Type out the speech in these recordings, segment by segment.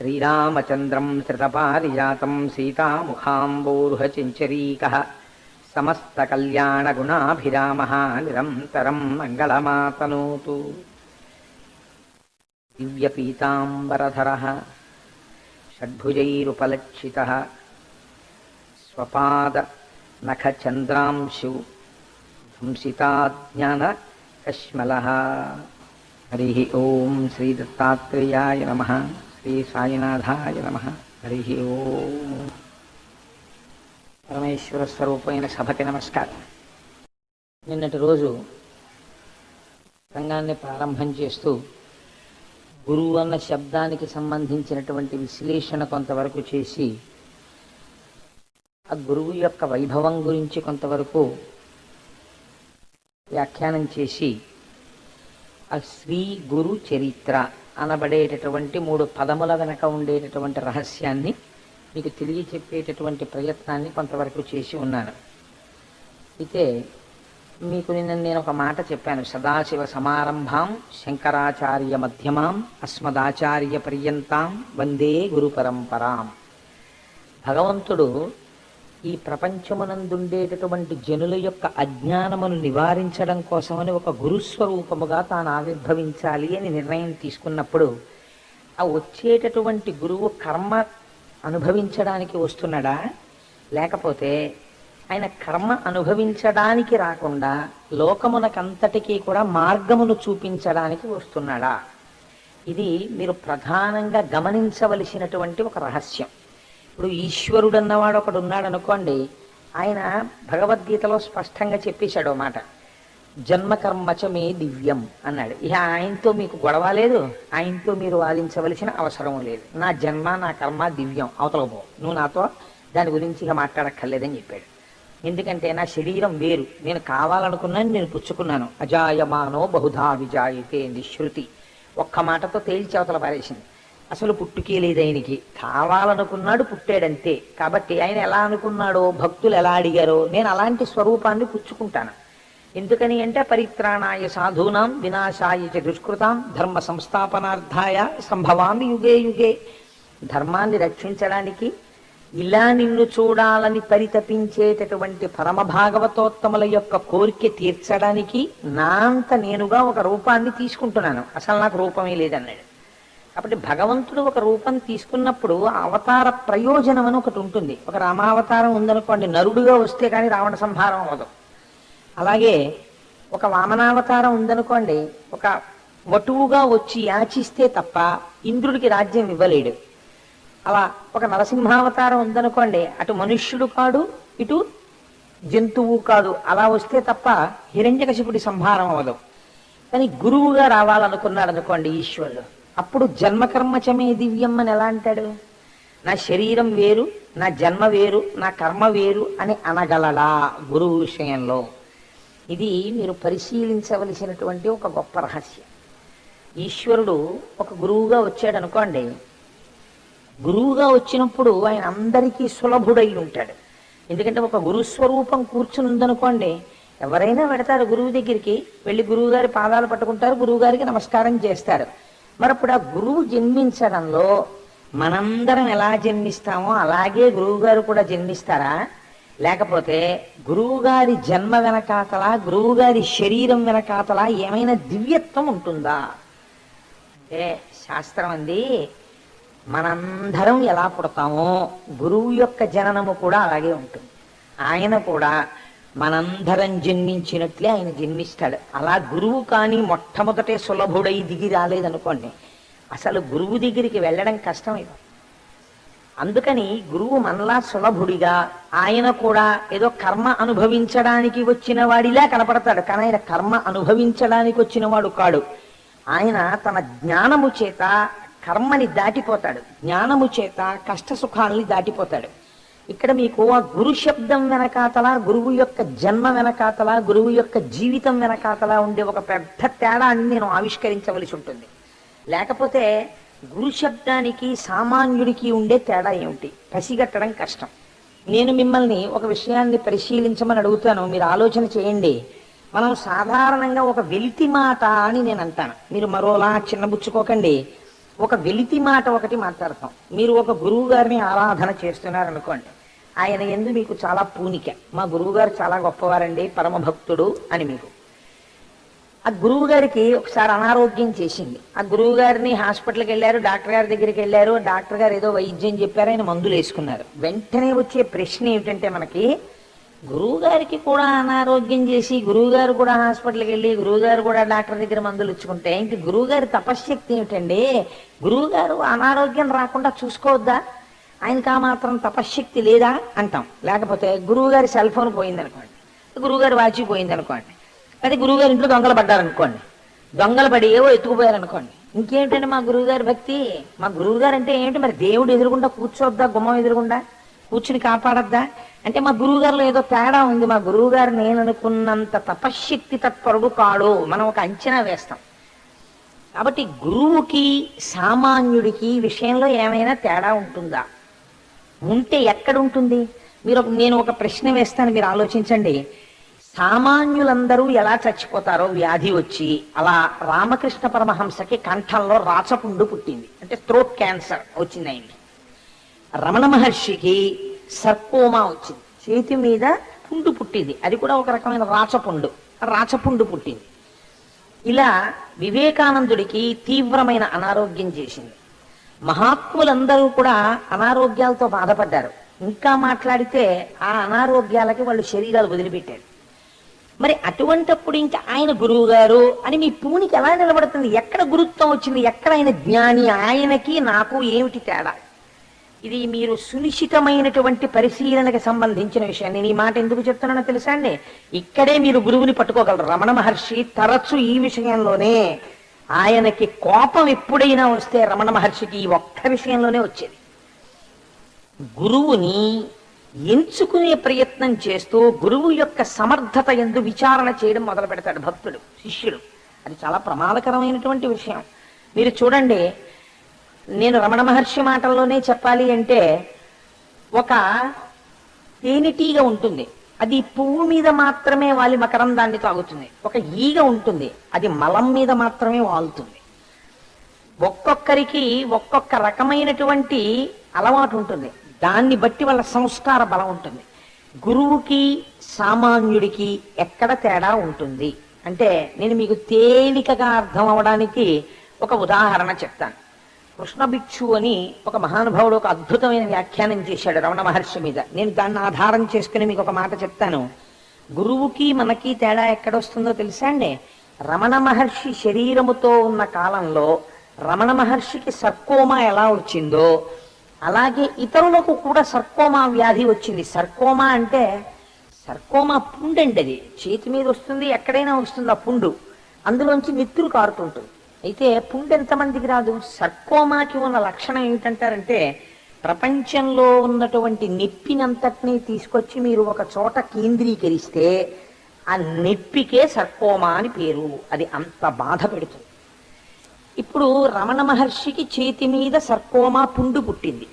శ్రీరామచంద్రం శ్రితపారిజాతం సీతాముఖాంబోరుహచించరీకः సమస్తకల్యాణగుణాభిరామः నిరంతరం మంగళమాతనోతు. దివ్యపీతాంబరధరः షడ్భుజైరుపలక్షితः స్వపాదనఖచంద్రాంశు ధ్వంసితాజ్ఞానకశ్మలः. హరి ఓం శ్రీ దత్తాత్రేయాయ నమః. శ్రీ సాయినాథాయ నమః. హరి ఓం. పరమేశ్వర స్వరూపమైన సభకి నమస్కారం. నిన్నటి రోజు రంగాన్ని ప్రారంభం చేస్తూ గురువు అన్న శబ్దానికి సంబంధించినటువంటి విశ్లేషణ కొంతవరకు చేసి ఆ గురువు యొక్క వైభవం గురించి కొంతవరకు వ్యాఖ్యానం చేసి ఆ శ్రీ గురు చరిత్ర అనబడేటటువంటి 3 పదముల వెనక ఉండేటటువంటి రహస్యాన్ని మీకు తెలియచెప్పేటటువంటి ప్రయత్నాన్ని కొంతవరకు చేసి ఉన్నాను. అయితే మీకు నేను ఒక మాట చెప్పాను. సదాశివ సమారంభాం శంకరాచార్య మధ్యమాం అస్మదాచార్య పర్యంతాం వందే గురు పరంపరాం. భగవంతుడు ఈ ప్రపంచమునందుండేటటువంటి జనుల యొక్క అజ్ఞానమును నివారించడం కోసమని ఒక గురుస్వరూపముగా తాను ఆవిర్భవించాలి అని నిర్ణయం తీసుకున్నప్పుడు ఆ వచ్చేటటువంటి గురువు కర్మ అనుభవించడానికి వస్తున్నాడా, లేకపోతే ఆయన కర్మ అనుభవించడానికి రాకుండా లోకమునకంతటికీ కూడా మార్గమును చూపించడానికి వస్తున్నాడా? ఇది మీరు ప్రధానంగా గమనించవలసినటువంటి ఒక రహస్యం. ఇప్పుడు ఈశ్వరుడు అన్నవాడు ఒకడు ఉన్నాడు అనుకోండి, ఆయన భగవద్గీతలో స్పష్టంగా చెప్పేశాడు ఓ మాట, జన్మకర్మచ మే దివ్యం అన్నాడు. ఇక ఆయనతో మీకు గొడవ లేదు, ఆయనతో మీరు వాదించవలసిన అవసరం లేదు. నా జన్మ నా కర్మ దివ్యం, అవతల పో, నువ్వు నాతో దాని గురించి ఇక మాట్లాడక్కర్లేదని చెప్పాడు. ఎందుకంటే నా శరీరం వేరు, నేను కావాలనుకున్నాను, నేను పుచ్చుకున్నాను. అజాయమానో బహుధా విజాయితే శృతి ఒక్క మాటతో తేల్చి అవతల పారేసింది. అసలు పుట్టుకే లేదు ఆయనకి, కావాలనుకున్నాడు, పుట్టాడంతే. కాబట్టి ఆయన ఎలా అనుకున్నాడో, భక్తులు ఎలా అడిగారో, నేను అలాంటి స్వరూపాన్ని పుచ్చుకుంటాను. ఎందుకని అంటే పరిత్రాణాయ సాధూనాం వినాశాయ చ దుష్కృతాం ధర్మ సంస్థాపనార్థాయ సంభవామి యుగే యుగే. ధర్మాన్ని రక్షించడానికి, ఇలా నిన్ను చూడాలని పరితపించేటటువంటి పరమ భాగవతోత్తముల యొక్క కోరిక తీర్చడానికి నా అంత నేనుగా ఒక రూపాన్ని తీసుకుంటున్నాను. అసలు నాకు రూపమే లేదన్నాడు. కాబట్టి భగవంతుడు ఒక రూపం తీసుకున్నప్పుడు అవతార ప్రయోజనం అని ఒకటి ఉంటుంది. ఒక రామావతారం ఉందనుకోండి, నరుడుగా వస్తే కానీ రావణ సంహారం అవ్వదు. అలాగే ఒక వామనావతారం ఉందనుకోండి, ఒక వటువుగా వచ్చి యాచిస్తే తప్ప ఇంద్రుడికి రాజ్యం ఇవ్వలేడు. అలా ఒక నరసింహావతారం ఉందనుకోండి, అటు మనుష్యుడు కాడు, ఇటు జంతువు కాదు, అలా వస్తే తప్ప హిరణ్యకశిపుడి సంహారం అవ్వదు. కానీ గురువుగా రావాలనుకున్నాడు అనుకోండి ఈశ్వరుడు, అప్పుడు జన్మకర్మచమే దివ్యం అని ఎలా అంటాడు? నా శరీరం వేరు, నా జన్మ వేరు, నా కర్మ వేరు అని అనగలడా గురువు విషయంలో? ఇది మీరు పరిశీలించవలసినటువంటి ఒక గొప్ప రహస్యం. ఈశ్వరుడు ఒక గురువుగా వచ్చాడు అనుకోండి, గురువుగా వచ్చినప్పుడు ఆయన అందరికీ సులభుడై ఉంటాడు. ఎందుకంటే ఒక గురుస్వరూపం కూర్చుని ఉందనుకోండి, ఎవరైనా పెడతారు గురువు దగ్గరికి, వెళ్ళి గురువు గారి పాదాలు పట్టుకుంటారు, గురువు గారికి నమస్కారం చేస్తారు. మరప్పుడు ఆ గురువు జన్మించడంలో మనందరం ఎలా జన్మిస్తామో అలాగే గురువు గారు కూడా జన్మిస్తారా? లేకపోతే గురువు గారి జన్మ వెనకాతల, గురువు గారి శరీరం వెనకాతల ఏమైనా దివ్యత్వం ఉంటుందా అంటే శాస్త్రం అంది, మనందరం ఎలా పుడతామో గురువు యొక్క జననము కూడా అలాగే ఉంటుంది. ఆయన కూడా మనందరం జన్మించినట్లే ఆయన జన్మిస్తాడు. అలా గురువు కానీ మొట్టమొదటే సులభుడై దిగి రాలేదనుకోండి, అసలు గురువు దగ్గరికి వెళ్ళడం కష్టమైంది. అందుకని గురువు మనలా సులభుడిగా, ఆయన కూడా ఏదో కర్మ అనుభవించడానికి వచ్చిన వాడిలా కనపడతాడు. కానీ ఆయన కర్మ అనుభవించడానికి వచ్చిన వాడు కాడు. ఆయన తన జ్ఞానము చేత కర్మని దాటిపోతాడు, జ్ఞానము చేత కష్ట సుఖాలని దాటిపోతాడు. ఇక్కడ మీకు ఆ గురు శబ్దం వెనకాతల, గురువు యొక్క జన్మ వెనకాతల, గురువు యొక్క జీవితం వెనకాతల ఉండే ఒక పెద్ద తేడాన్ని నేను ఆవిష్కరించవలసి ఉంటుంది. లేకపోతే గురు శబ్దానికి సామాన్యుడికి ఉండే తేడా ఏమిటి పసిగట్టడం కష్టం. నేను మిమ్మల్ని ఒక విషయాన్ని పరిశీలించమని అడుగుతాను, మీరు ఆలోచన చేయండి. మనం సాధారణంగా ఒక వెలితి మాట అని నేను అంటాను, మీరు మరోలా చిన్నబుచ్చుకోకండి. ఒక వెలితి మాట ఒకటి మాట్లాడతాం. మీరు ఒక గురువు గారిని ఆరాధన చేస్తున్నారనుకోండి, ఆయన యందు మీకు చాలా పూనిక, మా గురువు గారు చాలా గొప్పవారండి, పరమ భక్తుడు అని మీకు. ఆ గురువు గారికి ఒకసారి అనారోగ్యం చేసింది. ఆ గురువు గారిని హాస్పిటల్కి వెళ్ళారు, డాక్టర్ గారి దగ్గరికి వెళ్ళారు. డాక్టర్ గారు ఏదో వైద్యం చెప్పారు, ఆయన మందులు వేసుకున్నారు. వెంటనే వచ్చే ప్రశ్న ఏమిటంటే మనకి, గురువు గారికి కూడా అనారోగ్యం చేసి గురువు గారు కూడా హాస్పిటల్కి వెళ్ళి గురువు గారు కూడా డాక్టర్ దగ్గర మందులు ఇచ్చుకుంటే ఇంక గురువు గారి తపశ్శక్తి ఏమిటండి? గురువు గారు అనారోగ్యం రాకుండా చూసుకోవద్దా? ఆయనకు ఆ మాత్రం తపశ్శక్తి లేదా అంటాం. లేకపోతే గురువు గారి సెల్ ఫోన్ పోయిందనుకోండి, గురువు గారి వాచి పోయిందనుకోండి, అది గురువు గారి ఇంట్లో దొంగలు పడ్డారనుకోండి, దొంగలు పడి ఏవో ఎత్తుకుపోయారనుకోండి, ఇంకేమిటండి మా గురువు గారి భక్తి? మా గురువు గారు అంటే ఏమిటి? మరి దేవుడు ఎదురుగుండా కూర్చోద్దా? గుమ్మం ఎదురుగుండా కూర్చుని కాపాడద్దా? అంటే మా గురువు గారిలో ఏదో తేడా ఉంది, మా గురువు గారు నేను అనుకున్నంత తపశ్శక్తి తత్పరుడు కాడు, మనం ఒక అంచనా వేస్తాం. కాబట్టి గురువుకి సామాన్యుడికి విషయంలో ఏమైనా తేడా ఉంటుందా? ఉంటే ఎక్కడ ఉంటుంది? నేను ఒక ప్రశ్న వేస్తాను, మీరు ఆలోచించండి. సామాన్యులందరూ ఎలా చచ్చిపోతారో వ్యాధి వచ్చి, అలా రామకృష్ణ పరమహంసకి కంఠంలో రాచపుండు పుట్టింది, అంటే థ్రోట్ క్యాన్సర్ వచ్చింది ఆయనకి. రమణ మహర్షికి సర్కోమా వచ్చింది, చేతి మీద పుండు పుట్టింది, అది కూడా ఒక రకమైన రాచపుండు పుట్టింది. ఇలా వివేకానందుడికి తీవ్రమైన అనారోగ్యం చేసింది. మహాత్ములందరూ కూడా అనారోగ్యాలతో బాధపడ్డారు. ఇంకా మాట్లాడితే ఆ అనారోగ్యాలకి వాళ్ళు శరీరాలు వదిలిపెట్టారు. మరి అటువంటప్పుడు ఇంకా ఆయన గురువు గారు అని మీ పూనికి ఎలా నిలబడుతుంది? ఎక్కడ గురుత్వం వచ్చింది? ఎక్కడ ఆయన జ్ఞాని? ఆయనకి నాకు ఏమిటి తేడా? ఇది మీరు సునిశ్చితమైనటువంటి పరిశీలనకు సంబంధించిన విషయం. నేను ఈ మాట ఎందుకు చెప్తున్నానో తెలుసా అండి? ఇక్కడే మీరు గురువుని పట్టుకోగలరు. రమణ మహర్షి తరచు ఈ విషయంలోనే, ఆయనకి కోపం ఎప్పుడైనా వస్తే రమణ మహర్షికి ఈ ఒక్క విషయంలోనే వచ్చేది. గురువుని ఎంచుకునే ప్రయత్నం చేస్తూ గురువు యొక్క సమర్థత యందు విచారణ చేయడం మొదలు పెడతాడు భక్తుడు, శిష్యుడు. అది చాలా ప్రమాదకరమైనటువంటి విషయం. మీరు చూడండి, నేను రమణ మహర్షి మాటల్లోనే చెప్పాలి అంటే, ఒక తేనెటీగ ఉంటుంది, అది పువ్వు మీద మాత్రమే వాలి మకరందాన్ని తాగుతుంది. ఒక ఈగ ఉంటుంది, అది మలం మీద మాత్రమే వాలుతుంది. ఒక్కొక్కరికి ఒక్కొక్క రకమైనటువంటి అలవాటు ఉంటుంది, దాన్ని బట్టి వాళ్ళ సంస్కార బలం ఉంటుంది. గురువుకి సామాన్యుడికి ఎక్కడ తేడా ఉంటుంది అంటే, నేను మీకు తేలికగా అర్థం అవడానికి ఒక ఉదాహరణ చెప్తాను. కృష్ణ భిక్షు అని ఒక మహానుభావుడు ఒక అద్భుతమైన వ్యాఖ్యానం చేశాడు రమణ మహర్షి మీద. నేను దాన్ని ఆధారం చేసుకుని మీకు ఒక మాట చెప్తాను. గురువుకి మనకి తేడా ఎక్కడొస్తుందో తెలుసా అండి? రమణ మహర్షి శరీరముతో ఉన్న కాలంలో రమణ మహర్షికి సర్కోమా ఎలా వచ్చిందో, అలాగే ఇతరులకు కూడా సర్కోమా వ్యాధి వచ్చింది. సర్కోమా అంటే, సర్కోమా పుండు అండి, అది చేతి మీద వస్తుంది, ఎక్కడైనా వస్తుంది ఆ పుండు, అందులోంచి నెత్తురు కారుతుంటుంది. అయితే పుండు ఎంతమందికి రాదు? సర్కోమాకి ఉన్న లక్షణం ఏమిటంటారంటే, ప్రపంచంలో ఉన్నటువంటి నొప్పినంతటినీ తీసుకొచ్చి మీరు ఒక చోట కేంద్రీకరిస్తే ఆ నొప్పికే సర్కోమా అని పేరు. అది అంత బాధ పెడుతుంది. ఇప్పుడు రమణ మహర్షికి చేతి మీద సర్కోమా పుండు పుట్టింది,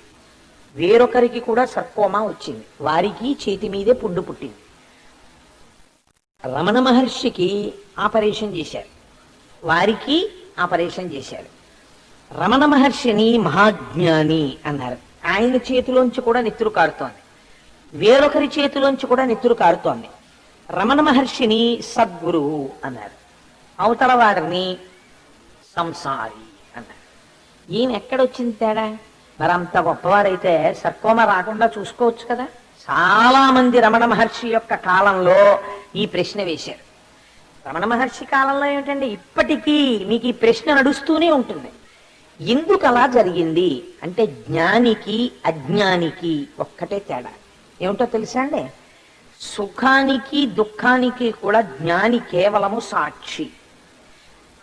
వేరొకరికి కూడా సర్కోమా వచ్చింది, వారికి చేతి మీదే పుండు పుట్టింది. రమణ మహర్షికి ఆపరేషన్ చేశారు, వారికి ఆపరేషన్ చేశారు. రమణ మహర్షిని మహాజ్ఞాని అన్నారు, ఆయన చేతిలోంచి కూడా నెత్తురు కారుతోంది, వేరొకరి చేతిలోంచి కూడా నెత్తురు కారుతోంది. రమణ మహర్షిని సద్గురువు అన్నారు, అవతల వారిని సంసారి అన్నారు. ఈయన ఎక్కడొచ్చింది తేడా? మరి అంత గొప్పవారైతే సర్కోమా రాకుండా చూసుకోవచ్చు కదా. చాలా మంది రమణ మహర్షి యొక్క కాలంలో ఈ ప్రశ్న వేశారు. రమణ మహర్షి కాలంలో ఏమిటండి, ఇప్పటికీ మీకు ఈ ప్రశ్న నడుస్తూనే ఉంటుంది. ఎందుకు అలా జరిగింది అంటే, జ్ఞానికి అజ్ఞానికి ఒక్కటే తేడా. ఏమిటో తెలుసా అండి? సుఖానికి దుఃఖానికి కూడా జ్ఞాని కేవలము సాక్షి.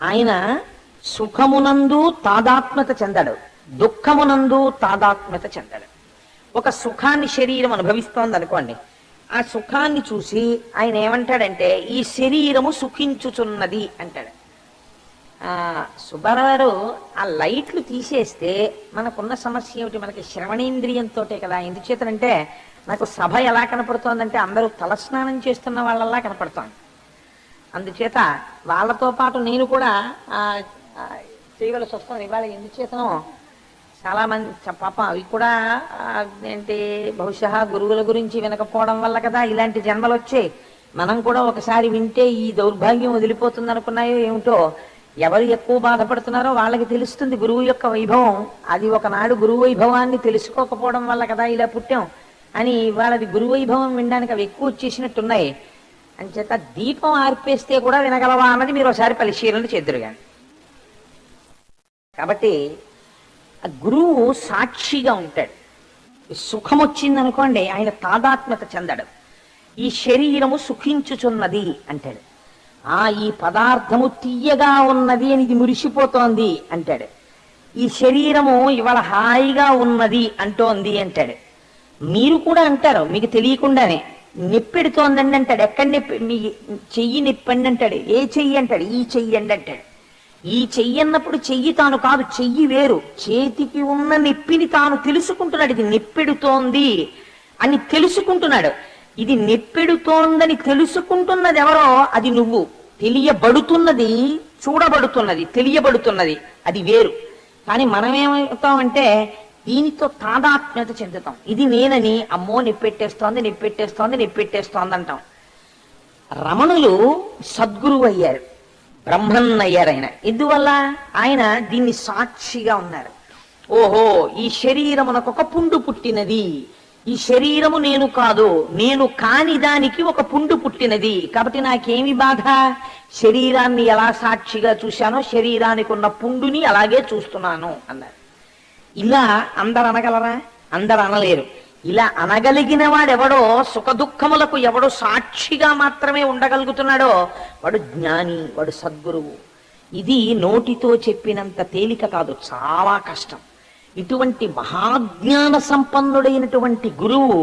ఆయన సుఖమునందు తాదాత్మ్యత చెందడు, దుఃఖమునందు తాదాత్మ్యత చెందడు. ఒక సుఖాన్ని శరీరం అనుభవిస్తోంది అనుకోండి, ఆ సుఖాన్ని చూసి ఆయన ఏమంటాడంటే, ఈ శరీరము సుఖించుచున్నది అంటాడు. సుబ్బారావు గారు ఆ లైట్లు తీసేస్తే మనకున్న సమస్య ఏమిటి? మనకి శ్రవణేంద్రియంతో కదా. ఎందుచేతనంటే, నాకు సభ ఎలా కనపడుతోందంటే అందరూ తలస్నానం చేస్తున్న వాళ్ళలా కనపడుతోంది. అందుచేత వాళ్ళతో పాటు నేను కూడా చేయవలసి వస్తుంది. ఇవాళ ఎందుచేతనో చాలా మంది పాపం అవి కూడా ఏంటి బహుశా గురువుల గురించి వినకపోవడం వల్ల కదా ఇలాంటి జన్మలు వచ్చాయి. మనం కూడా ఒకసారి వింటే ఈ దౌర్భాగ్యం వదిలిపోతుంది అనుకున్నాయో ఏమిటో. ఎవరు ఎక్కువ బాధపడుతున్నారో వాళ్ళకి తెలుస్తుంది గురువు యొక్క వైభవం. అది ఒకనాడు గురువు వైభవాన్ని తెలుసుకోకపోవడం వల్ల కదా ఇలా పుట్టాం అని వాళ్ళది గురువు వైభవం వినడానికి అవి ఎక్కువ వచ్చేసినట్టున్నాయి. అంచేత దీపం ఆర్పేస్తే కూడా వినగలవా అన్నది మీరు ఒకసారి పరిశీలన చేద్దురు కానీ. కాబట్టి ఆ గురువు సాక్షిగా ఉంటాడు. సుఖం వచ్చిందనుకోండి ఆయన తాదాత్మ్యత చెందడు. ఈ శరీరము సుఖించుచున్నది అంటాడు. ఈ పదార్థము తీయగా ఉన్నది అని ఇది మురిసిపోతోంది అంటాడు. ఈ శరీరము ఇవాళ హాయిగా ఉన్నది అంటోంది అంటాడు. మీరు కూడా అంటారు మీకు తెలియకుండానే నొప్పెడుతోందండి అంటాడు. ఎక్కడ నొప్పి? మీ చెయ్యి నొప్పండి అంటాడు. ఏ చెయ్యి అంటాడు? ఈ చెయ్యండి అంటాడు. ఈ చెయ్యి అన్నప్పుడు చెయ్యి తాను కాదు, చెయ్యి వేరు. చేతికి ఉన్న నొప్పిని తాను తెలుసుకుంటున్నాడు. ఇది నొప్పెడుతోంది అని తెలుసుకుంటున్నాడు. ఇది నొప్పెడుతోందని తెలుసుకుంటున్నది ఎవరో అది నువ్వు. తెలియబడుతున్నది, చూడబడుతున్నది, తెలియబడుతున్నది అది వేరు. కానీ మనం ఏమవుతామంటే దీనితో తాదాత్మ్యత చెందుతాం. ఇది నేనని అమ్మో నొప్పెట్టేస్తోంది నొప్పెట్టేస్తోంది నొప్పెట్టేస్తోంది అంటాం. రమణులు సద్గురువు అయ్యారు, బ్రహ్మన్ అయ్యారు. ఆయన ఎందువల్ల? ఆయన దీన్ని సాక్షిగా ఉన్నారు. ఓహో ఈ శరీరమునకు ఒక పుండు పుట్టినది, ఈ శరీరము నేను కాదు, నేను కాని దానికి ఒక పుండు పుట్టినది. కాబట్టి నాకేమి బాధ? శరీరాన్ని ఎలా సాక్షిగా చూశానో శరీరానికి ఉన్న పుండుని అలాగే చూస్తున్నాను అన్నారు. ఇలా అందరు అనగలరా? అందరు అనలేరు. ఇలా అనగలిగిన వాడెవడో, సుఖ దుఃఖములకు ఎవడో సాక్షిగా మాత్రమే ఉండగలుగుతున్నాడో వాడు జ్ఞాని, వాడు సద్గురువు. ఇది నోటితో చెప్పినంత తేలిక కాదు, చాలా కష్టం. ఇటువంటి మహాజ్ఞాన సంపన్నుడైనటువంటి గురువు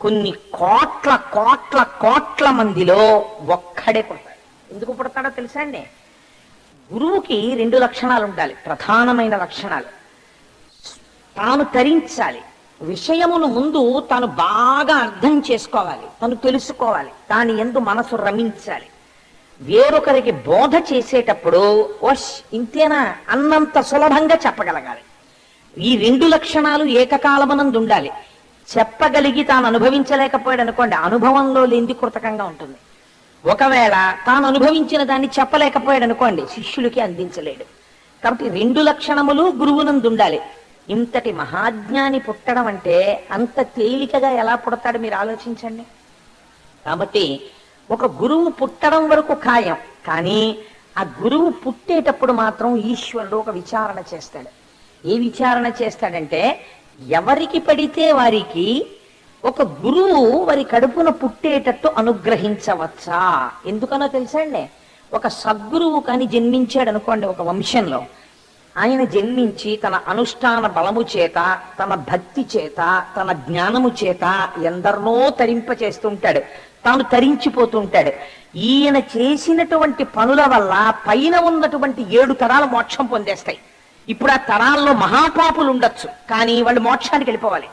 కొన్ని కోట్ల కోట్ల కోట్ల మందిలో ఒక్కడే పుడతాడు. ఎందుకు పుడతాడో తెలుసా అండి? గురువుకి 2 లక్షణాలు ఉండాలి, ప్రధానమైన లక్షణాలు. తాను తరించాలి, విషయమును ముందు తాను బాగా అర్థం చేసుకోవాలి, తను తెలుసుకోవాలి, దాని యందు మనసు రమించాలి. వేరొకరికి బోధ చేసేటప్పుడు వష్ ఇంతేనా అన్నంత సులభంగా చెప్పగలగాలి. ఈ 2 లక్షణాలు ఏకకాలమనందు ఉండాలి. చెప్పగలిగి తాను అనుభవించలేకపోయాడు అనుకోండి, అనుభవంలో లేనిది కృతకంగా ఉంటుంది. ఒకవేళ తాను అనుభవించిన దాన్ని చెప్పలేకపోయాడు అనుకోండి, శిష్యులకి అందించలేడు. కాబట్టి 2 లక్షణములు గురువునందు ఉండాలి. ఇంతటి మహాజ్ఞాని పుట్టడం అంటే అంత తేలికగా ఎలా పుడతాడు మీరు ఆలోచించండి. కాబట్టి ఒక గురువు పుట్టడం వరకు ఖాయం. కానీ ఆ గురువు పుట్టేటప్పుడు మాత్రం ఈశ్వరుడు ఒక విచారణ చేస్తాడు. ఏ విచారణ చేస్తాడంటే, ఎవరికి పడితే వారికి ఒక గురువు వారి కడుపున పుట్టేటట్టు అనుగ్రహించవచ్చా? ఎందుకనో తెలుసా అండి? ఒక సద్గురువు కానీ జన్మించాడు అనుకోండి ఒక వంశంలో, ఆయన జన్మించి తన అనుష్ఠాన బలము చేత, తన భక్తి చేత, తన జ్ఞానము చేత ఎందరినో తరింపచేస్తుంటాడు, తాను తరించిపోతూ ఉంటాడు. ఈయన చేసినటువంటి పనుల వల్ల పైన ఉన్నటువంటి 7 తరాలు మోక్షం పొందేస్తాయి. ఇప్పుడు ఆ తరాల్లో మహాపాపులు ఉండొచ్చు, కానీ వాళ్ళు మోక్షానికి వెళ్ళిపోవాలి.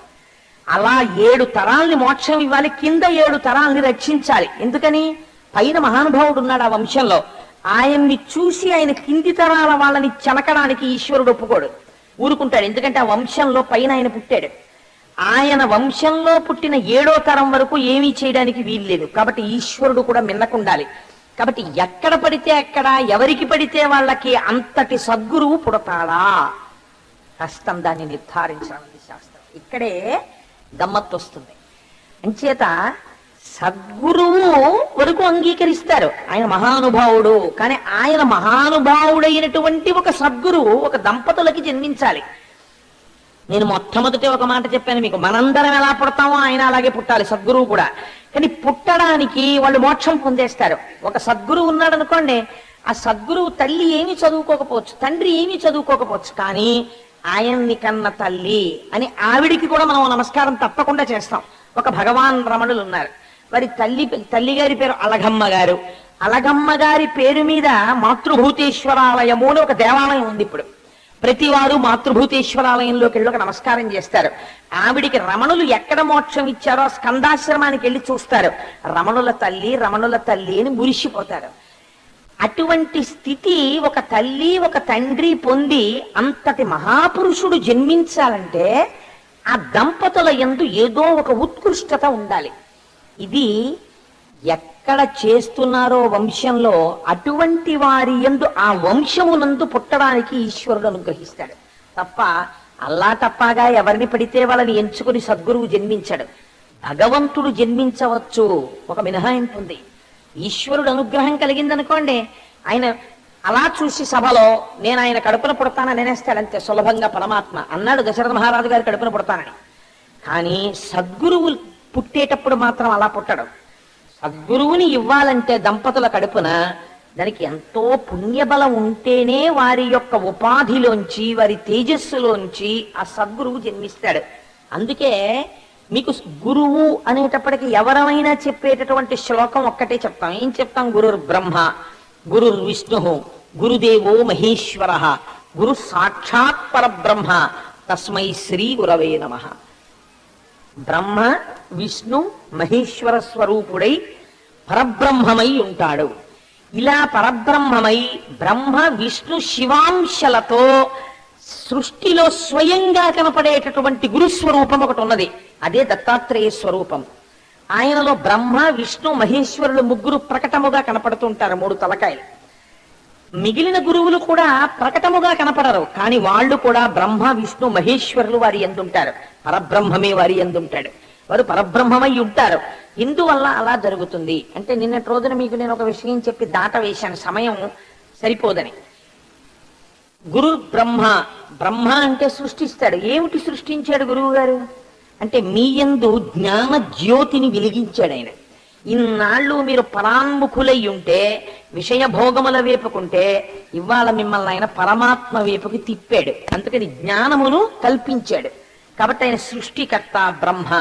అలా 7 తరాల్ని మోక్షం ఇవ్వాలి, కింద 7 తరాల్ని రక్షించాలి. ఎందుకని? పైన మహానుభావుడు ఉన్నాడు ఆ వంశంలో, ఆయన్ని చూసి ఆయన కింది తరాల వాళ్ళని చెనకడానికి ఈశ్వరుడు ఒప్పుకోడు, ఊరుకుంటాడు. ఎందుకంటే ఆ వంశంలో పైన ఆయన పుట్టాడు. ఆయన వంశంలో పుట్టిన 7వ తరం వరకు ఏమీ చేయడానికి వీల్లేదు. కాబట్టి ఈశ్వరుడు కూడా మిన్నకుండాలి. కాబట్టి ఎక్కడ పడితే అక్కడ, ఎవరికి పడితే వాళ్ళకి అంతటి సద్గురువు పుడతాడా? కష్టం దాన్ని నిర్ధారించాలని శాస్త్రం. ఇక్కడే గమ్మత్తు వస్తుంది. అంచేత సద్గురువు వరకు అంగీకరిస్తారు, ఆయన మహానుభావుడు. కానీ ఆయన మహానుభావుడైనటువంటి ఒక సద్గురువు ఒక దంపతులకి జన్మించాలి. నేను మొట్టమొదటి ఒక మాట చెప్పాను మీకు, మనందరం ఎలా పుడతామో ఆయన అలాగే పుట్టాలి, సద్గురువు కూడా. కానీ పుట్టడానికి వాళ్ళు మోక్షం పొందేస్తారు. ఒక సద్గురువు ఉన్నాడు అనుకోండి, ఆ సద్గురువు తల్లి ఏమీ చదువుకోకపోవచ్చు, తండ్రి ఏమీ చదువుకోకపోవచ్చు, కానీ ఆయన్ని కన్న తల్లి అని ఆవిడికి కూడా మనం నమస్కారం తప్పకుండా చేస్తాం. ఒక భగవాన్ రమణులు ఉన్నారు, వారి తల్లి గారి పేరు అలగమ్మ గారు. అలగమ్మ గారి పేరు మీద మాతృభూతేశ్వరాలయము అని ఒక దేవాలయం ఉంది. ఇప్పుడు ప్రతివారు మాతృభూతేశ్వరాలయంలోకి వెళ్ళి ఒక నమస్కారం చేస్తారు. ఆవిడికి రమణులు ఎక్కడ మోక్షం ఇచ్చారో స్కందాశ్రమానికి వెళ్ళి చూస్తారు. రమణుల తల్లి అని మురిసిపోతారు. అటువంటి స్థితి ఒక తల్లి ఒక తండ్రి పొంది అంతటి మహాపురుషుడు జన్మించాలంటే ఆ దంపతుల యందు ఏదో ఒక ఉత్కృష్టత ఉండాలి. ఇది ఎక్కడ చేస్తున్నారో వంశంలో అటువంటి వారి యందు ఆ వంశమునందు పుట్టడానికి ఈశ్వరుడు అనుగ్రహిస్తాడు తప్ప అల్లా తప్పగా ఎవరిని పడితే వాళ్ళని ఎంచుకుని సద్గురువు జన్మించాడు. భగవంతుడు జన్మించవచ్చు, ఒక మినహాయింపు ఉంది. ఈశ్వరుడు అనుగ్రహం కలిగిందనుకోండి, ఆయన అలా చూసి సభలో నేను ఆయన కడుపున పుడతానని అనేస్తాడంతే సులభంగా. పరమాత్మ అన్నాడు దశరథ మహారాజు గారి కడుపున పుడతానని. కానీ సద్గురువు పుట్టేటప్పుడు మాత్రం అలా పుట్టడు. సద్గురువుని ఇవ్వాలంటే దంపతుల కడుపున దానికి ఎంతో పుణ్యబలం ఉంటేనే వారి యొక్క ఉపాధిలోంచి వారి తేజస్సులోంచి ఆ సద్గురువు జన్మిస్తాడు. అందుకే మీకు గురువు అనేటప్పటికి ఎవరైనా చెప్పేటటువంటి శ్లోకం ఒక్కటే చెప్తాం. ఏం చెప్తాం? గురుర్ బ్రహ్మ, గురుర్ విష్ణు, గురుదేవో మహేశ్వర, గురు సాక్షాత్ పరబ్రహ్మ, తస్మై శ్రీ గురవే నమః. బ్రహ్మ విష్ణు మహేశ్వర స్వరూపుడై పరబ్రహ్మమై ఉంటాడు. ఇలా పరబ్రహ్మమై బ్రహ్మ విష్ణు శివాంశలతో సృష్టిలో స్వయంగా కనపడేటటువంటి గురుస్వరూపం ఒకటి ఉన్నది. అదే దత్తాత్రేయ స్వరూపం. ఆయనలో బ్రహ్మ విష్ణు మహేశ్వరులు ముగ్గురు ప్రకటముగా కనపడుతుంటారు, 3 తలకాయలు. మిగిలిన గురువులు కూడా ప్రకటముగా కనపడరు, కానీ వాళ్ళు కూడా బ్రహ్మ విష్ణు మహేశ్వరులు వారి ఎందుంటారు. పరబ్రహ్మమే వారి ఎందుంటాడు. వారు పరబ్రహ్మమై ఉంటారు. ఇందువల్ల అలా జరుగుతుంది. అంటే నిన్నటి రోజున మీకు నేను ఒక విషయం చెప్పి దాట వేశాను, సమయం సరిపోదని. గురు బ్రహ్మ, బ్రహ్మ అంటే సృష్టిస్తాడు. ఏమిటి సృష్టించాడు గురువు గారు అంటే మీ యందు జ్ఞాన జ్యోతిని వెలిగించాడు ఆయన. ఇన్నాళ్ళు మీరు పరాన్ముఖులై ఉంటే, విషయ భోగముల వేపుకుంటే, ఇవాళ మిమ్మల్ని ఆయన పరమాత్మ వేపుకి తిప్పాడు. అందుకని జ్ఞానమును కల్పించాడు. కాబట్టి ఆయన సృష్టికర్త బ్రహ్మ.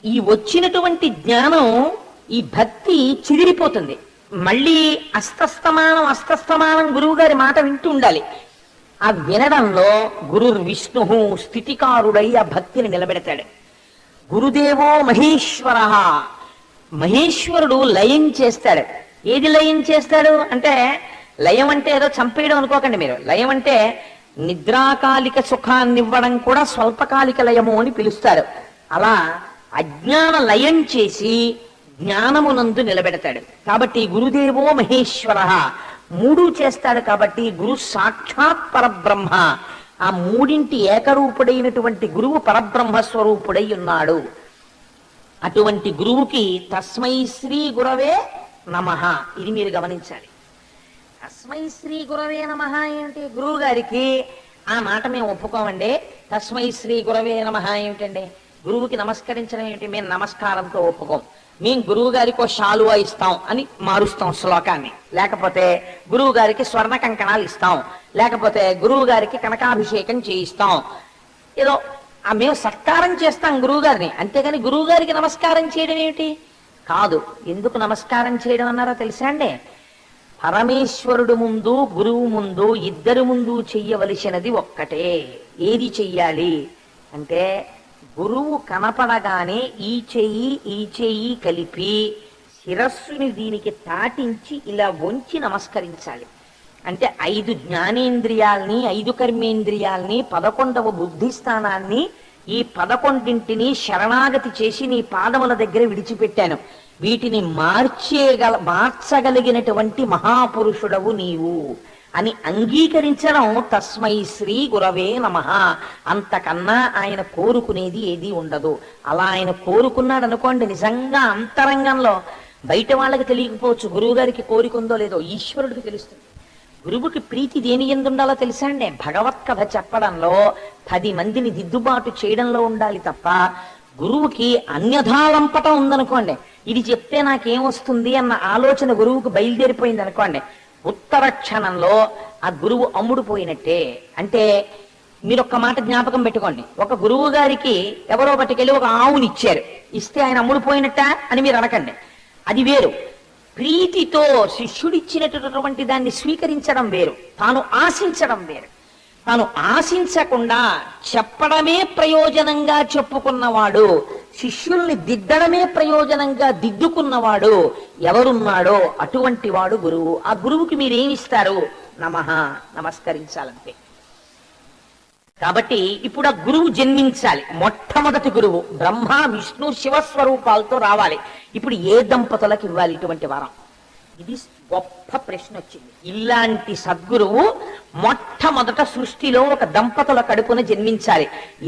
ఈ వచ్చినటువంటి జ్ఞానం, ఈ భక్తి చిదిరిపోతుంది. మళ్ళీ అస్తస్తమానం గురువు గారి మాట వింటూ ఉండాలి. ఆ వినడంలో గురుర్ విష్ణు స్థితికారుడై ఆ భక్తిని నిలబెడతాడు. గురుదేవో మహేశ్వర, మహేశ్వరుడు లయం చేస్తాడు. ఏది లయం చేస్తాడు అంటే, లయం అంటే ఏదో చంపేయడం అనుకోకండి మీరు. లయం అంటే నిద్రాకాలిక సుఖాన్నివ్వడం కూడా స్వల్పకాలిక లయము అని పిలుస్తారు. అలా అజ్ఞాన లయం చేసి జ్ఞానమునందు నిలబెడతాడు. కాబట్టి గురుదేవో మహేశ్వర 3 చేస్తాడు. కాబట్టి గురు సాక్షాత్ పరబ్రహ్మ. ఆ 3 ఏకరూపుడైనటువంటి గురువు పరబ్రహ్మ స్వరూపుడై ఉన్నాడు. అటువంటి గురువుకి తస్మై శ్రీ గురవే నమః. ఇది మీరు గమనించాలి. తస్మై శ్రీ గురవే నమః ఏమిటి? గురువు గారికి ఆ మాట మేము ఒప్పుకోమండి. తస్మై శ్రీ గురవే నమః ఏమిటండి? గురువుకి నమస్కరించడం ఏమిటి? మేము నమస్కారంతో ఒప్పుకోం. మేము గురువు గారికి ఒక శాలువా ఇస్తాం అని మారుస్తాం శ్లోకాన్ని. లేకపోతే గురువు గారికి స్వర్ణ కంకణాలు ఇస్తాం, లేకపోతే గురువు గారికి కనకాభిషేకం చేయిస్తాం. ఏదో మేము సత్కారం చేస్తాం గురువు గారిని. అంతేగాని గురువు గారికి నమస్కారం చేయడం ఏమిటి? కాదు. ఎందుకు నమస్కారం చేయడం అన్నారో తెలుసా అండి? పరమేశ్వరుడు ముందు గురువు ముందు ఇద్దరు ముందు చెయ్యవలసినది ఒక్కటే. ఏది చెయ్యాలి అంటే, గురువు కనపడగానే ఈ చెయ్యి కలిపి శిరస్సుని దీనికి తాటించి ఇలా వంచి నమస్కరించాలి. అంటే 5 జ్ఞానేంద్రియాల్ని 5 కర్మేంద్రియాల్ని 11వ బుద్ధి స్థానాన్ని ఈ 11ంటిని శరణాగతి చేసి నీ పాదముల దగ్గర విడిచిపెట్టాను. వీటిని మార్చగలిగినటువంటి మహాపురుషుడవు నీవు అని అంగీకరించడం తస్మై శ్రీ గురవే నమః. అంతకన్నా ఆయన కోరుకునేది ఏది ఉండదు. అలా ఆయన కోరుకున్నాడు అనుకోండి, నిజంగా అంతరంగంలో బయట వాళ్ళకి తెలియకపోవచ్చు గురువు గారికి కోరికుందో లేదో, ఈశ్వరుడికి తెలుస్తుంది. గురువుకి ప్రీతి దేని యందు ఉండాలో తెలుసా అండి? భగవత్ కథ చెప్పడంలో 10 మందిని దిద్దుబాటు చేయడంలో ఉండాలి తప్ప, గురువుకి అన్యథాలంపటం ఉందనుకోండి, ఇది చెప్తే నాకేమొస్తుంది అన్న ఆలోచన గురువుకు బయలుదేరిపోయింది అనుకోండి, ఉత్తర క్షణంలో ఆ గురువు అమ్ముడు పోయినట్టే. అంటే మీరు ఒక్క మాట జ్ఞాపకం పెట్టుకోండి. ఒక గురువు గారికి ఎవరో పట్టుకెళ్ళి ఒక ఆవుని ఇచ్చారు, ఇస్తే ఆయన అమ్ముడు పోయినట్ట అని మీరు అనకండి. అది వేరు. ప్రీతితో శిష్యుడిచ్చినటువంటి దాన్ని స్వీకరించడం వేరు, తాను ఆశించడం వేరు. తాను ఆశించకుండా చెప్పడమే ప్రయోజనంగా చెప్పుకున్నవాడు, శిష్యుల్ని దిద్దడమే ప్రయోజనంగా దిద్దుకున్నవాడు ఎవరున్నాడో అటువంటి వాడు గురువు. ఆ గురువుకి మీరేమిస్తారు? నమః, నమస్కరించాలంతే. కాబట్టి ఇప్పుడు ఆ గురువు జన్మించాలి. మొట్టమొదటి గురువు బ్రహ్మ విష్ణు శివస్వరూపాలతో రావాలి. ఇప్పుడు ఏ దంపతులకు ఇవ్వాలి ఇటువంటి వరం? ఇది గొప్ప ప్రశ్న వచ్చింది. ఇలాంటి సద్గురువు మొట్టమొదట సృష్టిలో ఒక దంపతుల కడుపున జన్మించాలి.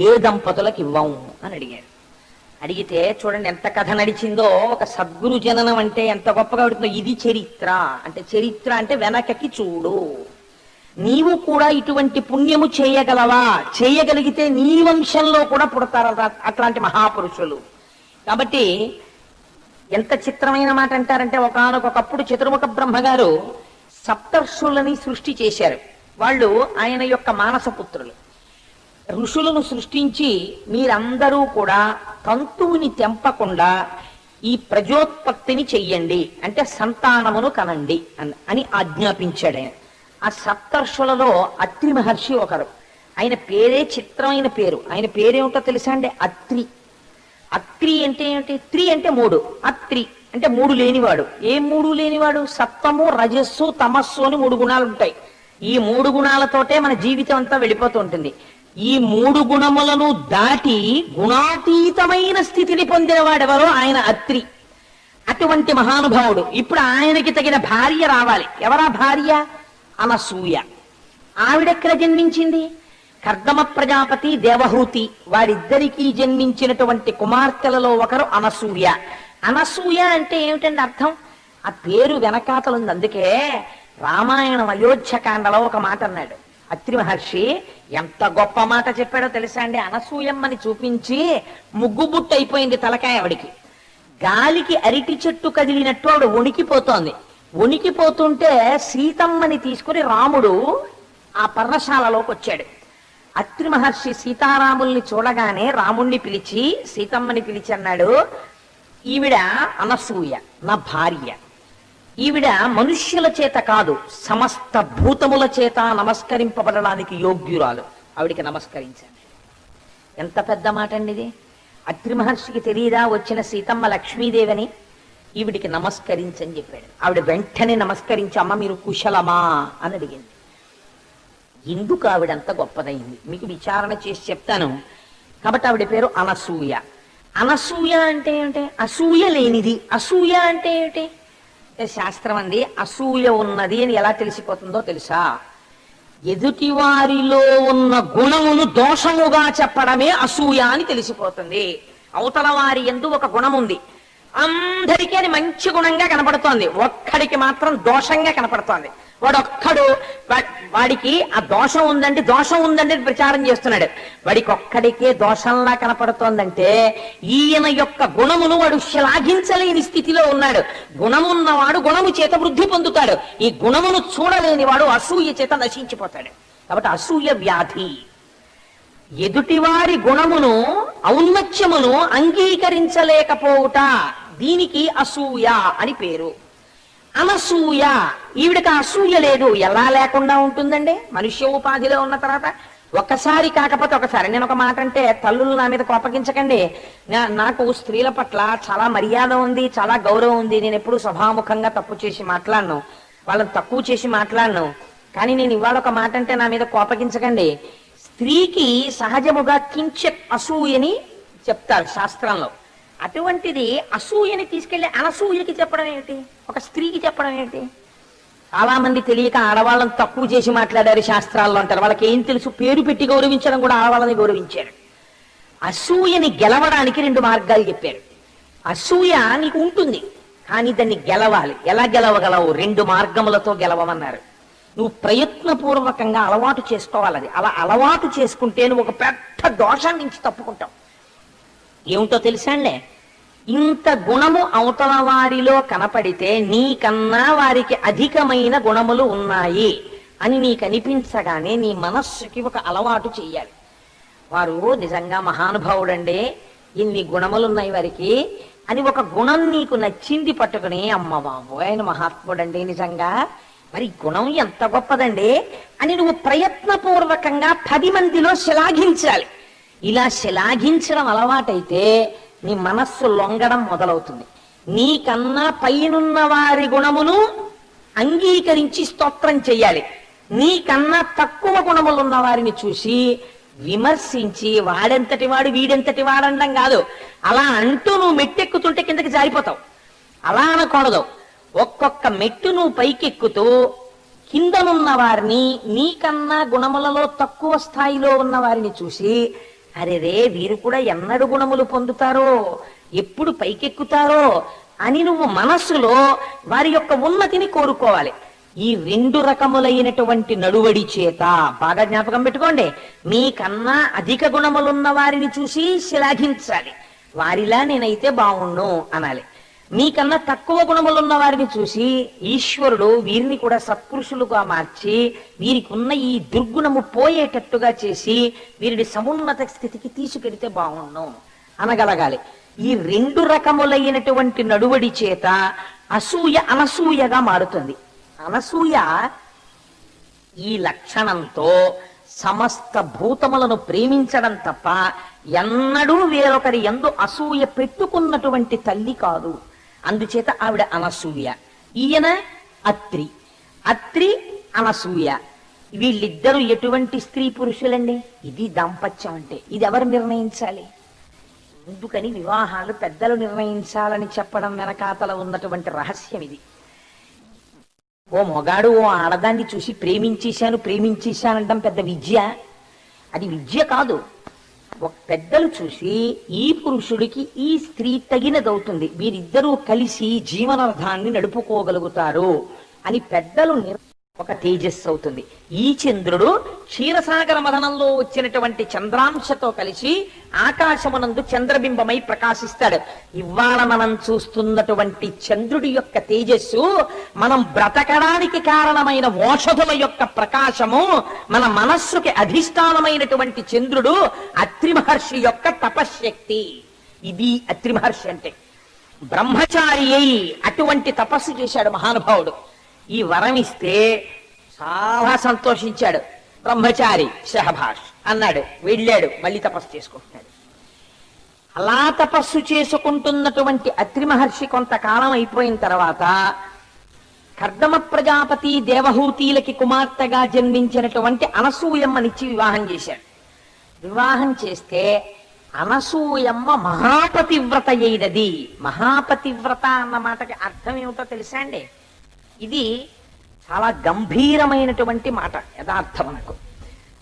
ఏ దంపతులకు ఇవ్వము అని అడిగారు. అడిగితే చూడండి ఎంత కథ నడిచిందో. ఒక సద్గురు జననం అంటే ఎంత గొప్పగా ఉంటుందో. ఇది చరిత్ర అంటే, చరిత్ర అంటే వెనకకి చూడు. నీవు కూడా ఇటువంటి పుణ్యము చేయగలవా? చేయగలిగితే నీ వంశంలో కూడా పుడతారు అట్లాంటి మహాపురుషులు. కాబట్టి ఎంత చిత్రమైన మాట అంటారంటే, ఒకనొకప్పుడు చతుర్ముఖ బ్రహ్మగారు సప్తర్షులని సృష్టి చేశారు. వాళ్ళు ఆయన యొక్క మానసపుత్రులు. ఋషులను సృష్టించి మీరందరూ కూడా తంతువుని తెంపకుండా ఈ ప్రజోత్పత్తిని చెయ్యండి, అంటే సంతానమును కనండి అని ఆజ్ఞాపించాడు ఆయన. ఆ సప్తర్షులలో అత్రి మహర్షి ఒకరు. ఆయన పేరే చిత్రమైన పేరు. ఆయన పేరేమిటో తెలుసా అండి? అత్రి. అత్రి అంటే ఏమిటి? త్రి అంటే మూడు. అత్రి అంటే మూడు లేనివాడు. ఏ మూడు లేనివాడు? సత్వము, రజస్సు, తమస్సు అని మూడు గుణాలు ఉంటాయి. ఈ మూడు గుణాలతోటే మన జీవితం అంతా వెళ్ళిపోతూ ఉంటుంది. ఈ మూడు గుణములను దాటి గుణాతీతమైన స్థితిని పొందినవాడెవరో ఆయన అత్రి. అటువంటి మహానుభావుడు. ఇప్పుడు ఆయనకి తగిన భార్య రావాలి. ఎవరా భార్య? అనసూయ. ఆవిడెక్కడ జన్మించింది? కర్దమ ప్రజాపతి, దేవహూతి వారిద్దరికీ జన్మించినటువంటి కుమార్తెలలో ఒకరు అనసూయ. అనసూయ అంటే ఏమిటండి అర్థం? ఆ పేరు వెనకాతలుంది. అందుకే రామాయణం అయోధ్యకాండలో ఒక మాట అన్నాడు అత్రి మహర్షి. ఎంత గొప్ప మాట చెప్పాడో తెలుసా అండి? అనసూయమ్మని చూపించి ముగ్గుబుట్టు అయిపోయింది తలకాయ ఆవిడికి. గాలికి అరిటి చెట్టు కదిలినట్టు ఆవిడ వణికిపోతోంది. వణికిపోతుంటే సీతమ్మని తీసుకుని రాముడు ఆ పర్ణశాలలోకి వచ్చాడు. అత్రి మహర్షి సీతారాముల్ని చూడగానే రాముణ్ణి పిలిచి సీతమ్మని పిలిచి అన్నాడు, ఈవిడ అనసూయ నా భార్య. ఈవిడ మనుష్యుల చేత కాదు, సమస్త భూతముల చేత నమస్కరింపబడడానికి యోగ్యురాలు. ఆవిడికి నమస్కరించండి. ఎంత పెద్ద మాట అండి ఇది! అత్రి మహర్షికి తెలియదా వచ్చిన సీతమ్మ లక్ష్మీదేవిని? ఈవిడికి నమస్కరించని చెప్పాడు. ఆవిడ వెంటనే నమస్కరించి, అమ్మ మీరు కుశలమా అని అడిగింది. ఎందుకు ఆవిడంత గొప్పదైంది మీకు విచారణ చేసి చెప్తాను. కాబట్టి ఆవిడ పేరు అనసూయ. అనసూయ అంటే ఏమిటి? అసూయ లేనిది. అసూయ అంటే ఏమిటి? శాస్త్రం అంది అసూయ ఉన్నది అని ఎలా తెలిసిపోతుందో తెలుసా? ఎదుటి వారిలో ఉన్న గుణమును దోషముగా చెప్పడమే అసూయ అని తెలిసిపోతుంది. అవతల వారి యందు ఒక గుణం ఉంది, అందరికీ అది మంచి గుణంగా కనపడుతోంది, ఒక్కడికి మాత్రం దోషంగా కనపడుతోంది. వాడొక్కడు వాడికి ఆ దోషం ఉందండి ప్రచారం చేస్తున్నాడు. వాడికి ఒక్కడికే దోషంలా కనపడుతోందంటే ఈయన యొక్క గుణమును వాడు శ్లాఘించలేని స్థితిలో ఉన్నాడు. గుణమున్నవాడు గుణము చేత వృద్ధి పొందుతాడు. ఈ గుణమును చూడలేని వాడు అసూయ చేత నశించిపోతాడు. కాబట్టి అసూయ వ్యాధి. ఎదుటివారి గుణమును ఔన్నత్యమును అంగీకరించలేకపోవుట, దీనికి అసూయ అని పేరు. అనసూయ, ఈవిడికి అసూయ లేదు. ఎలా లేకుండా ఉంటుందండి? మనుష్య ఉపాధిలో ఉన్న తర్వాత ఒక్కసారి కాకపోతే ఒకసారి. నేను ఒక మాట అంటే తల్లులు నా మీద కోపగించకండి. నాకు స్త్రీల పట్ల చాలా మర్యాద ఉంది, చాలా గౌరవం ఉంది. నేను ఎప్పుడు సభాముఖంగా తప్పు చేసి మాట్లాడను, వాళ్ళని తక్కువ చేసి మాట్లాడను. కానీ నేను ఇవాళ ఒక మాట అంటే నా మీద కోపగించకండి. స్త్రీకి సహజముగా కించిత్ అసూయని చెప్తారు శాస్త్రంలో. అటువంటిది అసూయని తీసుకెళ్లి అనసూయకి చెప్పడం ఏమిటి? ఒక స్త్రీకి చెప్పడం ఏమిటి? చాలా మంది తెలియక ఆడవాళ్ళని తక్కువ చేసి మాట్లాడారు శాస్త్రాల్లో అంటారు. వాళ్ళకి ఏం తెలుసు? పేరు పెట్టి గౌరవించడం కూడా ఆడవాళ్ళని గౌరవించారు. అసూయని గెలవడానికి 2 మార్గాలు చెప్పారు. అసూయ నీకు ఉంటుంది, కానీ దాన్ని గెలవాలి. ఎలా గెలవగలవు? 2 మార్గములతో గెలవమన్నారు. నువ్వు ప్రయత్నపూర్వకంగా అలవాటు చేసుకోవాలి. అలా అలవాటు చేసుకుంటే నువ్వు ఒక పెద్ద దోషం నుంచి తప్పుకుంటావు. ఏమిటో తెలుసా అండి? ఇంత గుణము అవతల వారిలో కనపడితే నీకన్నా వారికి అధికమైన గుణములు ఉన్నాయి అని నీకు అనిపించగానే నీ మనస్సుకి ఒక అలవాటు చెయ్యాలి. వారు నిజంగా మహానుభావుడండి, ఇన్ని గుణములున్నాయి వారికి అని ఒక గుణం నీకు నచ్చింది పట్టుకుని, అమ్మ బాబు ఆయన మహాత్ముడండి నిజంగా మరి గుణం ఎంత గొప్పదండి అని నువ్వు ప్రయత్నపూర్వకంగా 10 మందిలో శ్లాఘించాలి. ఇలా శ్లాఘించడం అలవాటైతే నీ మనస్సు లొంగడం మొదలవుతుంది. నీకన్నా పైనున్న వారి గుణమును అంగీకరించి స్తోత్రం చెయ్యాలి. నీకన్నా తక్కువ గుణములున్న వారిని చూసి విమర్శించి వాడెంతటి వాడు వీడెంతటి వాడనడం కాదు. అలా అంటూ నువ్వు మెట్టెక్కుతుంటే కిందకి జారిపోతావు. అలా అనకూడదు. ఒక్కొక్క మెట్టు నువ్వు పైకెక్కుతూ కిందనున్న వారిని, నీకన్నా గుణములలో తక్కువ స్థాయిలో ఉన్న వారిని చూసి అరే రే వీరు కూడా ఎన్నడు గుణములు పొందుతారో, ఎప్పుడు పైకెక్కుతారో అని నువ్వు మనస్సులో వారి యొక్క ఉన్నతిని కోరుకోవాలి. ఈ 2 రకములైనటువంటి నడువడి చేత బాగా జ్ఞాపకం పెట్టుకోండి. మీకన్నా అధిక గుణములున్న వారిని చూసి శ్లాఘించాలి. వారిలా నేనైతే బాగుండు అనాలి. మీకన్నా తక్కువ గుణములున్న వారిని చూసి ఈశ్వరుడు వీరిని కూడా సత్పురుషులుగా మార్చి వీరికి ఉన్న ఈ దుర్గుణము పోయేటట్టుగా చేసి వీరిని సమున్నత స్థితికి తీసుకెడితే బాగుండు అనగలగాలి. ఈ 2 రకములైనటువంటి నడువడి చేత అసూయ అనసూయగా మారుతుంది. అనసూయ ఈ లక్షణంతో సమస్త భూతములను ప్రేమించడం తప్ప ఎన్నడూ వేరొకరి యందు అసూయ పెట్టుకున్నటువంటి తల్లి కాదు. అందుచేత ఆవిడ అనసూయ. ఈయన అత్రి. అత్రి అనసూయ. వీళ్ళిద్దరూ ఎటువంటి స్త్రీ పురుషులండి? ఇది దాంపత్యం అంటే. ఇది ఎవరు నిర్ణయించాలి? ఎందుకని వివాహాలు పెద్దలు నిర్ణయించాలని చెప్పడం వెనకాతల ఉన్నటువంటి రహస్యం ఇది. ఓ మొగాడు ఓ ఆడదాన్ని చూసి ప్రేమించేశానంటాం పెద్ద విద్య. అది విద్య కాదు. ఒక పెద్దలు చూసి ఈ పురుషుడికి ఈ స్త్రీ తగినదవుతుంది, వీరిద్దరూ కలిసి జీవనార్థాన్ని నడుపుకోగలుగుతారు అని పెద్దలు ఒక తేజస్సు అవుతుంది. ఈ చంద్రుడు క్షీరసాగర మదనంలో వచ్చినటువంటి చంద్రాంశతో కలిసి ఆకాశమునందు చంద్రబింబమై ప్రకాశిస్తాడు. ఇవాళ మనం చూస్తున్నటువంటి చంద్రుడి యొక్క తేజస్సు మనం బ్రతకడానికి కారణమైన ఓషధుల యొక్క ప్రకాశము, మన మనస్సుకి అధిష్టానమైనటువంటి చంద్రుడు అత్రి మహర్షి యొక్క తపశ్శక్తి. ఇది అత్రి మహర్షి అంటే. బ్రహ్మచారి అయి అటువంటి తపస్సు చేశాడు మహానుభావుడు. ఈ వరం ఇస్తే చాలా సంతోషించాడు. బ్రహ్మచారి శహభాష్ అన్నాడు, వెళ్ళాడు, మళ్ళీ తపస్సు చేసుకుంటున్నాడు. అలా తపస్సు చేసుకుంటున్నటువంటి అత్రి మహర్షి కొంతకాలం అయిపోయిన తర్వాత కర్దమ ప్రజాపతి దేవహూతిలకి కుమార్తెగా జన్మించినటువంటి అనసూయమ్మనిచ్చి వివాహం చేశాడు. వివాహం చేస్తే అనసూయమ్మ మహాపతివ్రత అయినది. మహాపతివ్రత అన్న మాటకి అర్థం ఏమిటో తెలుసా అండి? ఇది చాలా గంభీరమైనటువంటి మాట యథార్థమనకు.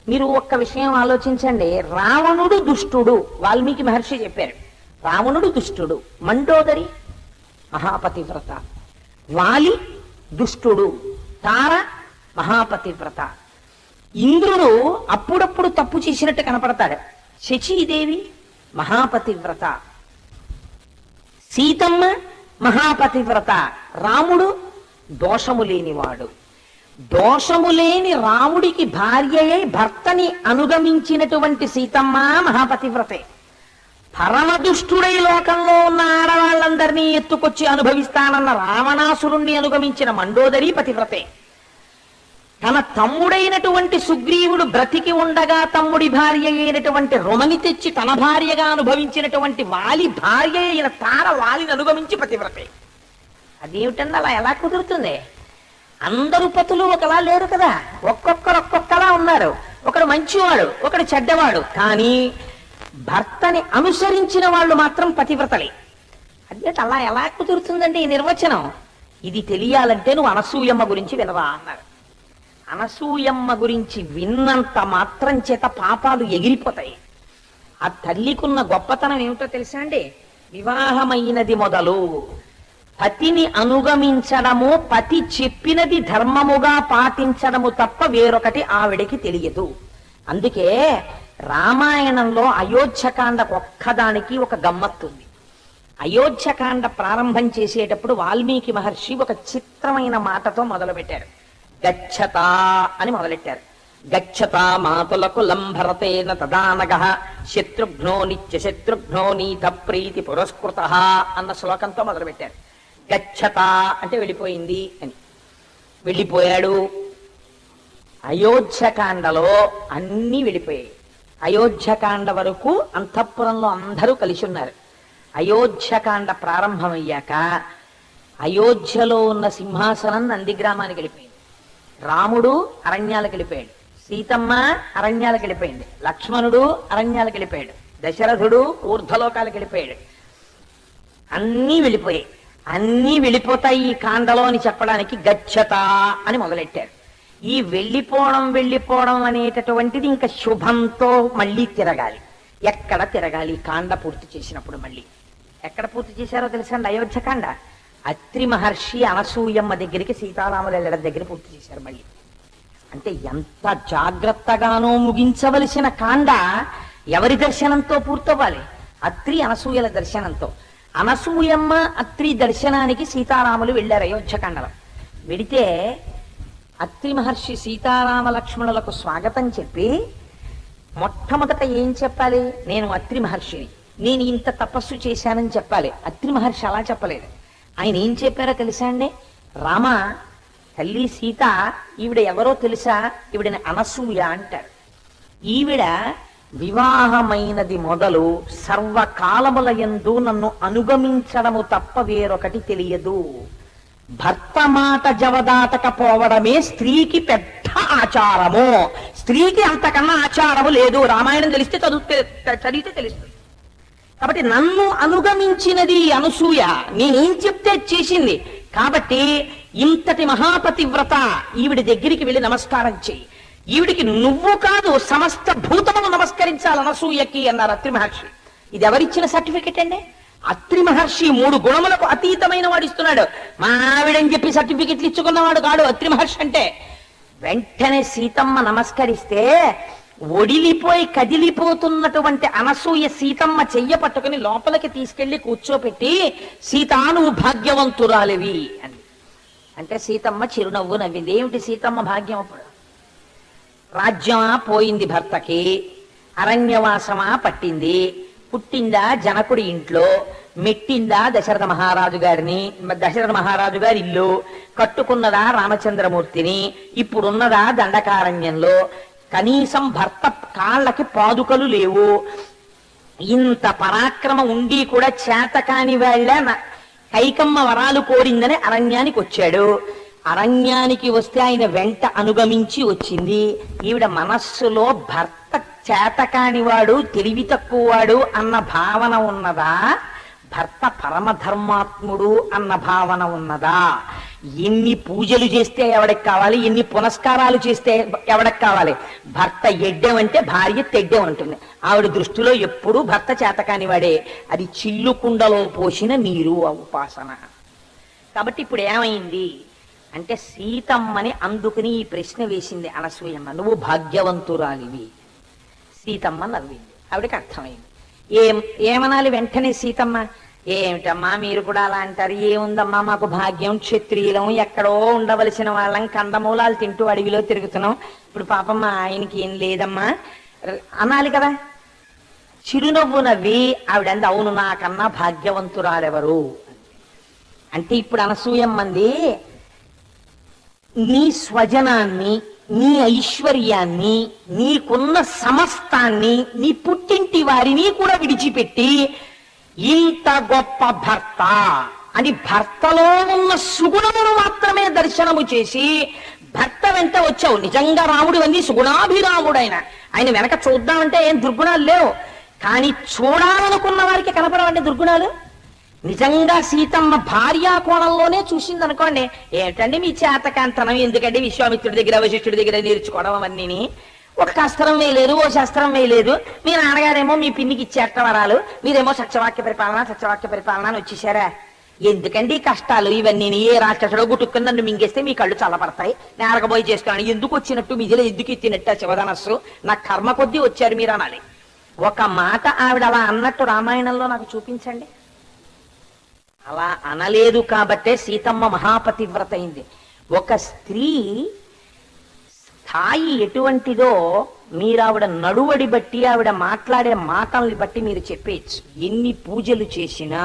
మీరు ఒక్క విషయం ఆలోచించండి. రావణుడు దుష్టుడు, వాల్మీకి మహర్షి చెప్పారు. రావణుడు దుష్టుడు, మండోదరి మహాపతివ్రత. వాలి దుష్టుడు, తార మహాపతివ్రత. ఇంద్రుడు అప్పుడప్పుడు తప్పు చేసినట్టు కనపడతాడు, శచీదేవి మహాపతివ్రత. సీతమ్మ మహాపతివ్రత. రాముడు దోషము లేనివాడు. దోషము లేని రాముడికి భార్యయే భర్తని అనుగమించినటువంటి సీతమ్మ మహాపతివ్రతే. పరమదుష్టుడై లోకంలో ఉన్న ఆడవాళ్ళందరినీ ఎత్తుకొచ్చి అనుభవిస్తానన్న రావణాసురుణ్ణి అనుగమించిన మండోదరి పతివ్రతే. తన తమ్ముడైనటువంటి సుగ్రీవుడు బ్రతికి ఉండగా తమ్ముడి భార్య అయినటువంటి రుమని తెచ్చి తన భార్యగా అనుభవించినటువంటి వాలి భార్య అయిన తార వాలిని అనుగమించి పతివ్రతే. అదేమిటండి అలా ఎలా కుదురుతుంది? అందరు పతులు ఒకలా లేరు కదా, ఒక్కొక్కరు ఒక్కొక్కలా ఉన్నారు. ఒకడు మంచివాడు, ఒకడు చెడ్డవాడు. కానీ భర్తని అనుసరించిన వాళ్ళు మాత్రం పతివ్రతలే. అదే అలా ఎలా కుదురుతుందండి ఈ నిర్వచనం? ఇది తెలియాలంటే నువ్వు అనసూయమ్మ గురించి వినవా అన్నారు. అనసూయమ్మ గురించి విన్నంత మాత్రం చేత పాపాలు ఎగిరిపోతాయి. ఆ తల్లికున్న గొప్పతనం ఏమిటో తెలుసా అండి? వివాహమైనది మొదలు పతిని అనుగమించడము, పతి చెప్పినది ధర్మముగా పాటించడము తప్ప వేరొకటి ఆవిడికి తెలియదు. అందుకే రామాయణంలో అయోధ్యకాండకు ఒక్కదానికి ఒక గమ్మత్తుంది. అయోధ్యకాండ ప్రారంభం చేసేటప్పుడు వాల్మీకి మహర్షి ఒక చిత్రమైన మాటతో మొదలుపెట్టారు. గచ్చత అని మొదలెట్టారు. గచ్చత మాతులకు లంభరతేన తదానగ శత్రుఘ్నో నిత్య శత్రుఘ్నో నీత ప్రీతి పురస్కృత అన్న శ్లోకంతో మొదలుపెట్టారు. గచ్చత అంటే వెళ్ళిపోయింది అని. వెళ్ళిపోయాడు. అయోధ్యకాండలో అన్నీ వెళ్ళిపోయాయి. అయోధ్యకాండ వరకు అంతఃపురంలో అందరూ కలిసి ఉన్నారు. అయోధ్యకాండ ప్రారంభమయ్యాక అయోధ్యలో ఉన్న సింహాసనం నందిగ్రామానికి వెళ్ళిపోయింది. రాముడు అరణ్యాలకు వెళ్ళిపోయాడు, సీతమ్మ అరణ్యాలకు వెళ్ళిపోయింది, లక్ష్మణుడు అరణ్యాలకు వెళ్ళిపోయాడు, దశరథుడు ఊర్ధ్వలోకాలకు వెళ్ళిపోయాడు. అన్నీ వెళ్ళిపోయాయి. అన్నీ వెళ్ళిపోతాయి ఈ కాండలో అని చెప్పడానికి గచ్చత అని మొదలెట్టారు. ఈ వెళ్ళిపోవడం అనేటటువంటిది ఇంకా శుభంతో మళ్ళీ తిరగాలి. ఎక్కడ తిరగాలి? కాండ పూర్తి చేసినప్పుడు మళ్ళీ ఎక్కడ పూర్తి చేశారో తెలుసండి? అయోధ్యకాండ అత్రి మహర్షి అనసూయమ్మ దగ్గరికి సీతారాముల వెళ్ళడం దగ్గర పూర్తి చేశారు మళ్ళీ. అంటే ఎంత జాగ్రత్తగానో ముగించవలసిన కాండ ఎవరి దర్శనంతో పూర్తవ్వాలి? అత్రి అనసూయల దర్శనంతో. అనసూయమ్మ అత్రి దర్శనానికి సీతారాములు వెళ్ళారు అయోధ్యకాండలో. వెడితే అత్రి మహర్షి సీతారామ లక్ష్మణులకు స్వాగతం చెప్పి మొట్టమొదట ఏం చెప్పాలి? నేను అత్రి మహర్షిని, నేను ఇంత తపస్సు చేశానని చెప్పాలి. అత్రి మహర్షి అలా చెప్పలేదు. ఆయన ఏం చెప్పారో తెలుసా అండి? రామ, తల్లి సీత ఈవిడ ఎవరో తెలుసా? ఈవిడని అనసూయ అంటారు. ఈవిడ వివాహమైనది మొదలు సర్వకాలముల యందు నన్ను అనుగమించడము తప్ప వేరొకటి తెలియదు. భర్త మాట జవదాటకపోవడమే స్త్రీకి పెద్ద ఆచారము. స్త్రీకి అంతకన్నా ఆచారము లేదు. రామాయణం తెలిస్తే చదివితే తెలుస్తుంది. కాబట్టి నన్ను అనుగమించినది అనసూయ, నేనేం చెప్తే చేసింది. కాబట్టి ఇంతటి మహాపతివ్రత ఈవిడి దగ్గరికి వెళ్ళి నమస్కారం చెయ్యి. ఈవిడికి నువ్వు కాదు సమస్త భూతములు నమస్కరించాలి అనసూయకి అన్నారు అత్రి మహర్షి. ఇది ఎవరిచ్చిన సర్టిఫికెట్ అండి? అత్రి మహర్షి 3 గుణములకు అతీతమైన వాడు ఇస్తున్నాడు. మా ఆవిడని చెప్పి సర్టిఫికెట్లు ఇచ్చుకున్నవాడు కాడు అత్రి మహర్షి అంటే. వెంటనే సీతమ్మ నమస్కరిస్తే ఒడిలిపోయి కదిలిపోతున్నటువంటి అనసూయ సీతమ్మ చెయ్య పట్టుకుని లోపలికి తీసుకెళ్లి కూర్చోపెట్టి, సీతా నువ్వు భాగ్యవంతురాలివి అని అంటే సీతమ్మ చిరునవ్వు నవ్వింది. ఏమిటి సీతమ్మ భాగ్యం? అప్పుడు రాజ్యమా పోయింది భర్తకి, అరణ్యవాసమా పట్టింది, పుట్టిందా జనకుడి ఇంట్లో, మెట్టిందా దశరథ మహారాజు గారి ఇల్లు, కట్టుకున్నదా రామచంద్రమూర్తిని, ఇప్పుడున్నదా దండకారణ్యంలో, కనీసం భర్త కాళ్ళకి పాదుకలు లేవు. ఇంత పరాక్రమం ఉండి కూడా చేతకాని వాళ్ళ కైకమ్మ వరాలు కోరిందని అరణ్యానికి వచ్చాడు. అరణ్యానికి వస్తే ఆయన వెంట అనుగమించి వచ్చింది. ఈవిడ మనస్సులో భర్త చేతకానివాడు, తెలివి తక్కువవాడు అన్న భావన ఉన్నదా? భర్త పరమధర్మాత్ముడు అన్న భావన ఉన్నదా? ఎన్ని పూజలు చేస్తే ఎవడికి కావాలి, ఎన్ని పునస్కారాలు చేస్తే ఎవడికి కావాలి? భర్త ఎడ్డెం అంటే భార్య తెడ్డెం ఉంటుంది. ఆవిడ దృష్టిలో ఎప్పుడూ భర్త చేతకానివాడే. అది చిల్లుకుండలో పోసిన నీరు ఆ ఉపాసన. కాబట్టి ఇప్పుడు ఏమైంది అంటే సీతమ్మని అందుకుని ఈ ప్రశ్న వేసింది అనసూయమ్మ, నువ్వు భాగ్యవంతురాలివి. సీతమ్మ నవ్వింది. ఆవిడకి అర్థమైంది. ఏమనాలి వెంటనే సీతమ్మ? ఏమిటమ్మా మీరు కూడా అలా అంటారు? ఏముందమ్మా మాకు భాగ్యం, క్షత్రియులం, ఎక్కడో ఉండవలసిన వాళ్ళం, కందమూలాలు తింటూ అడవిలో తిరుగుతున్నాం. ఇప్పుడు పాపమ్మ ఆయనకి ఏం లేదమ్మా అనాలి కదా. చిరునవ్వు నవ్వి ఆవిడంది, అవును నాకన్నా భాగ్యవంతురాలెవరు అంటే ఇప్పుడు అనసూయమ్మంది, నీ స్వజనాన్ని, నీ ఐశ్వర్యాన్ని, నీకున్న సమస్తాన్ని, నీ పుట్టింటి వారిని కూడా విడిచిపెట్టి ఇంత గొప్ప భర్త అని భర్తలో ఉన్న సుగుణమును మాత్రమే దర్శనము చేసి భర్త వెంట వచ్చావు. నిజంగా రాముడు అన్ని సుగుణాభిరాముడైన ఆయన వెనక చూద్దామంటే ఏం దుర్గుణాలు లేవు. కానీ చూడాలనుకున్న వారికి కనపడవండి దుర్గుణాలు. నిజంగా సీతమ్మ భార్యా కోణంలోనే చూసింది అనుకోండి, ఏమిటండి మీ చేతకాంతనం, ఎందుకంటే విశ్వామిత్రుడి దగ్గర వశిష్ఠుడి దగ్గర నేర్చుకోవడం అవన్నీ. ఒక శాస్త్రం వేయలేదు, ఓ శాస్త్రం వేయలేదు. మీ నాన్నగారేమో మీ పిన్నికి ఇచ్చేట వరాలు, మీరేమో సత్యవాక్య పరిపాలన అని వచ్చేసారా? ఎందుకండి కష్టాలు ఇవన్నీ? ఏ రాక్షసుడో గుట్టుకుని నన్ను మింగేస్తే మీ కళ్ళు చల్లబడతాయి, నేరకపోయి చేస్తున్నాను, ఎందుకు వచ్చినట్టు మిదిలో ఎందుకు ఎత్తినట్టు శివధనస్సు, నా కర్మ కొద్దీ వచ్చారు మీరు అనాలి. ఒక మాట ఆవిడ అలా అన్నట్టు రామాయణంలో నాకు చూపించండి. అలా అనలేదు కాబట్టే సీతమ్మ మహాపతివ్రత అయింది. ఒక స్త్రీ స్థాయి ఎటువంటిదో మీరు ఆవిడ నడువడి బట్టి, ఆవిడ మాట్లాడే మాటల్ని బట్టి మీరు చెప్పేయచ్చు. ఎన్ని పూజలు చేసినా,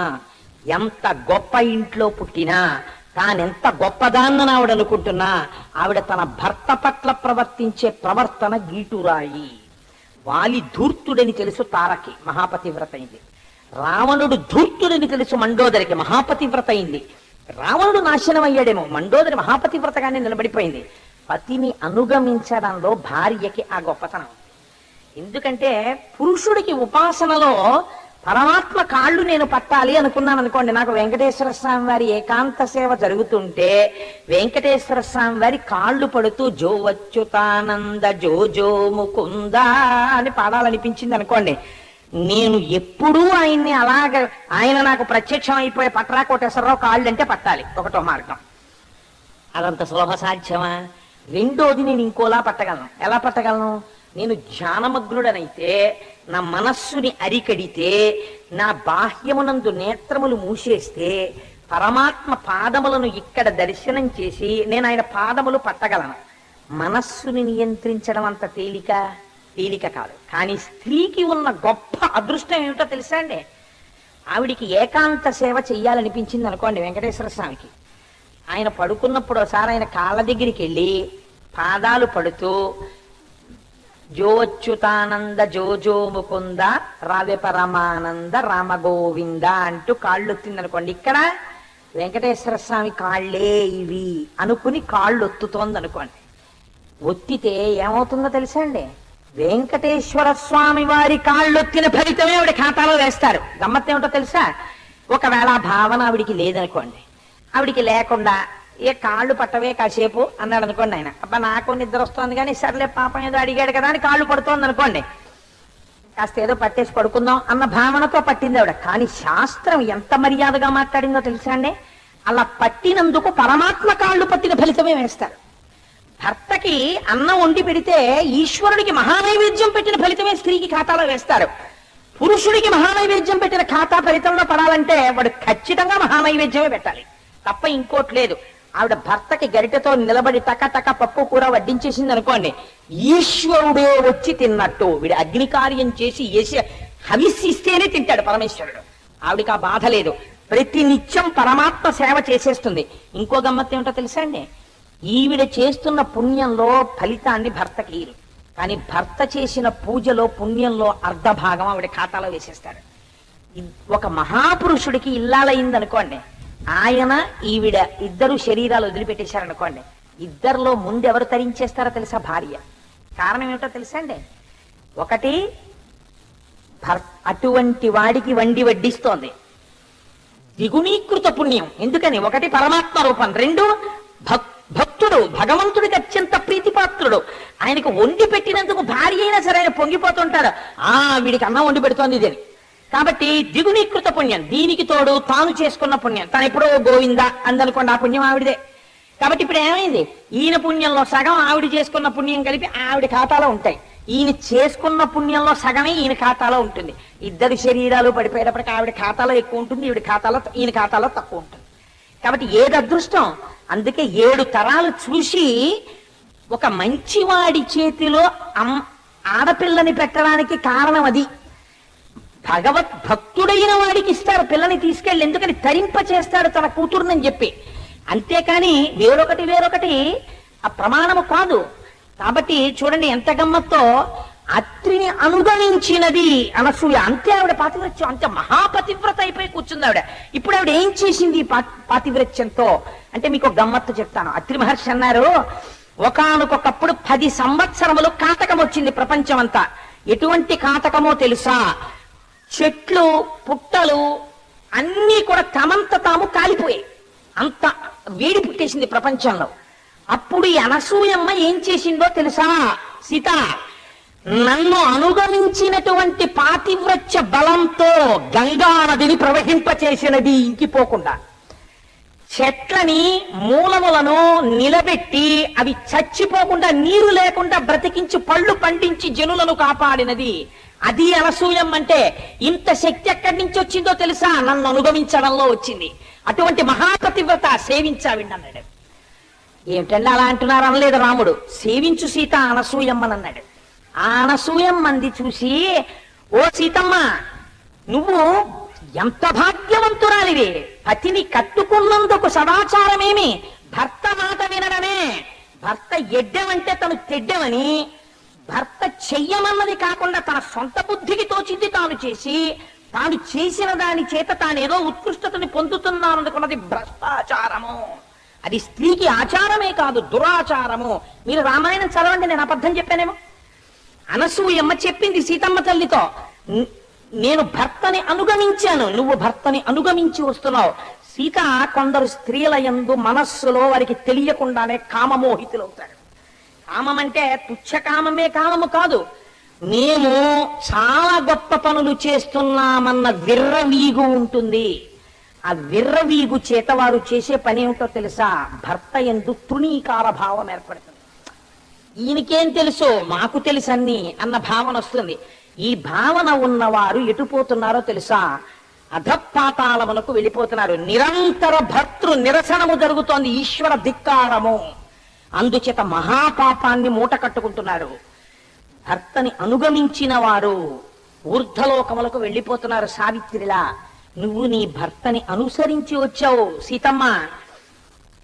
ఎంత గొప్ప ఇంట్లో పుట్టినా, తానెంత గొప్పదాన్నని ఆవిడ అనుకుంటున్నా ఆవిడ తన భర్త పట్ల ప్రవర్తించే ప్రవర్తన గీటురాయి. వాలి ధూర్తుడని తెలుసు తారకి, మహాపతివ్రత అయింది. రావణుడు ధూర్తుడని తెలుసు మండోదరికి, మహాపతివ్రత అయింది. రావణుడు నాశనం అయ్యాడేమో, మండోదరి మహాపతివ్రతగానే నిలబడిపోయింది. పతిని అనుగమించడంలో భార్యకి ఆ గొప్పతనం. ఎందుకంటే పురుషుడికి ఉపాసనలో పరమాత్మ కాళ్ళు నేను పట్టాలి అనుకున్నాను అనుకోండి, నాకు వెంకటేశ్వర స్వామి వారి ఏకాంత సేవ జరుగుతుంటే వెంకటేశ్వర స్వామి వారి కాళ్ళు పడుతూ జో వచ్చుతానంద జో జో ముకుంద అని పాడాలనిపించింది అనుకోండి, నేను ఎప్పుడూ ఆయన్ని అలాగ ఆయన నాకు ప్రత్యక్షం అయిపోయే పట్రా కోటేశ్వరరావు కాళ్ళు అంటే పట్టాలి. ఒకటో మార్గం. అదంత సులభ సాధ్యమా? రెండోది, నేను ఇంకోలా పట్టగలను. ఎలా పట్టగలను? నేను ధ్యానమగ్నుడనైతే నా మనస్సుని అరికడితే, నా బాహ్యమునందు నేత్రములు మూసేస్తే పరమాత్మ పాదములను ఇక్కడ దర్శనం చేసి నేను ఆయన పాదములు పట్టగలను. మనస్సుని నియంత్రించడం అంత తేలిక కాదు. కానీ స్త్రీకి ఉన్న గొప్ప అదృష్టం ఏమిటో తెలుసా అండి? ఆవిడికి ఏకాంత సేవ చెయ్యాలనిపించింది అనుకోండి వెంకటేశ్వర స్వామికి. ఆయన పడుకున్నప్పుడు ఒకసారి ఆయన కాళ్ళ దగ్గరికి వెళ్ళి పాదాలు పడుతూ జో అచ్యుతానంద జో జో ముకుంద రావే పరమానంద రామ గోవింద అంటూ కాళ్ళు ఒత్తిందనుకోండి, ఇక్కడ వెంకటేశ్వర స్వామి కాళ్ళే ఇవి అనుకుని కాళ్ళు ఒత్తుతోంది అనుకోండి. ఒత్తితే ఏమవుతుందో తెలుసా అండి? వెంకటేశ్వర స్వామి వారి కాళ్ళొత్తిన ఫలితమే ఆవిడ ఖాతాలో వేస్తారు. గమ్మత్ ఏమిటో తెలుసా? ఒకవేళ భావన ఆవిడికి లేదనుకోండి, ఆవిడికి లేకుండా ఏ కాళ్ళు పట్టవే కాసేపు అన్నాడు అనుకోండి ఆయన, అబ్బా నాకు నిద్ర వస్తుంది కానీ సర్లే పాపం ఏదో అడిగాడు కదా అని కాళ్ళు పడుతోంది అనుకోండి, కాస్త ఏదో పట్టేసి పడుకుందాం అన్న భావనతో పట్టింది ఆవిడ. కానీ శాస్త్రం ఎంత మర్యాదగా మాట్లాడిందో తెలుసా అండి? అలా పట్టినందుకు పరమాత్మ కాళ్ళు పట్టిన ఫలితమే వేస్తారు. భర్తకి అన్నం వండి పెడితే ఈశ్వరుడికి మహానైవేద్యం పెట్టిన ఫలితమే స్త్రీకి ఖాతాలో వేస్తారు. పురుషుడికి మహానైవేద్యం పెట్టిన ఖాతా ఫలితంలో పడాలంటే వాడు ఖచ్చితంగా మహానైవేద్యమే పెట్టాలి, తప్ప ఇంకోటి లేదు. ఆవిడ భర్తకి గరిటెతో నిలబడి టక పప్పు కూర వడ్డించేసింది అనుకోండి, ఈశ్వరుడే వచ్చి తిన్నట్టు. వీడు అగ్ని కార్యం చేసి హవిస్సిస్తేనే తింటాడు పరమేశ్వరుడు. ఆవిడికి ఆ బాధ లేదు, ప్రతి నిత్యం పరమాత్మ సేవ చేసేస్తుంది. ఇంకో గమ్మత్తు ఏమిటో తెలుసా అండి? ఈవిడ చేస్తున్న పుణ్యంలో ఫలితాన్ని భర్తకి, కానీ భర్త చేసిన పూజలో పుణ్యంలో అర్ధ భాగం ఆవిడ ఖాతాలో వేసేస్తాడు. ఒక మహాపురుషుడికి ఇల్లాలయ్యింది అనుకోండి, ఆయన ఈవిడ ఇద్దరు శరీరాలు వదిలిపెట్టేశారనుకోండి, ఇద్దరిలో ముందెవరు తరించేస్తారో తెలుసా? భార్య. కారణం ఏమిటో తెలుసా అండి? ఒకటి, అటువంటి వాడికి వండి వడ్డిస్తోంది, ద్విగుణీకృత పుణ్యం. ఎందుకని? ఒకటి పరమాత్మ రూపం, రెండు భక్తుడు, భగవంతుడికి అత్యంత ప్రీతిపాత్రుడు. ఆయనకు వండి పెట్టినందుకు భార్య అయినా సరే ఆయన పొంగిపోతుంటాడు, వీడికి అన్నం వండి పెడుతోంది ఇదని. కాబట్టి ద్విగుణీకృత పుణ్యం. దీనికి తోడు తాను చేసుకున్న పుణ్యం, తను ఎప్పుడో గోవింద అందనుకోండి, ఆ పుణ్యం ఆవిడదే. కాబట్టి ఇప్పుడు ఏమైంది? ఈయన పుణ్యంలో సగం ఆవిడ చేసుకున్న పుణ్యం కలిపి ఆవిడ ఖాతాలో ఉంటాయి, ఈయన చేసుకున్న పుణ్యంలో సగమే ఈయన ఖాతాలో ఉంటుంది. ఇద్దరు శరీరాలు పడిపోయేటప్పటికి ఆవిడ ఖాతాలో ఎక్కువ ఉంటుంది, ఈయన ఖాతాలో తక్కువ ఉంటుంది. కాబట్టి ఏది అదృష్టం? అందుకే 7 తరాలు చూసి ఒక మంచివాడి చేతిలో ఆడపిల్లని పెట్టడానికి కారణం అది. భక్తుడైన వాడికి ఇస్తారు పిల్లని తీసుకెళ్ళి, ఎందుకని తరింప చేస్తాడు తన కూతురునని చెప్పి. అంతేకాని వేరొకటి ఆ ప్రమాణము కాదు. కాబట్టి చూడండి ఎంత గమ్మత్తో, అత్రిని అనుగమించినది అనసూయ. అంతే ఆవిడ పాతివ్రత్యం, అంతే మహాపతివ్రత అయిపోయి కూర్చుంది ఆవిడ. ఇప్పుడు ఆవిడ ఏం చేసింది పాతివ్రత్యంతో అంటే మీకు గమ్మత్తు చెప్తాను. అత్రి మహర్షి అన్నారు, ఒకానొకప్పుడు 10 సంవత్సరములు కాటకం వచ్చింది ప్రపంచం అంతా. ఎటువంటి కాటకమో తెలుసా? చెట్లు పుట్టలు అన్నీ కూడా తమంత తాము కాలిపోయాయి, అంత వేడి పుట్టేసింది ప్రపంచంలో. అప్పుడు ఈ అనసూయమ్మ ఏం చేసిందో తెలుసా? సీత, నన్ను అనుగమించినటువంటి పాతివ్రత్య బలంతో గంగా నదిని ప్రవహింపచేసినది ఇంకిపోకుండా. చెట్లని మూలములను నిలబెట్టి అవి చచ్చిపోకుండా నీరు లేకుండా బ్రతికించి పళ్ళు పండించి జనులను కాపాడినది అది అనసూయం. అంటే ఇంత శక్తి ఎక్కడి నుంచి వచ్చిందో తెలుసా? నన్ను అనుగమించడంలో వచ్చింది. అటువంటి మహాపతివ్రత సేవించావిండి. ఏమిటండి అలా అంటున్నారు? అనలేదు రాముడు. సేవించు సీత అనసూయమ్మనన్నాడు. ఆ అనసూయమ్మంది చూసి, ఓ సీతమ్మ, నువ్వు ఎంత భాగ్యవంతురాలివి! పతిని కట్టుకున్నందుకు సదాచారమేమి? భర్త మాట వినడమే. భర్త ఎడ్డమంటే తను తెడ్డమని, భర్త చెయ్యమన్నది కాకుండా తన సొంత బుద్ధికి తోచింది తాను చేసి, తాను చేసిన దాని చేత తానేదో ఉత్కృష్టతని పొందుతున్నాననుకున్నది భ్రష్టాచారము. అది స్త్రీకి ఆచారమే కాదు, దురాచారము. మీరు రామాయణం చదవండి, నేను అబద్ధం చెప్పానేమో. అనసూయమ్మ చెప్పింది సీతమ్మ తల్లితో, నేను భర్తని అనుగమించాను, నువ్వు భర్తని అనుగమించి వస్తున్నావు. సీత కొందరు స్త్రీల యందు మనస్సులో వారికి తెలియకుండానే కామమోహితులవుతారు. కామం అంటే తుచ్చ కామమే కామము కాదు, మేము చాలా గొప్ప పనులు చేస్తున్నామన్న విర్రవీగు ఉంటుంది. ఆ విర్రవీగు చేత వారు చేసే పని ఏమిటో తెలుసా? భర్త యందు తృణీకార భావం ఏర్పడుతుంది. ఈయనకేం తెలుసు, మాకు తెలుసన్ని అన్న భావన వస్తుంది. ఈ భావన ఉన్నవారు ఎటుపోతున్నారో తెలుసా? అధపాతాళమునకు వెళ్ళిపోతున్నారు. నిరంతర భర్తృ నిరసనము జరుగుతోంది, ఈశ్వర ధిక్కారము. అందుచేత మహాపాపాన్ని మూట కట్టుకుంటున్నారు. భర్తని అనుగమించిన వారు ఊర్ధ్వలోకములకు వెళ్ళిపోతున్నారు. సావిత్రిలా, నువ్వు నీ భర్తని అనుసరించి వచ్చావు సీతమ్మ,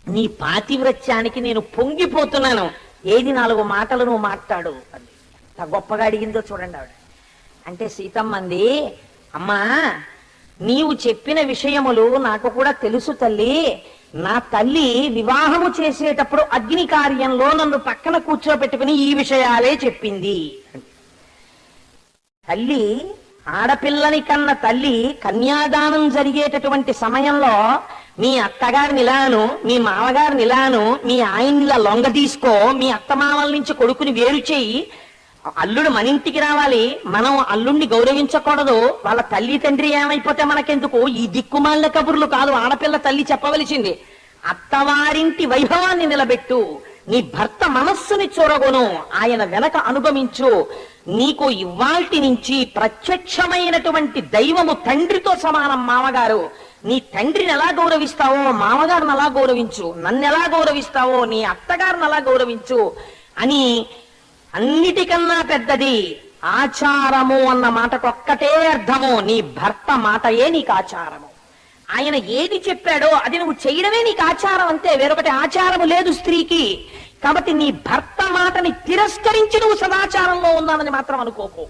నీ పాతివ్రత్యానికి నేను పొంగిపోతున్నాను. ఏది 4 మాటలు నువ్వు మాట్లాడు అని గొప్పగా అడిగిందో చూడండి ఆవిడ. అంటే సీతమ్మ అంది, అమ్మా నీవు చెప్పిన విషయములు నాకు కూడా తెలుసు తల్లి. నా తల్లి వివాహము చేసేటప్పుడు అగ్ని కార్యంలో నన్ను పక్కన కూర్చోబెట్టుకుని ఈ విషయాలే చెప్పింది. తల్లి, ఆడపిల్లని కన్న తల్లి కన్యాదానం జరిగేటటువంటి సమయంలో మీ అత్తగారిని ఇలాను, మీ మామగారిని ఇలాను, మీ ఆయన్ని ఇలా లొంగ తీసుకో, మీ అత్తమామల నుంచి కొడుకుని వేరు చేయి, అల్లుడు మన ఇంటికి రావాలి, మనం అల్లుడిని గౌరవించకూడదు, వాళ్ళ తల్లి తండ్రి ఏమైపోతే మనకెందుకు, ఈ దిక్కుమాలిన కబుర్లు కాదు ఆడపిల్ల తల్లి చెప్పవలసింది. అత్తవారింటి వైభవాన్ని నిలబెట్టు, నీ భర్త మనస్సుని చూరగొను, ఆయన వెనక అనుగమించు. నీకు ఇవాల్టి నుంచి ప్రత్యక్షమైనటువంటి దైవము తండ్రితో సమానం మామగారు. నీ తండ్రిని ఎలా గౌరవిస్తావో మామగారిని అలా గౌరవించు, నన్ను ఎలా గౌరవిస్తావో నీ అత్తగారిని అలా గౌరవించు అని. అన్నిటికన్నా పెద్దది ఆచారము అన్న మాటకొక్కటే అర్థము. నీ భర్త మాటయే నీకు ఆచారము. ఆయన ఏది చెప్పాడో అది నువ్వు చేయడమే నీకు ఆచారం, అంతే. వేరొకటి ఆచారము లేదు స్త్రీకి. కాబట్టి నీ భర్త మాటని తిరస్కరించి నువ్వు సదాచారంలో ఉన్నానని మాత్రం అనుకోకు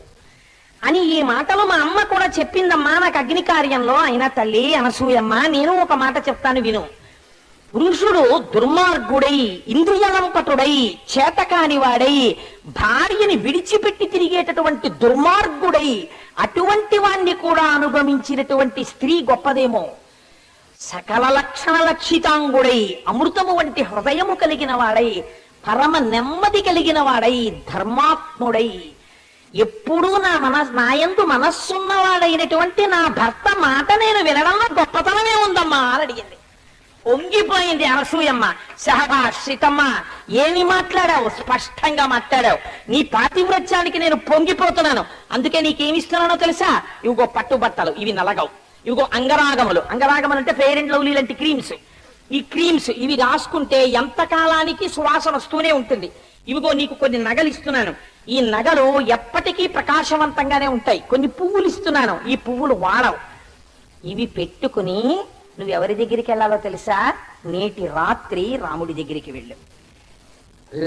అని ఈ మాటలు మా అమ్మ కూడా చెప్పిందమ్మా నాకు అగ్ని కార్యంలో. అయినా తల్లి అనసూయమ్మ, నేను ఒక మాట చెప్తాను విను. పురుషుడు దుర్మార్గుడై, ఇంద్రియలంపటుడై, చేతకానివాడై, భార్యని విడిచిపెట్టి తిరిగేటటువంటి దుర్మార్గుడై, అటువంటి వాణ్ణి కూడా అనుగమించినటువంటి స్త్రీ గొప్పదేమో. సకల లక్షణ లక్షితాంగుడై, అమృతము వంటి హృదయము కలిగిన వాడై, పరమ నెమ్మది కలిగిన వాడై, ధర్మాత్ముడై, ఎప్పుడూ నాయందు మనస్సున్నవాడైనటువంటి నా భర్త మాట నేను వినడంలో గొప్పతనమే ఉందమ్మా అని అడిగింది. పొంగిపోయింది అనసూయమ్మ. సహబాష్ సీతమ్మ, ఏమి మాట్లాడావు? స్పష్టంగా మాట్లాడావు. నీ పాతివ్రత్యానికి నేను పొంగిపోతున్నాను. అందుకే నీకేమిస్తున్నానో తెలుసా? ఇవిగో పట్టుబట్టలు, ఇవి నలగవు. ఇవిగో అంగరాగములు, అంగరాగములు అంటే ఫెయిర్ అండ్ లవ్లీ లాంటి క్రీమ్స్. ఈ క్రీమ్స్ ఇవి రాసుకుంటే ఎంతకాలానికి సువాసన వస్తూనే ఉంటుంది. ఇవిగో నీకు కొన్ని నగలు ఇస్తున్నాను. ఈ నగలు ఎప్పటికీ ప్రకాశవంతంగానే ఉంటాయి. కొన్ని పువ్వులు ఇస్తున్నాను, ఈ పువ్వులు వాడవు. ఇవి పెట్టుకుని నువ్వెవరి దగ్గరికి వెళ్ళాలో తెలుసా? నేటి రాత్రి రాముడి దగ్గరికి వెళ్ళు.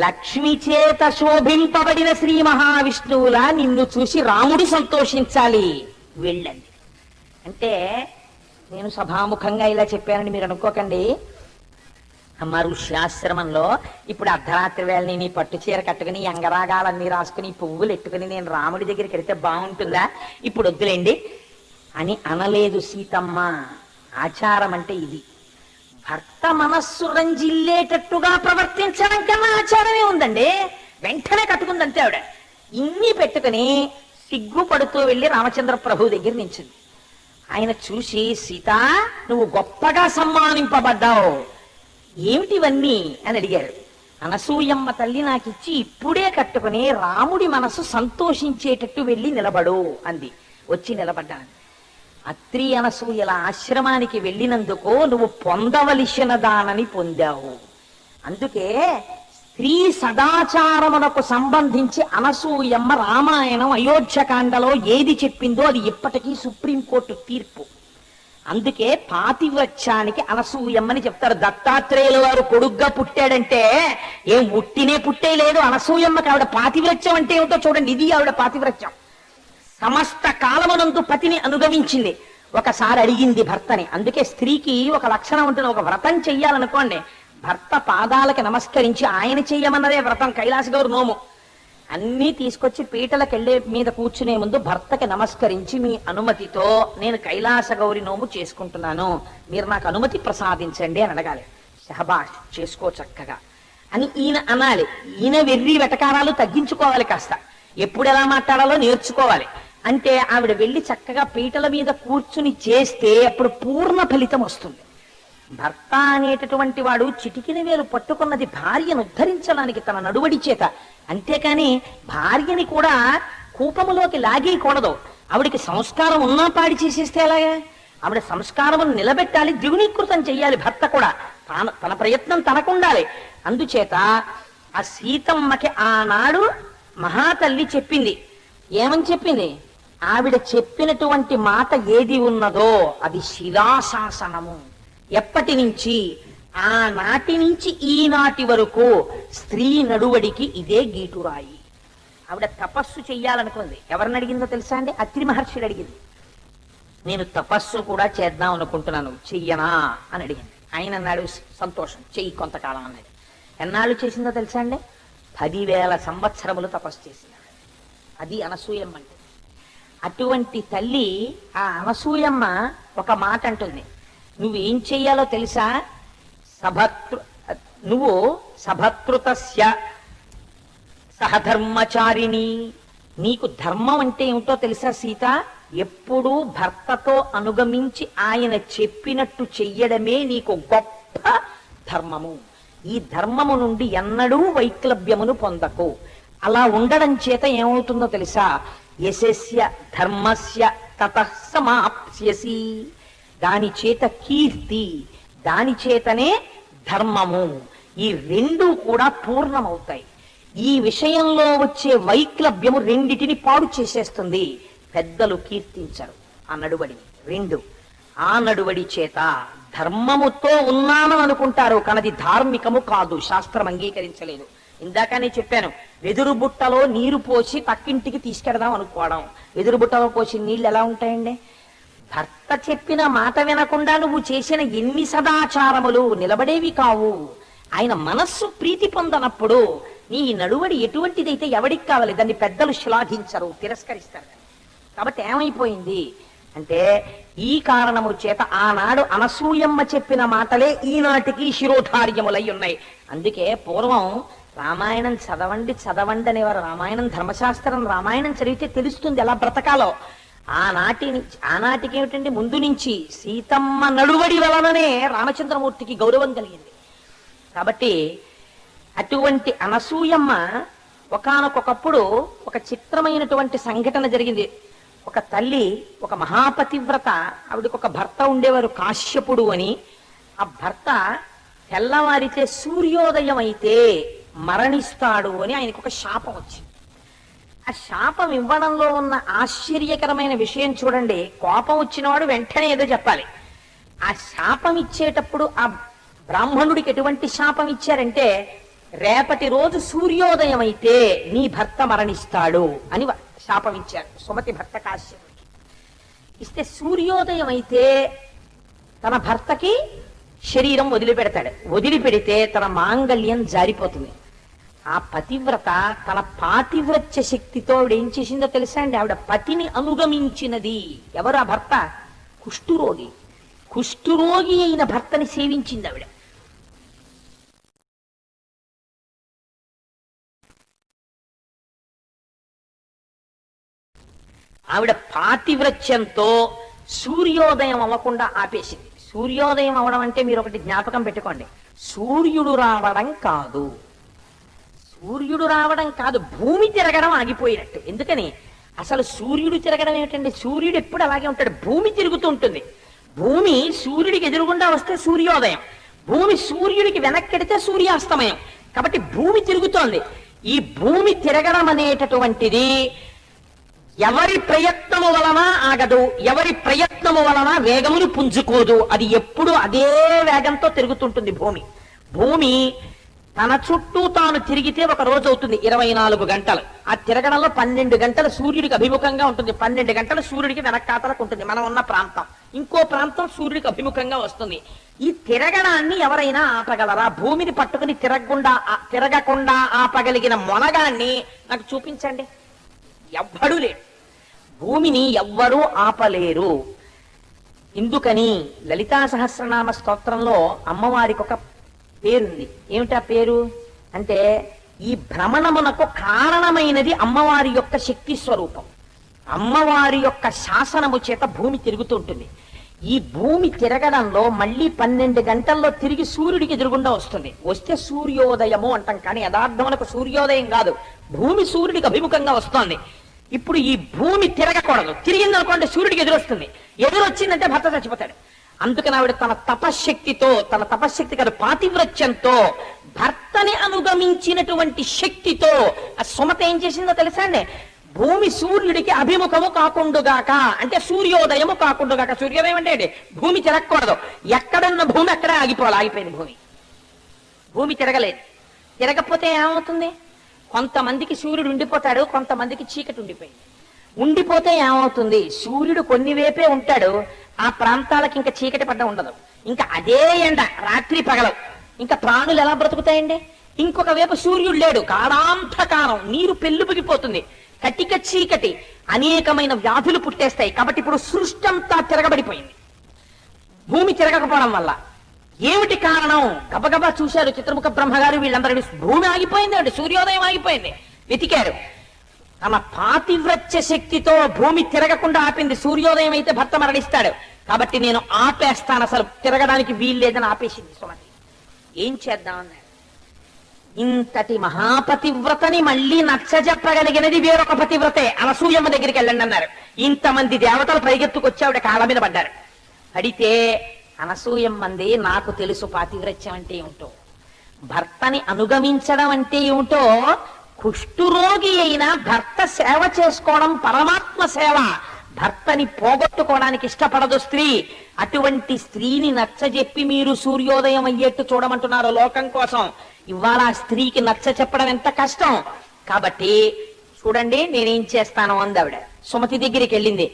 లక్ష్మి చేత శోభింపబడిన శ్రీ మహావిష్ణువులా నిన్ను చూసి రాముడు సంతోషించాలి, వెళ్ళండి అంటే. నేను సభాముఖంగా ఇలా చెప్పానని మీరు అనుకోకండి. అమ్మ ఋష్యాశ్రమంలో ఇప్పుడు అర్ధరాత్రి వేళ నేను ఈ పట్టు చీర కట్టుకుని అంగరాగాలన్నీ రాసుకుని పువ్వులు ఎట్టుకుని నేను రాముడి దగ్గరికి వెళితే బాగుంటుందా? ఇప్పుడు వద్దులేండి అని అనలేదు సీతమ్మ. ఆచారం అంటే ఇది. భర్త మనస్సు రంజిల్లేటట్టుగా ప్రవర్తించడం కన్నా ఆచారమే ఉందండి. వెంటనే కట్టుకుందంతే ఆవిడ. ఇన్ని పెట్టుకుని సిగ్గుపడుతూ వెళ్ళి రామచంద్ర ప్రభు దగ్గర నించింది. ఆయన చూసి, సీత నువ్వు గొప్పగా సమ్మానింపబడ్డావు, ఏమిటివన్నీ అని అడిగారు. అనసూయమ్మ తల్లి నాకిచ్చి ఇప్పుడే కట్టుకుని రాముడి మనసు సంతోషించేటట్టు వెళ్ళి నిలబడు అంది. వచ్చి నిలబడ్డాను. అత్రి అనసూయల ఆశ్రమానికి వెళ్ళినందుకు నువ్వు పొందవలసిన దానని పొందావు. అందుకే స్త్రీ సదాచారమునకు సంబంధించి అనసూయమ్మ రామాయణం అయోధ్యకాండలో ఏది చెప్పిందో అది ఇప్పటికీ సుప్రీంకోర్టు తీర్పు. అందుకే పాతివ్రత్యానికి అనసూయమ్మని చెప్తారు. దత్తాత్రేయుల వారు కొడుగ్గా పుట్టాడంటే ఏం ఉట్టినే పుట్టేయలేదు. అనసూయమ్మకి ఆవిడ పాతివ్రత్యం అంటే ఏమిటో చూడండి. ఇది ఆవిడ పాతివ్రత్యం. సమస్త కాలమునందు పతిని అనుగమించింది. ఒకసారి అడిగింది భర్తని. అందుకే స్త్రీకి ఒక లక్షణం ఉంటుంది. ఒక వ్రతం చెయ్యాలనుకోండి, భర్త పాదాలకి నమస్కరించి ఆయన చెయ్యమన్నదే వ్రతం. కైలాస గౌరి నోము అన్నీ తీసుకొచ్చి పీటలకు వెళ్ళే మీద కూర్చునే ముందు భర్తకి నమస్కరించి, మీ అనుమతితో నేను కైలాస గౌరి నోము చేసుకుంటున్నాను, మీరు నాకు అనుమతి ప్రసాదించండి అని అడగాలి. షహబాష్, చేసుకో చక్కగా అని ఈయన అనాలి. ఈయన వెర్రి వెటకారాలు తగ్గించుకోవాలి. కాస్త ఎప్పుడు ఎలా మాట్లాడాలో నేర్చుకోవాలి. అంటే ఆవిడ వెళ్ళి చక్కగా పీటల మీద కూర్చుని చేస్తే అప్పుడు పూర్ణ ఫలితం వస్తుంది. భర్త అనేటటువంటి వాడు చిటికిన వేలు పట్టుకున్నది భార్యను ఉద్ధరించడానికి తన నడువడి చేత. అంతేకాని భార్యని కూడా కూపములోకి లాగేయకూడదు. ఆవిడికి సంస్కారం ఉన్నా పాడి చేసేస్తే ఎలాగా? ఆవిడ సంస్కారమును నిలబెట్టాలి, ద్విగుణీకృతం చెయ్యాలి. భర్త కూడా తన ప్రయత్నం తనకుండాలి. అందుచేత ఆ సీతమ్మకి ఆనాడు మహాతల్లి చెప్పింది. ఏమని చెప్పింది? ఆవిడ చెప్పినటువంటి మాట ఏది ఉన్నదో అది శిలాశాసనము. ఎప్పటి నుంచి? ఆనాటి నుంచి ఈనాటి వరకు స్త్రీ నడువడికి ఇదే గీటురాయి. ఆవిడ తపస్సు చెయ్యాలనుకుంది. ఎవరిని అడిగిందో తెలుసా అండి? అత్రి మహర్షిని అడిగింది. నేను తపస్సు కూడా చేద్దాం అనుకుంటున్నాను, చెయ్యనా అని అడిగింది. ఆయన అన్నాడు, సంతోషం, చెయ్యి కొంతకాలం అన్నాడు. ఎన్నాళ్ళు చేసిందో తెలుసా అండి? 10,000 సంవత్సరములు తపస్సు చేసింది. అది అనసూయమ్మ అంటే. అటువంటి తల్లి ఆ అనసూయమ్మ ఒక మాట అంటుంది. నువ్వేం చెయ్యాలో తెలుసా? నువ్వు సభతృతస్య సహధర్మచారిణి. నీకు ధర్మం అంటే ఏమిటో తెలుసా సీత? ఎప్పుడూ భర్తతో అనుగమించి ఆయన చెప్పినట్టు చెయ్యడమే నీకు గొప్ప ధర్మము. ఈ ధర్మము నుండి ఎన్నడూ వైక్లభ్యమును పొందకు. అలా ఉండడం చేత ఏమవుతుందో తెలుసా? యశస్య ధర్మస్య తతః సమాప్స్యసి. దాని చేత కీర్తి, దాని చేతనే ధర్మము, ఈ రెండు కూడా పూర్ణమవుతాయి. ఈ విషయంలో వచ్చే వైక్లభ్యము రెండిటిని పాడు చేసేస్తుంది. పెద్దలు కీర్తించరు ఆ నడువడిని. రెండు, ఆ నడువడి చేత ధర్మముతో ఉన్నామని అనుకుంటారు, కనది ధార్మికము కాదు, శాస్త్రం అంగీకరించలేదు. ఇందాకనే చెప్పాను, వెదురు బుట్టలో నీరు పోసి పక్కింటికి తీసుకెడదాం అనుకోవడం. వెదురు బుట్టలో పోసి నీళ్ళు ఎలా ఉంటాయండి? భర్త చెప్పిన మాట వినకుండా నువ్వు చేసిన ఎన్ని సదాచారములు నిలబడేవి కావు. ఆయన మనస్సు ప్రీతి పొందనప్పుడు నీ నడువడి ఎటువంటిదైతే ఎవడికి కావాలి? దాన్ని పెద్దలు శ్లాఘించరు, తిరస్కరిస్తారు. కాబట్టి ఏమైపోయింది అంటే, ఈ కారణము చేత ఆనాడు అనసూయమ్మ చెప్పిన మాటలే ఈనాటికి శిరోధార్యములై ఉన్నాయి. అందుకే పూర్వం రామాయణం చదవండి అనేవారు. రామాయణం ధర్మశాస్త్రం, రామాయణం చదివితే తెలుస్తుంది ఎలా బ్రతకాలో. ఆనాటికి ఏమిటంటే, ముందు నుంచి సీతమ్మ నడువడి వలననే రామచంద్రమూర్తికి గౌరవం కలిగింది. కాబట్టి అటువంటి అనసూయమ్మ ఒకానొకప్పుడు ఒక చిత్రమైనటువంటి సంఘటన జరిగింది. ఒక తల్లి, ఒక మహాపతివ్రత, ఆవిడకి ఒక భర్త ఉండేవారు కాశ్యపుడు అని. ఆ భర్త తెల్లవారితే సూర్యోదయం అయితే మరణిస్తాడు అని ఆయనకు ఒక శాపం వచ్చింది. ఆ శాపం ఇవ్వడంలో ఉన్న ఆశ్చర్యకరమైన విషయం చూడండి. కోపం వచ్చినవాడు వెంటనే ఏదో చెప్పాలి. ఆ శాపం ఇచ్చేటప్పుడు ఆ బ్రాహ్మణుడికి ఎటువంటి శాపం ఇచ్చారంటే, రేపటి రోజు సూర్యోదయం అయితే నీ భర్త మరణిస్తాడు అని శాపం ఇచ్చారు సుమతి భర్త కాశ్యపుడికి. ఇస్తే సూర్యోదయం అయితే తన భర్తకి శరీరం వదిలిపెడతాడు. వదిలిపెడితే తన మాంగళ్యం జారిపోతుంది. ఆ పతివ్రత తన పాతివ్రత్య శక్తితో ఆవిడ ఏం చేసిందో తెలుసా అండి? ఆవిడ పతిని అనుగమించినది. ఎవరు ఆ భర్త? కుష్ఠురోగి. కుష్ఠురోగి అయిన భర్తని సేవించింది ఆవిడ. ఆవిడ పాతివ్రత్యంతో సూర్యోదయం అవ్వకుండా ఆపేసింది. సూర్యోదయం అవడం అంటే మీరు ఒకటి జ్ఞాపకం పెట్టుకోండి, సూర్యుడు రావడం కాదు. సూర్యుడు రావడం కాదు, భూమి తిరగడం ఆగిపోయినట్టు. ఎందుకని? అసలు సూర్యుడు తిరగడం ఏమిటండి? సూర్యుడు ఎప్పుడు అలాగే ఉంటాడు, భూమి తిరుగుతూ ఉంటుంది. భూమి సూర్యుడికి ఎదురుగుండా వస్తే సూర్యోదయం, భూమి సూర్యుడికి వెనక్కెడితే సూర్యాస్తమయం. కాబట్టి భూమి తిరుగుతోంది. ఈ భూమి తిరగడం అనేటటువంటిది ఎవరి ప్రయత్నము వలన ఆగదు, ఎవరి ప్రయత్నము వలన వేగమును పుంజుకోదు. అది ఎప్పుడు అదే వేగంతో తిరుగుతుంటుంది భూమి. భూమి తన చుట్టూ తాను తిరిగితే ఒక రోజు అవుతుంది 24 గంటలు. ఆ తిరగడంలో 12 గంటలు సూర్యుడికి అభిముఖంగా ఉంటుంది, 12 గంటలు సూర్యుడికి వెనక్కాతలకు ఉంటుంది. మనం ఉన్న ప్రాంతం ఇంకో ప్రాంతం సూర్యుడికి అభిముఖంగా వస్తుంది. ఈ తిరగడాన్ని ఎవరైనా ఆపగలరా? భూమిని పట్టుకుని తిరగకుండా ఆపగలిగిన మొనగాన్ని నాకు చూపించండి. ఎవ్వడూ లేడు. భూమిని ఎవ్వరూ ఆపలేరు. ఎందుకని లలితా సహస్రనామ స్తోత్రంలో అమ్మవారికి ఒక పేరుంది. ఏమిటా పేరు అంటే, ఈ భ్రమణమునకు కారణమైనది అమ్మవారి యొక్క శక్తి స్వరూపం. అమ్మవారి యొక్క శాసనము చేత భూమి తిరుగుతుంటుంది. ఈ భూమి తిరగడంలో మళ్ళీ 12 గంటల్లో తిరిగి సూర్యుడికి ఎదురుగుండా వస్తుంది. వస్తే సూర్యోదయము అంటాం, కానీ యథార్థమునకు సూర్యోదయం కాదు, భూమి సూర్యుడికి అభిముఖంగా వస్తోంది. ఇప్పుడు ఈ భూమి తిరగకూడదు. తిరిగిందనుకోండి సూర్యుడికి ఎదురొస్తుంది. ఎదురొచ్చిందంటే భర్త చచ్చిపోతాడు. అందుకని ఆవిడ తన తపశ్శక్తి కాదు, పాతివ్రత్యంతో, భర్తని అనుగమించినటువంటి శక్తితో ఆ సుమత ఏం చేసిందో తెలుసా అండి? భూమి సూర్యుడికి అభిముఖము కాకుండుగాక అంటే సూర్యోదయము కాకుండుగాక. సూర్యోదయం అంటే భూమి తిరగకూడదు. ఎక్కడున్న భూమి అక్కడే ఆగిపోయింది. భూమి తిరగలేదు. తిరగకపోతే ఏమవుతుంది? కొంతమందికి సూర్యుడు ఉండిపోతాడు, కొంతమందికి చీకటి ఉండిపోయింది. ఉండిపోతే ఏమవుతుంది? సూర్యుడు కొన్ని వైపే ఉంటాడు, ఆ ప్రాంతాలకు ఇంకా చీకటి పడ్డ ఉండదు. ఇంకా అదే ఎండ రాత్రి పగలవు. ఇంకా ప్రాణులు ఎలా బ్రతుకుతాయండి? ఇంకొక వైపు సూర్యుడు లేడు, గాఢాంధకారం, నీరు పెళ్ళుబిగిపోతుంది, కటిక చీకటి, అనేకమైన వ్యాధులు పుట్టేస్తాయి. కాబట్టి ఇప్పుడు సృష్టి అంతా తిరగబడిపోయింది భూమి తిరగకపోవడం వల్ల. ఏమిటి కారణం? గబగబా చూశారు చిత్రముఖ బ్రహ్మగారు, వీళ్ళందరూ భూమి ఆగిపోయింది అంటే సూర్యోదయం ఆగిపోయింది. వెతికారు. తన పాతివ్రత్య శక్తితో భూమి తిరగకుండా ఆపింది. సూర్యోదయం అయితే భర్త మరణిస్తాడు, కాబట్టి నేను ఆపేస్తాను, అసలు తిరగడానికి వీల్లేదని ఆపేసింది సుమతి. ఏం చేద్దామన్నారు? ఇంతటి మహాపతివ్రతని మళ్ళీ నచ్చజెప్పగలిగినది వేరొక పతివ్రతే, అనసూయమ్మ దగ్గరికి వెళ్ళండి అన్నారు. ఇంతమంది దేవతలు పరిగెత్తుకొచ్చి ఆవిడ కాళ్ళ మీద పడ్డారు. పడితే అనసూయమ్మంది, నాకు తెలుసు పాతివ్రత్యం అంటే ఏమిటో, భర్తని అనుగమించడం అంటే ఏమిటో. కుష్ఠురోగి అయినా భర్త సేవ చేసుకోవడం పరమాత్మ సేవ. భర్తని పోగొట్టుకోవడానికి ఇష్టపడదు స్త్రీ. అటువంటి స్త్రీని నచ్చజెప్పి మీరు సూర్యోదయం అయ్యేట్టు చూడమంటున్నారు లోకం కోసం. ఇవాళ ఆ స్త్రీకి నచ్చ చెప్పడం ఎంత కష్టం. కాబట్టి చూడండి నేనేం చేస్తాను అందావిడ. సుమతి దగ్గరికి వెళ్ళింది.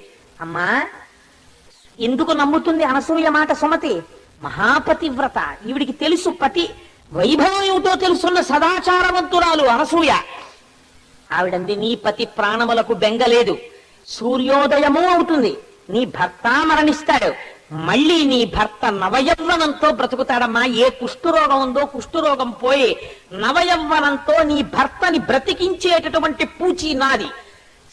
అమ్మా, ఎందుకు నమ్ముతుంది అనసూయ మాట సుమతి? మహాపతివ్రత, ఈవిడికి తెలుసు పతి వైభవం ఏమిటో తెలుసున్న సదాచారవంతురాలు అనసూయ. ఆవిడంది, నీ పతి ప్రాణములకు బెంగలేదు, సూర్యోదయము అవుతుంది, నీ భర్త మరణిస్తాడు, మళ్ళీ నీ భర్త నవయవ్వనంతో బ్రతుకుతాడమ్మా. ఏ కుష్ఠరోగం ఉందో కుష్ఠరోగం పోయి నవయవ్వనంతో నీ భర్తని బ్రతికించేటటువంటి పూచి నాది.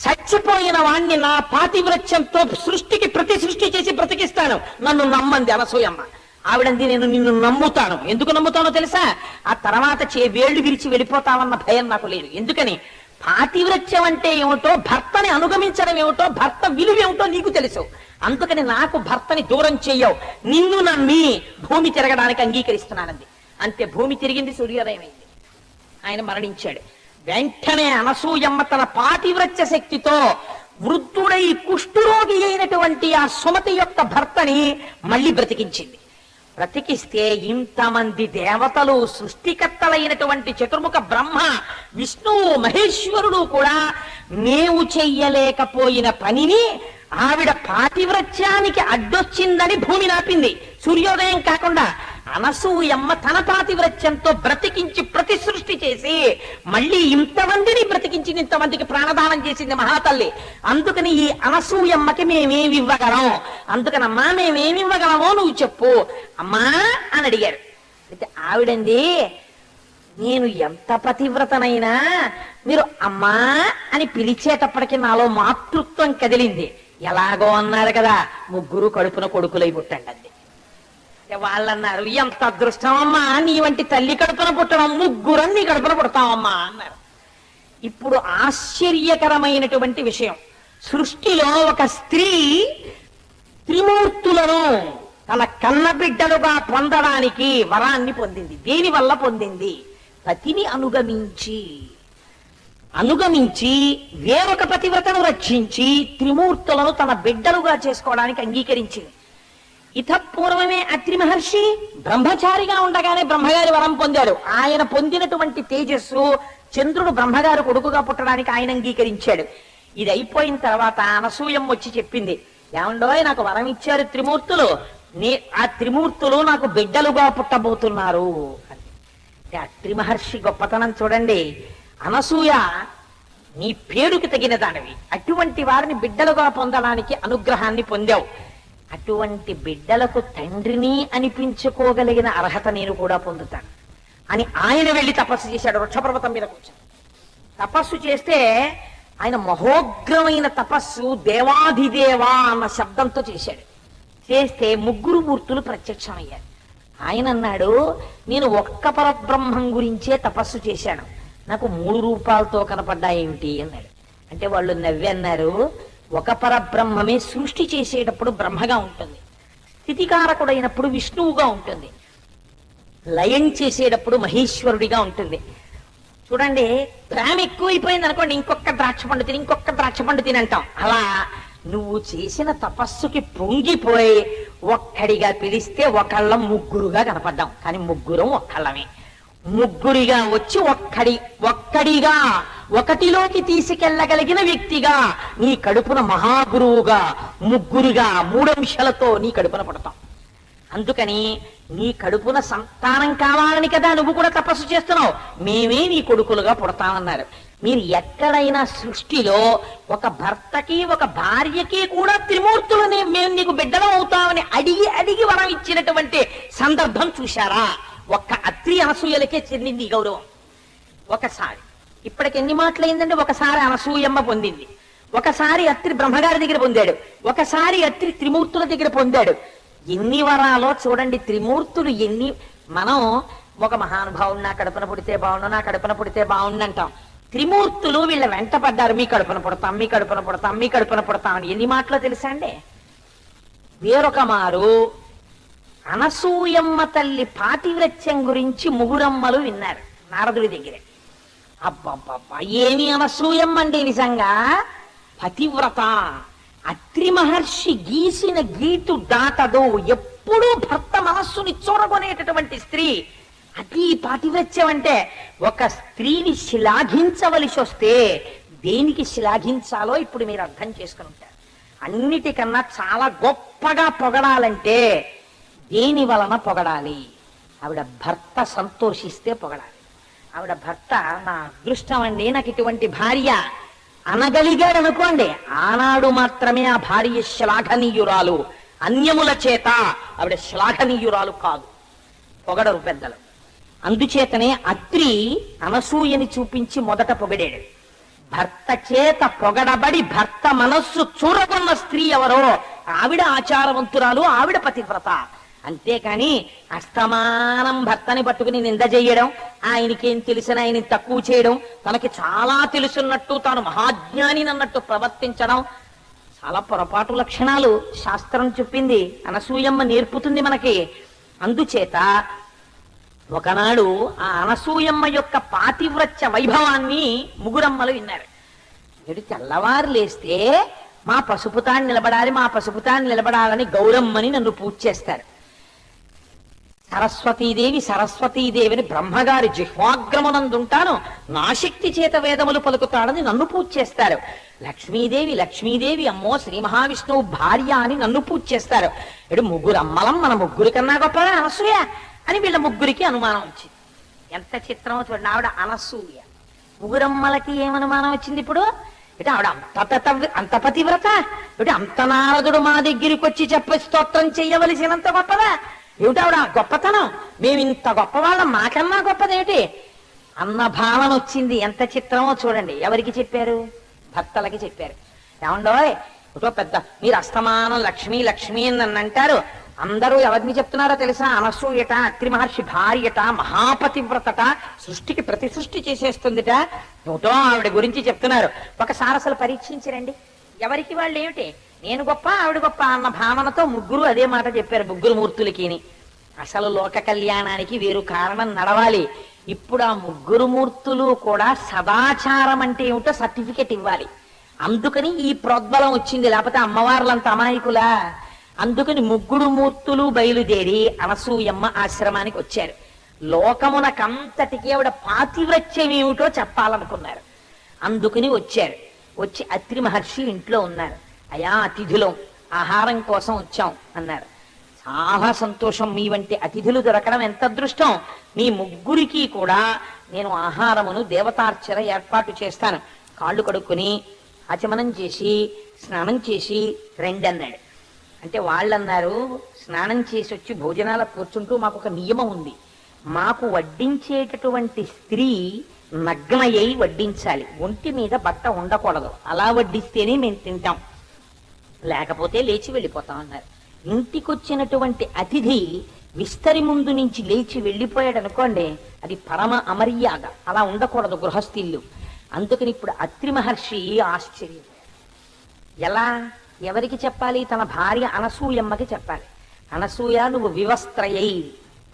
చచ్చిపోయిన వాణ్ణి నా పాతివ్రత్యంతో సృష్టికి ప్రతి సృష్టి చేసి బ్రతికిస్తాను, నన్ను నమ్మంది అనసూయమ్మ. ఆవిడంది, నేను నిన్ను నమ్ముతాను. ఎందుకు నమ్ముతానో తెలుసా? ఆ తర్వాత వేళ్లు విరిచి వెళ్ళిపోతావన్న భయం నాకు లేదు. ఎందుకని? పాతివ్రత్యం అంటే ఏమిటో, భర్తని అనుగమించడం ఏమిటో, భర్త విలువ ఏమిటో నీకు తెలుసు. అందుకని నాకు భర్తని దూరం చెయ్యవు, నిన్ను నమ్మి భూమి తిరగడానికి అంగీకరిస్తున్నానంది. అంతే, భూమి తిరిగింది, సూర్యోదయం అయింది, ఆయన మరణించాడు. వెంటనే అనసూయమ్మ తన పాతివ్రత్య శక్తితో వృద్ధుడై కుష్ఠురోగి అయినటువంటి ఆ సుమతి యొక్క భర్తని మళ్ళీ బ్రతికించింది. బ్రతికిస్తే ఇంతమంది దేవతలు, సృష్టికర్తలైనటువంటి చతుర్ముఖ బ్రహ్మ, విష్ణువు, మహేశ్వరుడు కూడా మేము చెయ్యలేకపోయిన పనిని ఆవిడ పాతివ్రత్యానికి అడ్డొచ్చిందని భూమి నాపింది. సూర్యోదయం కాకుండా అనసూయమ్మ తన పాతివ్రత్యంతో బ్రతికించి ప్రతి సృష్టి చేసి మళ్ళీ ఇంతమందిని బ్రతికించింది, ఇంతమందికి ప్రాణదానం చేసింది మహాతల్లి. అందుకని ఈ అనసూయమ్మకి మేమేమి ఇవ్వగలం? అందుకనమ్మా మేమేమి ఇవ్వగలమో నువ్వు చెప్పు అమ్మా అని అడిగారు. అయితే ఆవిడంది, నేను ఎంత పతివ్రతనైనా మీరు అమ్మా అని పిలిచేటప్పటికి నాలో మాతృత్వం కదిలింది. ఎలాగో అన్నారు కదా, ముగ్గురు కడుపున కొడుకులై పుట్టండి అంది. వాళ్ళన్నారు, ఎంత అదృష్టమమ్మా, నీ వంటి తల్లి కడుపున పుట్టడం, ముగ్గురం నీ కడుపున పుడతామమ్మా అన్నారు. ఇప్పుడు ఆశ్చర్యకరమైనటువంటి విషయం, సృష్టిలో ఒక స్త్రీ త్రిమూర్తులను తన కన్నబిడ్డలుగా పొందడానికి వరాన్ని పొందింది. దేని వల్ల పొందింది? పతిని అనుగమించి. అనుగమించి వేరొక పతివ్రతను రక్షించి త్రిమూర్తులను తన బిడ్డలుగా చేసుకోవడానికి అంగీకరించింది. ఇతపూర్వమే అత్రి మహర్షి బ్రహ్మచారిగా ఉండగానే బ్రహ్మగారి వరం పొందాడు. ఆయన పొందినటువంటి తేజస్సు చంద్రుడు బ్రహ్మగారు కొడుకుగా పుట్టడానికి ఆయన అంగీకరించాడు. ఇది అయిపోయిన తర్వాత అనసూయం వచ్చి చెప్పింది, ఏమండోయ్ నాకు వరం ఇచ్చారు త్రిమూర్తులు, ఆ త్రిమూర్తులు నాకు బిడ్డలుగా పుట్టబోతున్నారు అని. అత్రి మహర్షి గొప్పతనం చూడండి. అనసూయ నీ పేరుకి తగిన దానివి, అటువంటి వారిని బిడ్డలుగా పొందడానికి అనుగ్రహాన్ని పొందావు. అటువంటి బిడ్డలకు తండ్రిని అనిపించుకోగలిగిన అర్హత నేను కూడా పొందుతాను అని ఆయన వెళ్ళి తపస్సు చేశాడు. వృక్షపర్వతం మీద కూర్చొని తపస్సు చేస్తే ఆయన మహోగ్రమైన తపస్సు దేవాధిదేవా అన్న శబ్దంతో చేశాడు. చేస్తే ముగ్గురు మూర్తులు ప్రత్యక్షమయ్యారు. ఆయన అన్నాడు, నేను ఒక్క పరబ్రహ్మం గురించే తపస్సు చేశాను, నాకు 3 రూపాలతో కనపడ్డాయేమిటి అన్నాడు. అంటే వాళ్ళు నవ్వి అన్నారు, ఒక పరబ్రహ్మమే సృష్టి చేసేటప్పుడు బ్రహ్మగా ఉంటుంది, స్థితికారకుడైనప్పుడు విష్ణువుగా ఉంటుంది, లయం చేసేటప్పుడు మహేశ్వరుడిగా ఉంటుంది. చూడండి, ప్రేమ ఎక్కువైపోయింది అనుకోండి, ఇంకొక ద్రాక్ష పండు తిని ఇంకొక ద్రాక్ష పండు తిని అంటాం. అలా నువ్వు చేసిన తపస్సుకి పొంగిపోయి ఒక్కడిగా పిలిస్తే ఒకళ్ళం ముగ్గురుగా కనపడ్డాం, కానీ ముగ్గురం ఒక్కళ్ళమే. ముగ్గురిగా వచ్చి ఒక్కడిగా ఒకటిలోకి తీసుకెళ్లగలిగిన వ్యక్తిగా నీ కడుపున మహాగురువుగా ముగ్గురుగా 3 అంశాలతో నీ కడుపున పుడతాం. అందుకని నీ కడుపున సంతానం కావాలని కదా నువ్వు కూడా తపస్సు చేస్తున్నావు, మేమే నీ కొడుకులుగా పుడతామన్నారు. మీరు ఎక్కడైనా సృష్టిలో ఒక భర్తకి ఒక భార్యకి కూడా త్రిమూర్తులని మేము నీకు బిడ్డలం అవుతామని అడిగి వరం ఇచ్చినటువంటి సందర్భం చూశారా? ఒక్క అత్రి అనసూయలకే చెందింది ఈ గౌరవం. ఒకసారి, ఇప్పటికి ఎన్ని మాటలైందంటే, ఒకసారి అనసూయమ్మ పొందింది, ఒకసారి అత్రి బ్రహ్మగారి దగ్గర పొందాడు, ఒకసారి అత్రి త్రిమూర్తుల దగ్గర పొందాడు. ఎన్ని వరాలో చూడండి, త్రిమూర్తులు ఎన్ని. మనం ఒక మహానుభావుడు నా కడుపున పుడితే బాగుండు, నా కడుపున పుడితే బాగుండు అంటాం. త్రిమూర్తులు వీళ్ళ వెంట పడ్డారు, మీ కడుపున పుడతాం, మీ కడుపున పుడతాం, మీ కడుపున పుడతాం అని. ఎన్ని మాటలో తెలుసా అండి? వేరొక మారు అనసూయమ్మ తల్లి పాతివ్రత్యం గురించి ముగురమ్మలు విన్నారు నారదుడి దగ్గరే. అబ్బబ్బబ్బా, ఏమి అనసూయమ్మ అండి, నిజంగా పతివ్రత. అత్రి మహర్షి గీసిన గీటు దాటదు, ఎప్పుడూ భర్త మనస్సుని చూరగొనేటటువంటి స్త్రీ. అది పాతివ్రత్యం అంటే. ఒక స్త్రీని శ్లాఘించవలసి వస్తే దేనికి శ్లాఘించాలో ఇప్పుడు మీరు అర్థం చేసుకుని ఉంటారు. అన్నిటికన్నా చాలా గొప్పగా పొగడాలంటే దేని వలన పొగడాలి? ఆవిడ భర్త సంతోషిస్తే పొగడాలి. ఆవిడ భర్త నా అదృష్టం అండి, నాకు ఇటువంటి భార్య అనగలిగాడు అనుకోండి, ఆనాడు మాత్రమే ఆ భార్య శ్లాఘనీయురాలు. అన్యముల చేత ఆవిడ శ్లాఘనీయురాలు కాదు, పొగడరు పెద్దలు. అందుచేతనే అత్రి అనసూయని చూపించి మొదట పొగిడాడు. భర్త చేత పొగడబడి భర్త మనస్సు చూరగొన్న స్త్రీ ఎవరో ఆవిడ ఆచారవంతురాలు, ఆవిడ పతివ్రత. అంతేకాని అస్తమానం భర్తని పట్టుకుని నింద చెయ్యడం, ఆయనకేం తెలిసిన ఆయన తక్కువ చేయడం, తనకి చాలా తెలుసున్నట్టు తాను మహాజ్ఞాని అన్నట్టు ప్రవర్తించడం చాలా పొరపాటు లక్షణాలు శాస్త్రం చెప్పింది. అనసూయమ్మ నేర్పుతుంది మనకి. అందుచేత ఒకనాడు ఆ అనసూయమ్మ యొక్క పాతివ్రత్య వైభవాన్ని ముగురమ్మలు విన్నారు. వీడు తెల్లవారు లేస్తే మా పసుపుతాన్ని నిలబడాలి, మా పసుపుతాన్ని నిలబడాలని గౌరమ్మని నన్ను పూజ చేస్తారు. సరస్వతీదేవిని బ్రహ్మగారి జిహ్వాగ్రమునందుంటాను, నా శక్తి చేత వేదములు పలుకుతాడని నన్ను పూజ చేస్తారు. లక్ష్మీదేవి అమ్మో శ్రీ మహావిష్ణువు భార్య అని నన్ను పూజ చేస్తారు. ఇడు ముగ్గురమ్మలం, మన ముగ్గురి కన్నా గొప్పదా అనసూయ అని వీళ్ళ ముగ్గురికి అనుమానం వచ్చింది. ఎంత చిత్రమో చూడండి. ఆవిడ అనసూయ, ముగ్గురమ్మలకి ఏమనుమానం వచ్చింది ఇప్పుడు? ఇటు ఆవిడ అంత పతివ్రత, ఇటు అంత నారదుడు మా దగ్గరికి వచ్చి చెప్పి స్తోత్రం చెయ్యవలసినంత గొప్పదా? ఏమిటి ఆవిడ గొప్పతనం? మేము ఇంత గొప్పవాళ్ళం, మాకన్నా గొప్పదేమిటి అన్న భావన వచ్చింది. ఎంత చిత్రమో చూడండి. ఎవరికి చెప్పారు? భర్తలకి చెప్పారు. ఏమండోయ్ ఒకటో పెద్ద మీరు అస్తమానం లక్ష్మీ లక్ష్మీ అని నన్ను అంటారు, అందరూ ఎవరిని చెప్తున్నారో తెలుసా? అనసూయట, అత్రి మహర్షి భార్యట, మహాపతివ్రతట, సృష్టికి ప్రతి సృష్టి చేసేస్తుందిట, ఏమిటో ఆవిడ గురించి చెప్తున్నారు. ఒకసారి అసలు పరీక్షించరండి, ఎవరికి వాళ్ళు ఏమిటి, నేను గొప్ప ఆవిడ గొప్ప అన్న భావనతో ముగ్గురు అదే మాట చెప్పారు, ముగ్గురు మూర్తులకి. అసలు లోక కళ్యాణానికి వేరు కారణం నడవాలి. ఇప్పుడు ఆ ముగ్గురు మూర్తులు కూడా సదాచారం అంటే ఏమిటో సర్టిఫికెట్ ఇవ్వాలి. అందుకని ఈ ప్రోద్బలం వచ్చింది, లేకపోతే అమ్మవార్లంత అమాయకులా. అందుకని ముగ్గురు మూర్తులు బయలుదేరి అనసూయమ్మ ఆశ్రమానికి వచ్చారు. లోకమునకంతటికి ఆవిడ పాతివ్రత్యం ఏమిటో చెప్పాలనుకున్నారు. అందుకని వచ్చారు. వచ్చి అత్రి మహర్షి ఇంట్లో ఉన్నారు. అయా అతిథులం, ఆహారం కోసం వచ్చాం అన్నారు. చాలా సంతోషం, మీ వంటి అతిథులు దొరకడం ఎంత అదృష్టం. మీ ముగ్గురికి కూడా నేను ఆహారమును దేవతార్చన ఏర్పాటు చేస్తాను. కాళ్ళు కడుక్కొని ఆచమనం చేసి స్నానం చేసి రండి అన్నాడు. అంటే వాళ్ళన్నారు, స్నానం చేసి వచ్చి భోజనాలకు కూర్చుంటూ మాకు ఒక నియమం ఉంది. మాకు వడ్డించేటటువంటి స్త్రీ నగ్నయ్యి వడ్డించాలి, ఒంటి మీద బట్ట ఉండకూడదు. అలా వడ్డిస్తేనే మేము తింటాం, లేకపోతే లేచి వెళ్ళిపోతాం అన్నారు. ఇంటికొచ్చినటువంటి అతిథి విస్తరి ముందు నుంచి లేచి వెళ్ళిపోయాడు అనుకోండి, అది పరమ అమర్యాద. అలా ఉండకూడదు గృహస్థిల్లు. అందుకని ఇప్పుడు అత్రి మహర్షి ఆశ్చర్యం. ఎలా, ఎవరికి చెప్పాలి? తన భార్య అనసూయమ్మకి చెప్పాలి. అనసూయ, నువ్వు వివస్త్రయై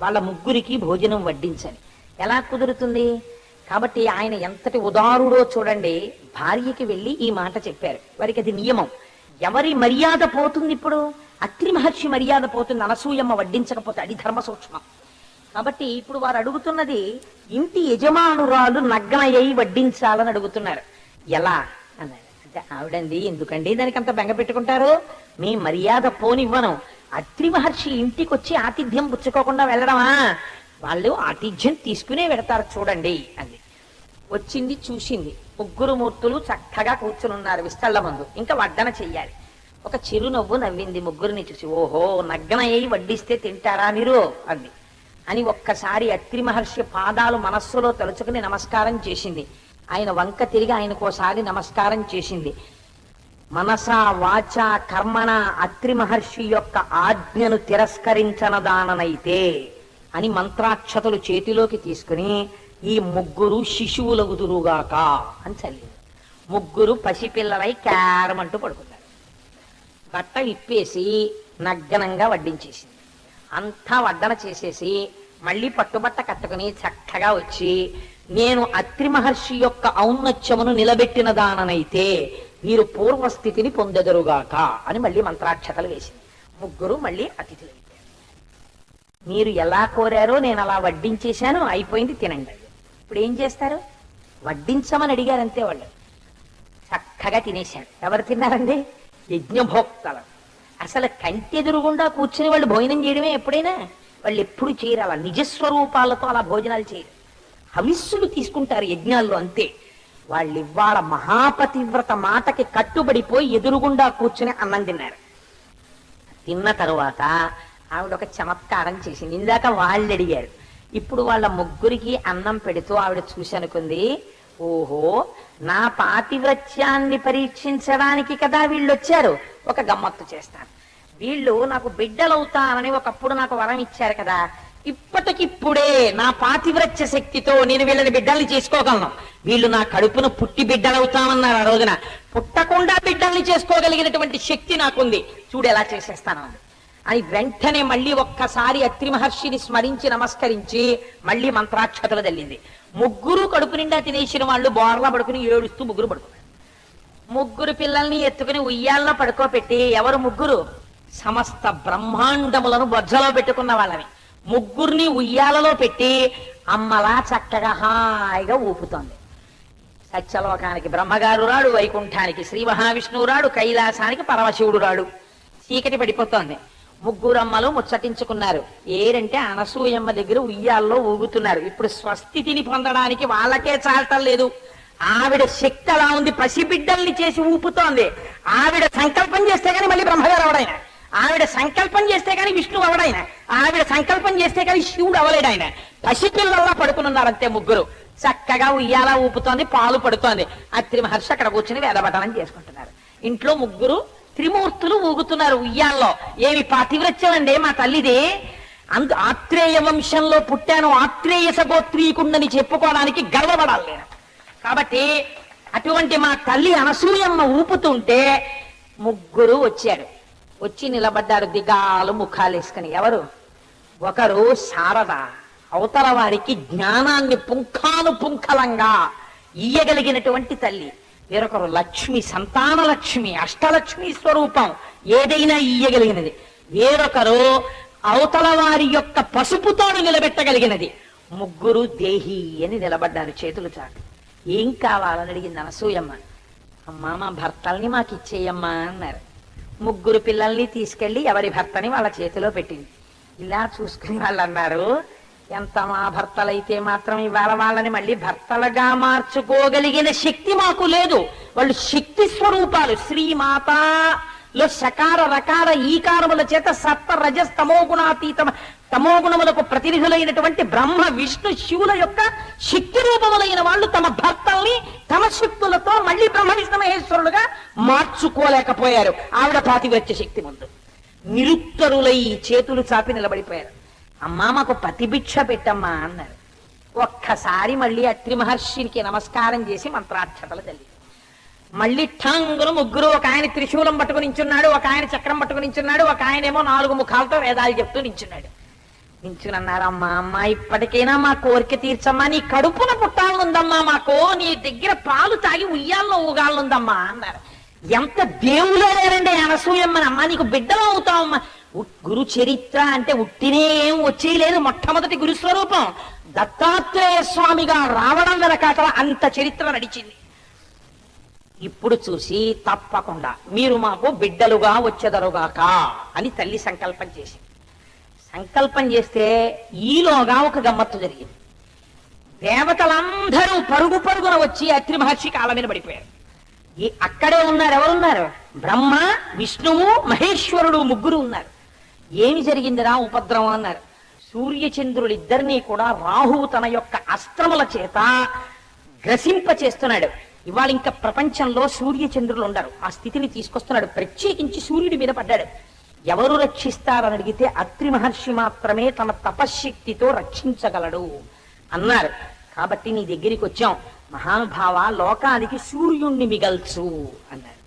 వాళ్ళ ముగ్గురికి భోజనం వడ్డించాలి. ఎలా కుదురుతుంది? కాబట్టి ఆయన ఎంతటి ఉదారుడో చూడండి. భార్యకి వెళ్ళి ఈ మాట చెప్పారు. వారికి అది నియమం. ఎవరి మర్యాద పోతుంది? ఇప్పుడు అత్రి మహర్షి మర్యాద పోతుంది, అనసూయమ్మ వడ్డించకపోతే. అది ధర్మ సూక్ష్మం. కాబట్టి ఇప్పుడు వారు అడుగుతున్నది, ఇంటి యజమానురాలు నగ్నయ్యి వడ్డించాలని అడుగుతున్నారు. ఎలా అన్నారు. అంటే ఆవిడండి, ఎందుకండి దానికి అంత బెంగ పెట్టుకుంటారు? మీ మర్యాద పోనివ్వను. అత్రి మహర్షి ఇంటికి వచ్చి ఆతిథ్యం పుచ్చుకోకుండా వెళ్ళడమా? వాళ్ళు ఆతిథ్యం తీసుకునే వెడతారు చూడండి అంది. వచ్చింది, చూసింది. ముగ్గురు మూర్తులు చక్కగా కూర్చుని ఉన్నారు విస్తళ్ళ ముందు. ఇంకా వడ్డన చెయ్యాలి. ఒక చిరునవ్వు నవ్వింది ముగ్గురిని చూసి. ఓహో, నగ్నయ్యి వడ్డిస్తే తింటారా మీరు అంది. అని ఒక్కసారి అత్రి మహర్షి పాదాలు మనస్సులో తలుచుకుని నమస్కారం చేసింది. ఆయన వంక తిరిగి ఆయనకోసారి నమస్కారం చేసింది. మనసా వాచ కర్మణ అత్రి మహర్షి యొక్క ఆజ్ఞను తిరస్కరించనదాననైతే అని మంత్రాక్షతలు చేతిలోకి తీసుకుని, ఈ ముగ్గురు శిశువులగుదురుగాక అని చల్లింది. ముగ్గురు పసిపిల్లలై క్యారమంటూ పడుకున్నారు. బట్ట ఇప్పేసి నగ్నంగా వడ్డించేసింది. అంతా వడ్డన చేసేసి మళ్ళీ పట్టుబట్ట కట్టుకుని చక్కగా వచ్చి, నేను అత్రి మహర్షి యొక్క ఔన్నత్యమును నిలబెట్టిన దాననైతే మీరు పూర్వస్థితిని పొందెదరుగాక అని మళ్ళీ మంత్రాక్షతలు వేసింది. ముగ్గురు మళ్ళీ అతిథులు అయిపోయారు. మీరు ఎలా కోరారో నేను అలా వడ్డించేశాను, అయిపోయింది, తినండి. ఇప్పుడు ఏం చేస్తారు? వడ్డించమని అడిగారంతే. వాళ్ళు చక్కగా తినేశారు. ఎవరు తిన్నారండి? యజ్ఞభోక్తలు. అసలు కంటెదురుగుండా కూర్చుని వాళ్ళు భోజనం చేయడమే. ఎప్పుడైనా వాళ్ళు ఎప్పుడు చేయరు అలా, నిజస్వరూపాలతో అలా భోజనాలు చేయరు. హవిస్సులు తీసుకుంటారు యజ్ఞాల్లో, అంతే. వాళ్ళు ఇవాళ మహాపతివ్రత మాటకి కట్టుబడిపోయి ఎదురుగుండా కూర్చుని అన్నం తిన్నారు. తిన్న తరువాత ఆవిడ ఒక చమత్కారం చేసింది. ఇందాక వాళ్ళు అడిగారు, ఇప్పుడు వాళ్ళ ముగ్గురికి అన్నం పెడుతూ ఆవిడ చూసి అనుకుంది, ఓహో, నా పాతివ్రత్యాన్ని పరీక్షించడానికి కదా వీళ్ళు వచ్చారు. ఒక గమ్మత్తు చేస్తాను. వీళ్ళు నాకు బిడ్డలవుతానని ఒకప్పుడు నాకు వరం ఇచ్చారు కదా, ఇప్పటికిప్పుడే నా పాతివ్రత్య శక్తితో నేను వీళ్ళని బిడ్డల్ని చేసుకోగలను. వీళ్ళు నా కడుపును పుట్టి బిడ్డలవుతామన్నారు ఆ రోజున. పుట్టకుండా బిడ్డల్ని చేసుకోగలిగినటువంటి శక్తి నాకుంది, చూడు ఎలా చేసేస్తాను అని వెంటనే మళ్ళీ ఒక్కసారి అత్రి మహర్షిని స్మరించి నమస్కరించి మళ్ళీ మంత్రాక్షతలు తల్లింది. ముగ్గురు కడుపు నిండా తినేసిన వాళ్ళు బోర్లా పడుకుని ఏడుస్తూ ముగ్గురు పడుకున్నారు. ముగ్గురు పిల్లల్ని ఎత్తుకుని ఉయ్యాల్లో పడుకోబెట్టి, ఎవరు ముగ్గురు? సమస్త బ్రహ్మాండములను బొజ్జలో పెట్టుకున్న వాళ్ళని ముగ్గురిని ఉయ్యాలలో పెట్టి అమ్మలా చక్కగా హాయిగా ఊపుతోంది. సత్యలోకానికి బ్రహ్మగారు రాడు, వైకుంఠానికి శ్రీ మహావిష్ణువు రాడు, కైలాసానికి పరమశివుడు రాడు. చీకటి పడిపోతోంది. ముగ్గురమ్మలు ముచ్చటించుకున్నారు. ఏరంటే అనసూయమ్మ దగ్గర ఉయ్యాల్లో ఊగుతున్నారు. ఇప్పుడు స్వస్థితిని పొందడానికి వాళ్ళకే చాలటం లేదు. ఆవిడ శక్తి అలా ఉంది, పసిబిడ్డల్ని చేసి ఊపుతోంది. ఆవిడ సంకల్పం చేస్తే గానీ మళ్ళీ బ్రహ్మగారు అవడాయన, ఆవిడ సంకల్పం చేస్తే గానీ విష్ణువు అవడాయన, ఆవిడ సంకల్పం చేస్తే గానీ శివుడు అవలేడు. ఆయన పసిపిల్లల్లా పడుకున్నారంతే ముగ్గురు. చక్కగా ఉయ్యాల ఊపుతోంది, పాలు పడుతోంది. అత్రి మహర్షి అక్కడ కూర్చుని వేదపఠనం చేసుకుంటున్నారు. ఇంట్లో ముగ్గురు త్రిమూర్తులు ఊగుతున్నారు ఉయ్యాల్లో. ఏమి పాతివ్రత్యం అండి మా తల్లిది. ఆత్రేయ వంశంలో పుట్టాను, ఆత్రేయ సగోత్రీకుండని చెప్పుకోవడానికి గర్వపడాలి నేను. కాబట్టి అటువంటి మా తల్లి అనసూయమ్మ ఊపుతుంటే ముగ్గురు వచ్చారు. వచ్చి నిలబడ్డారు దిగాలు ముఖాలు వేసుకుని. ఎవరు? ఒకరు శారద, అవతల వారికి జ్ఞానాన్ని పుంఖానుపుంఖలంగా ఇయ్యగలిగినటువంటి తల్లి. వేరొకరు లక్ష్మి, సంతాన లక్ష్మి, అష్టలక్ష్మి స్వరూపం, ఏదైనా ఇయ్యగలిగినది. వేరొకరు అవతల వారి యొక్క పసుపుతోను నిలబెట్టగలిగినది. ముగ్గురు దేహి అని నిలబడ్డారు చేతులు చాటు. ఏం కావాలని అడిగింది అనసూయమ్మ. అమ్మా మా భర్తల్ని మాకు ఇచ్చేయమ్మా అన్నారు. ముగ్గురు పిల్లల్ని తీసుకెళ్లి ఎవరి భర్తని వాళ్ళ చేతిలో పెట్టింది. ఇలా చూసుకుని వాళ్ళు అన్నారు, ఎంత మా భర్తలైతే మాత్రం ఇవాళ వాళ్ళని మళ్ళీ భర్తలుగా మార్చుకోగలిగిన శక్తి మాకు లేదు. వాళ్ళు శక్తి స్వరూపాలు. శ్రీమాతలో సకార రకార ఈకారముల చేత సప్త రజస్ తమోగుణములకు ప్రతినిధులైనటువంటి బ్రహ్మ విష్ణు శివుల యొక్క శక్తి రూపములైన వాళ్ళు తమ భర్తల్ని తమ శక్తులతో మళ్ళీ బ్రహ్మ విష్ణు మహేశ్వరులుగా మార్చుకోలేకపోయారు. ఆవిడ పాతివ్రత్య శక్తి ముందు నిరుత్తరులై చేతులు చాపి నిలబడిపోయారు. అమ్మా మాకు పతిభిక్ష పెట్టమ్మా అన్నారు. ఒక్కసారి మళ్ళీ అత్రి మహర్షికి నమస్కారం చేసి మంత్రాక్షతలు తల్లి. మళ్ళీ ఠంగును ముగ్గురు, ఒక ఆయన త్రిశూలం పట్టుకుని నించున్నాడు, ఒక ఆయన చక్రం పట్టుకుని నించున్నాడు, ఒక ఆయన ఏమో 4 ముఖాలతో వేదాలు చెప్తూ నించున్నాడు. నించునన్నారు, అమ్మా అమ్మా ఇప్పటికైనా మా కోరిక తీర్చమ్మా, నీ కడుపున పుట్టాలనుందమ్మా, మాకు నీ దగ్గర పాలు తాగి ఉయ్యాల్లో ఊగాలనుందమ్మా అన్నారు. ఎంత దేవులే లేరండి అనసూయమ్మని. అమ్మా నీకు బిడ్డలు అవుతావమ్మా. గురు చరిత్ర అంటే ఉట్టినే ఏం వచ్చేయలేదు. మొట్టమొదటి గురుస్వరూపం దత్తాత్రేయ స్వామిగా రావడం వెనకాతల అంత చరిత్ర నడిచింది. ఇప్పుడు చూసి తప్పకుండా మీరు మాకు బిడ్డలుగా వచ్చెదరుగాక అని తల్లి సంకల్పం చేసింది. సంకల్పం చేస్తే ఈలోగా ఒక గమ్మత్తు జరిగింది. దేవతలందరూ పరుగు పరుగున వచ్చి అత్రి మహర్షి కాళ్ళ మీద పడిపోయారు. అక్కడే ఉన్నారు. ఎవరున్నారు? బ్రహ్మ, విష్ణువు, మహేశ్వరుడు ముగ్గురు ఉన్నారు. ఏమి జరిగిందిరా ఉపద్రవం అన్నారు. సూర్యచంద్రులిద్దరినీ కూడా రాహువు తన యొక్క అస్త్రముల చేత గ్రసింప చేస్తున్నాడు. ఇవాళ ఇంకా ప్రపంచంలో సూర్యచంద్రులు ఉండరు. ఆ స్థితిని తీసుకొస్తున్నాడు. ప్రత్యేకించి సూర్యుడి మీద పడ్డాడు. ఎవరు రక్షిస్తారని అడిగితే అత్రి మహర్షి మాత్రమే తన తపశ్శక్తితో రక్షించగలడు అన్నారు. కాబట్టి నీ దగ్గరికి వచ్చాం మహానుభావ, లోకానికి సూర్యుణ్ణి మిగల్చు అన్నారు.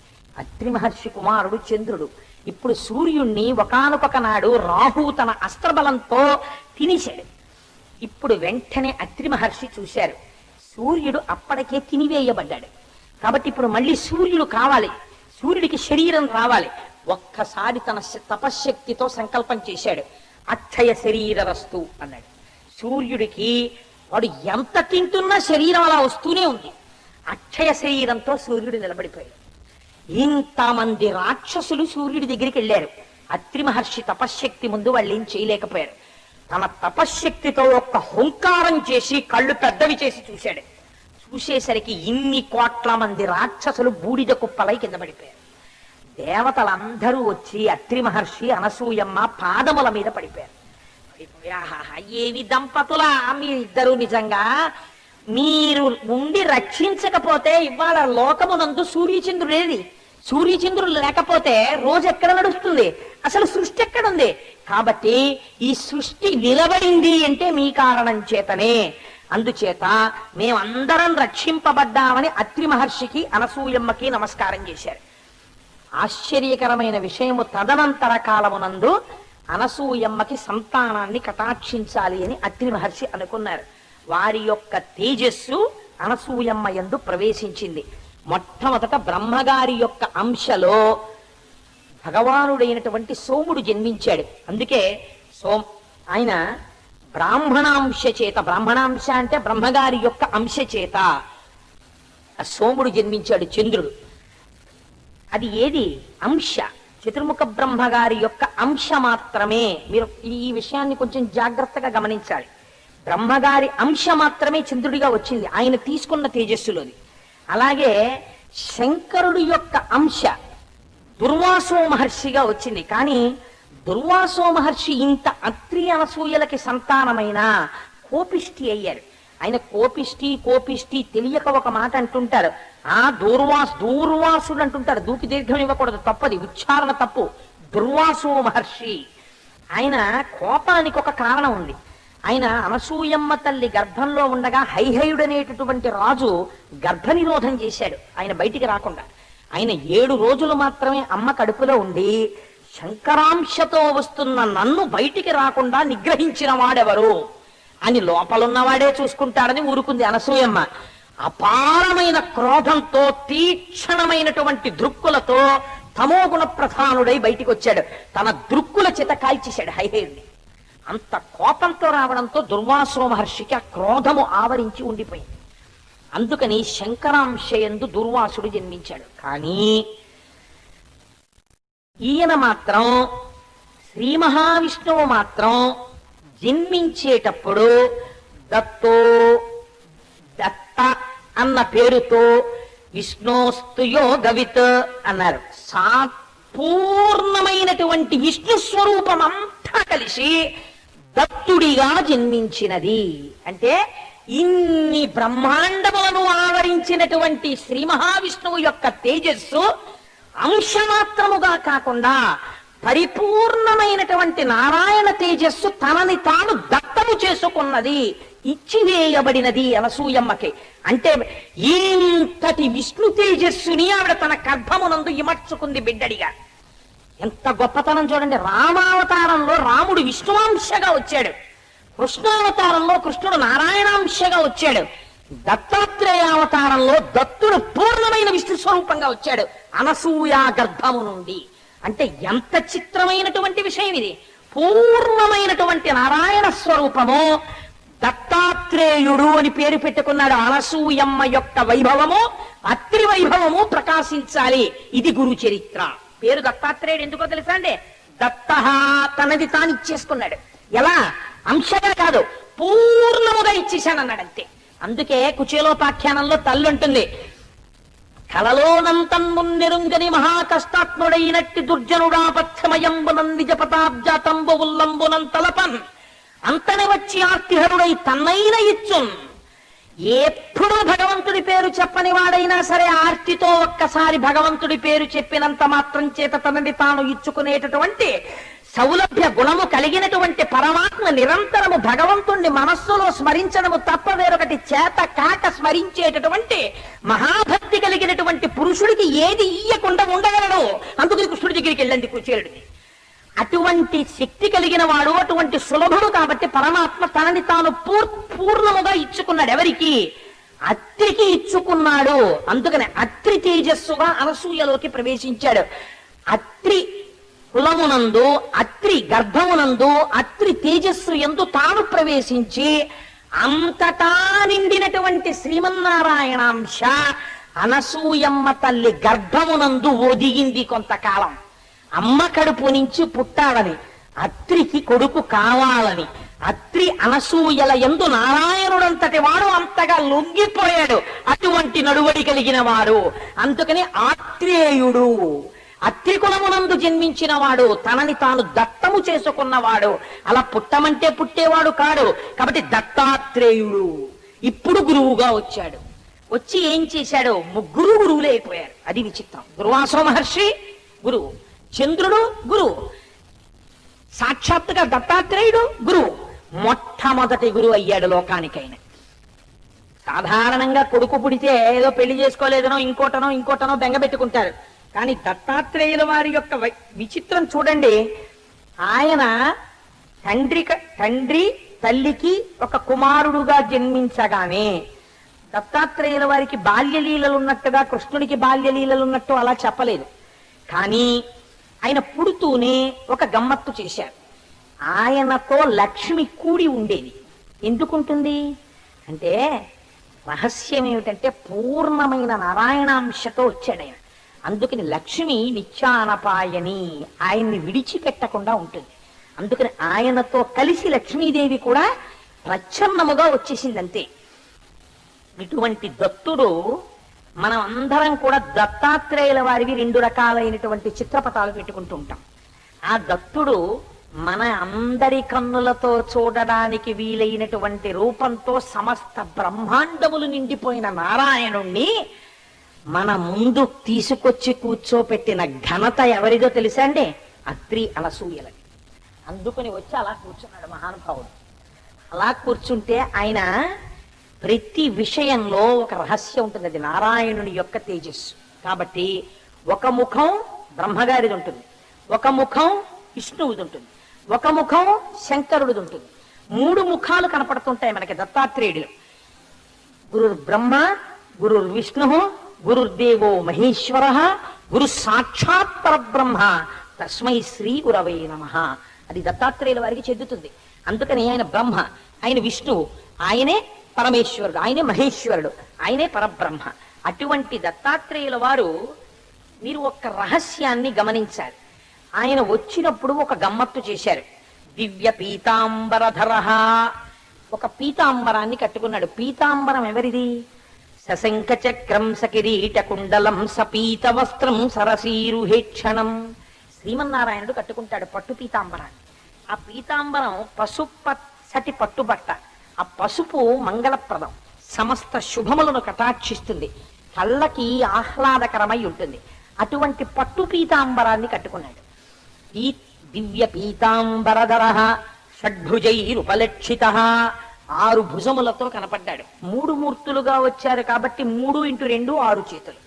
అత్రి మహర్షి కుమారుడు చంద్రుడు. ఇప్పుడు సూర్యుణ్ణి ఒకానొక నాడు రాహువు తన అస్త్రబలంతో తినేశాడు. ఇప్పుడు వెంటనే అత్రి మహర్షి చూశారు, సూర్యుడు అప్పటికే తినివేయబడ్డాడు. కాబట్టి ఇప్పుడు మళ్ళీ సూర్యుడు కావాలి, సూర్యుడికి శరీరం రావాలి. ఒక్కసారి తన తపశ్శక్తితో సంకల్పం చేశాడు. అక్షయ శరీరరస్తు అన్నాడు. సూర్యుడికి వాడు ఎంత తింటున్నా శరీరం అలా వస్తూనే ఉంది. అక్షయ శరీరంతో సూర్యుడు నిలబడిపోయాడు. ఇంతమంది రాక్షసులు సూర్యుడి దగ్గరికి వెళ్ళారు. అత్రి మహర్షి తపశ్శక్తి ముందు వాళ్ళు ఏం చేయలేకపోయారు. తన తపశ్శక్తితో ఒక్క హుంకారం చేసి కళ్ళు పెద్దవి చేసి చూశాడు. చూసేసరికి ఇన్ని కోట్ల మంది రాక్షసులు బూడిద కుప్పలై కింద పడిపోయారు. దేవతలందరూ వచ్చి అత్రి మహర్షి అనసూయమ్మ పాదముల మీద పడిపోయారు. ఏవి దంపతులా మీరిద్దరూ, నిజంగా మీరు ఉండి రక్షించకపోతే ఇవాళ లోకమునందు సూర్యచంద్రుడేది? సూర్యచంద్రులు లేకపోతే రోజు ఎక్కడ నడుస్తుంది? అసలు సృష్టి ఎక్కడుంది? కాబట్టి ఈ సృష్టి నిలబడింది అంటే మీ కారణం చేతనే. అందుచేత మేమందరం రక్షింపబడ్డామని అత్రి మహర్షికి అనసూయమ్మకి నమస్కారం చేశారు. ఆశ్చర్యకరమైన విషయము, తదనంతర కాలమునందు అనసూయమ్మకి సంతానాన్ని కటాక్షించాలి అని అత్రి మహర్షి అనుకున్నారు. వారి యొక్క తేజస్సు అనసూయమ్మ యందు ప్రవేశించింది. మొట్టమొదట బ్రహ్మగారి యొక్క అంశలో భగవానుడైనటువంటి సోముడు జన్మించాడు. అందుకే ఆయన బ్రాహ్మణాంశ చేత, బ్రాహ్మణాంశ అంటే బ్రహ్మగారి యొక్క అంశ చేత సోముడు జన్మించాడు, చంద్రుడు. అది ఏది? అంశ. చతుర్ముఖ బ్రహ్మగారి యొక్క అంశ మాత్రమే. మీరు ఈ విషయాన్ని కొంచెం జాగ్రత్తగా గమనించాలి. బ్రహ్మగారి అంశ మాత్రమే చంద్రుడిగా వచ్చింది ఆయన తీసుకున్న తేజస్సులోది. అలాగే శంకరుడి యొక్క అంశ దుర్వాసో మహర్షిగా వచ్చింది. కానీ దుర్వాసో మహర్షి ఇంత అత్రి అనసూయలకి సంతానమైన కోపిష్టి అయ్యారు. ఆయన కోపిష్టి తెలియక ఒక మాట అంటుంటారు. దూర్వాసుడు అంటుంటారు. దూకి దీర్ఘం ఇవ్వకూడదు, తప్పది, ఉచ్చారణ తప్పు. దుర్వాసో మహర్షి. ఆయన కోపానికి ఒక కారణం ఉంది. ఆయన అనసూయమ్మ తల్లి గర్భంలో ఉండగా హైహయుడనేటటువంటి రాజు గర్భ నిరోధం చేశాడు ఆయన బయటికి రాకుండా. ఆయన 7 రోజులు మాత్రమే అమ్మ కడుపులో ఉండి శంకరాంశతో వస్తున్న నన్ను బయటికి రాకుండా నిగ్రహించిన వాడెవరు అని లోపలున్నవాడే చూసుకుంటాడని ఊరుకుంది అనసూయమ్మ. అపారమైన క్రోధంతో తీక్షణమైనటువంటి దృక్కులతో తమోగుణ ప్రధానుడై బయటికి వచ్చాడు. తన దృక్కుల చేత కాల్చేశాడు హైహేయుడిని. అంత కోపంతో రావడంతో దుర్వాసో మహర్షికి ఆ క్రోధము ఆవరించి ఉండిపోయింది. అందుకని శంకరాంశయందు దుర్వాసుడు జన్మించాడు. కానీ ఈయన మాత్రం శ్రీ మహావిష్ణువు మాత్రం జన్మించేటప్పుడు దత్తో దత్త అన్న పేరుతో విష్ణోస్తు యోగవిత్ అన్నారు. పూర్ణమైనటువంటి విష్ణు స్వరూపం అంతా కలిసి దత్తుడిగా జన్మించినది. అంటే ఇన్ని బ్రహ్మాండములను ఆవరించినటువంటి శ్రీ మహావిష్ణువు యొక్క తేజస్సు అంశమాత్రముగా కాకుండా పరిపూర్ణమైనటువంటి నారాయణ తేజస్సు తనని తాను దత్తము చేసుకున్నది, ఇచ్చివేయబడినది అనసూయమ్మకి. అంటే ఇంతటి విష్ణు తేజస్సుని ఆవిడ తన గర్భమునందు ఇమర్చుకుంది బిడ్డడిగా. ఎంత గొప్పతనం చూడండి. రామావతారంలో రాముడు విష్ణువాంశగా వచ్చాడు, కృష్ణావతారంలో కృష్ణుడు నారాయణాంశగా వచ్చాడు, దత్తాత్రేయావతారంలో దత్తుడు పూర్ణమైన విష్ణు స్వరూపంగా వచ్చాడు అనసూయ గర్భము నుండి. అంటే ఎంత చిత్రమైనటువంటి విషయం ఇది. పూర్ణమైనటువంటి నారాయణ స్వరూపము దత్తాత్రేయుడు అని పేరు పెట్టుకున్నాడు. అనసూయమ్మ యొక్క వైభవము అత్రి వైభవము ప్రకాశించాలి. ఇది గురు చరిత్ర. పేరు దత్తాత్రేయుడు ఎందుకో తెలుసా అండి? దత్త తనది తాను ఇచ్చేసుకున్నాడు. ఎలా? అంశగా కాదు, పూర్ణముగా ఇచ్చేశానన్నాడు అంతే. అందుకే కుచేలోపాఖ్యానంలో తల్లుంటుంది, కలలోనంతన్ముందెరుంగని మహాకష్టాత్ముడైనట్టి దుర్జనుడాపథ్యమయంబునంది జపతాబ్జాతంబు ఉల్లంబునంతలపన్ అంతని వచ్చి ఆర్తిహరుడై తన్నైన ఇచ్చున్. ఎప్పుడు భగవంతుడి పేరు చెప్పని వాడైనా సరే ఆర్తితో ఒక్కసారి భగవంతుడి పేరు చెప్పినంత మాత్రం చేత తనని తాను ఇచ్చుకునేటటువంటి సౌలభ్య గుణము కలిగినటువంటి పరమాత్మ నిరంతరము భగవంతుణ్ణి మనస్సులో స్మరించడము తప్ప వేరొకటి చేత కాక స్మరించేటటువంటి మహాభక్తి కలిగినటువంటి పురుషుడికి ఏది ఇయ్యకుండా ఉండగలడు. అందుకని కృష్ణుడి దగ్గరికి వెళ్ళండి కుచేలుడిని. అటువంటి శక్తి కలిగిన వాడు, అటువంటి సులభుడు కాబట్టి పరమాత్మ తనని తాను పూర్ణముగా ఇచ్చుకున్నాడు. ఎవరికి? అత్రికి ఇచ్చుకున్నాడు. అందుకని అత్రి తేజస్సుగా అనసూయలోకి ప్రవేశించాడు. అత్రి కులమునందు, అత్రి గర్భమునందు, అత్రి తేజస్సు ఎందు తాను ప్రవేశించి అంతటా నిండినటువంటి శ్రీమన్నారాయణాంశ అనసూయమ్మ తల్లి గర్భమునందు ఒదిగింది కొంతకాలం. అమ్మ కడుపు నుంచి పుట్టాలని, అత్రికి కొడుకు కావాలని, అత్రి అనసూయల యందు నారాయణుడంతటి వాడు అంతగా లొంగిపోయాడు. అటువంటి నడువడి కలిగిన వాడు. అందుకని ఆత్రేయుడు, అత్రి కులమునందు జన్మించిన వాడు, తనని తాను దత్తము చేసుకున్నవాడు. అలా పుట్టమంటే పుట్టేవాడు కాడు. కాబట్టి దత్తాత్రేయుడు ఇప్పుడు గురువుగా వచ్చాడు. వచ్చి ఏం చేశాడు? ముగ్గురు గురువులే అయిపోయారు. అది విచిత్రం. దుర్వాసో మహర్షి గురువు, చంద్రుడు గురువు, సాక్షాత్తుగా దత్తాత్రేయుడు గురువు. మొట్టమొదటి గురువు అయ్యాడు లోకానికైన. సాధారణంగా కొడుకు పుడితే ఏదో పెళ్లి చేసుకోలేదనో ఇంకోటనో బెంగబెట్టుకుంటారు. కానీ దత్తాత్రేయుల వారి యొక్క విచిత్రం చూడండి. ఆయన తండ్రి తల్లికి ఒక కుమారుడుగా జన్మించగానే దత్తాత్రేయుల వారికి బాల్యలీలలు ఉన్నట్టుగా కృష్ణుడికి బాల్యలీలలు ఉన్నట్టు అలా చెప్పలేదు. కానీ ఆయన పుడుతూనే ఒక గమ్మత్తు చేశారు. ఆయనతో లక్ష్మి కూడి ఉండేది. ఎందుకుంటుంది అంటే రహస్యం ఏమిటంటే పూర్ణమైన నారాయణాంశతో వచ్చాడు ఆయన. అందుకని లక్ష్మి నిత్యానపాయని, ఆయన్ని విడిచిపెట్టకుండా ఉంటుంది. అందుకని ఆయనతో కలిసి లక్ష్మీదేవి కూడా ప్రచ్ఛన్నముగా వచ్చేసింది అంతే. ఇటువంటి దత్తుడు మనం అందరం కూడా దత్తాత్రేయుల వారివి 2 రకాలైనటువంటి చిత్రపటాలు పెట్టుకుంటూ ఉంటాం. ఆ దత్తుడు మన అందరి కన్నులతో చూడడానికి వీలైనటువంటి రూపంతో సమస్త బ్రహ్మాండములు నిండిపోయిన నారాయణుణ్ణి మన ముందు తీసుకొచ్చి కూర్చోపెట్టిన ఘనత ఎవరిదో తెలుసా అండి? అత్రి అనసూయలకి. అందుకని వచ్చి అలా కూర్చున్నాడు మహానుభావుడు. అలా కూర్చుంటే ఆయన ప్రతి విషయంలో ఒక రహస్యం ఉంటుంది. అది నారాయణుని యొక్క తేజస్సు. కాబట్టి ఒక ముఖం బ్రహ్మగారిది ఉంటుంది, ఒక ముఖం విష్ణువుది ఉంటుంది, ఒక ముఖం శంకరుడిది ఉంటుంది, మూడు ముఖాలు కనపడుతుంటాయి మనకి దత్తాత్రేయుడిలో. గురుర్ బ్రహ్మ, గురుర్ విష్ణు, గురుర్దేవో మహేశ్వర, గురు సాక్షాత్ పరబ్రహ్మ, తస్మై శ్రీ గురవే నమః. అది దత్తాత్రేయుల వారికి చెందుతుంది. అందుకని ఆయన బ్రహ్మ, ఆయన విష్ణువు, ఆయనే పరమేశ్వరుడు, ఆయనే మహేశ్వరుడు, ఆయనే పరబ్రహ్మ. అటువంటి దత్తాత్రేయుల వారు మీరు ఒక్క రహస్యాన్ని గమనించాలి. ఆయన వచ్చినప్పుడు ఒక గమ్మత్తు చేశారు. దివ్య పీతాంబరధర, ఒక పీతాంబరాన్ని కట్టుకున్నాడు. పీతాంబరం ఎవరిది? సశంఖ చక్రం సకిరీట కుండలం సపీత వస్త్రం సరసీరుహేక్షణం. శ్రీమన్నారాయణుడు కట్టుకుంటాడు పట్టు పీతాంబరాన్ని. ఆ పీతాంబరం పసుపచ్చటి పట్టుబట్ట. ఆ పసుపు మంగళప్రదం, సమస్త శుభములను కటాక్షిస్తుంది, కళ్ళకి ఆహ్లాదకరమై ఉంటుంది. అటువంటి పట్టు పీతాంబరాన్ని కట్టుకున్నాడు. ఈ దివ్య పీతాంబరధర షడ్భుజైరుపలక్షిత, 6 భుజములతో కనపడ్డాడు. 3 మూర్తులుగా వచ్చారు కాబట్టి 3x2 6 చేతులు.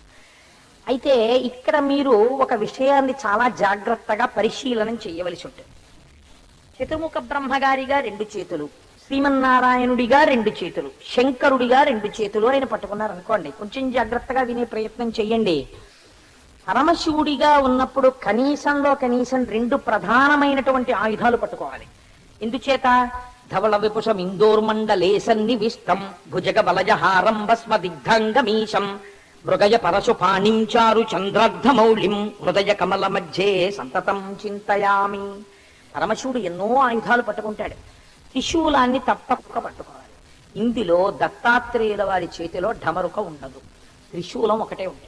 అయితే ఇక్కడ మీరు ఒక విషయాన్ని చాలా జాగ్రత్తగా పరిశీలనం చేయవలసి ఉంటుంది. చతుర్ముఖ బ్రహ్మగారిగా 2 చేతులు, శ్రీమన్నారాయణుడిగా 2 చేతులు, శంకరుడిగా 2 చేతులు ఆయన పట్టుకున్నారు అనుకోండి. కొంచెం జాగ్రత్తగా వినే ప్రయత్నం చెయ్యండి. పరమశివుడిగా ఉన్నప్పుడు కనీసంలో కనీసం 2 ప్రధానమైనటువంటి ఆయుధాలు పట్టుకోవాలి. ఎందుచేత? ధవళ విపుషం ఇందోర్మండలే సన్నివిష్టం భుజగ బలజహారం భస్మ దిగ్ధంగమీశం మృగయ పరశు పాణించారు చంద్రార్ధమౌళిం హృదయ కమల మధ్యే సంతతం చింతయామి. పరమశివుడు ఎన్నో ఆయుధాలు పట్టుకుంటాడు. త్రిశూలాన్ని తప్పక పట్టుకోవాలి. ఇందులో దత్తాత్రేయుల వారి చేతిలో ఢమరుక ఉండదు, త్రిశూలం ఒకటే ఉంటుంది.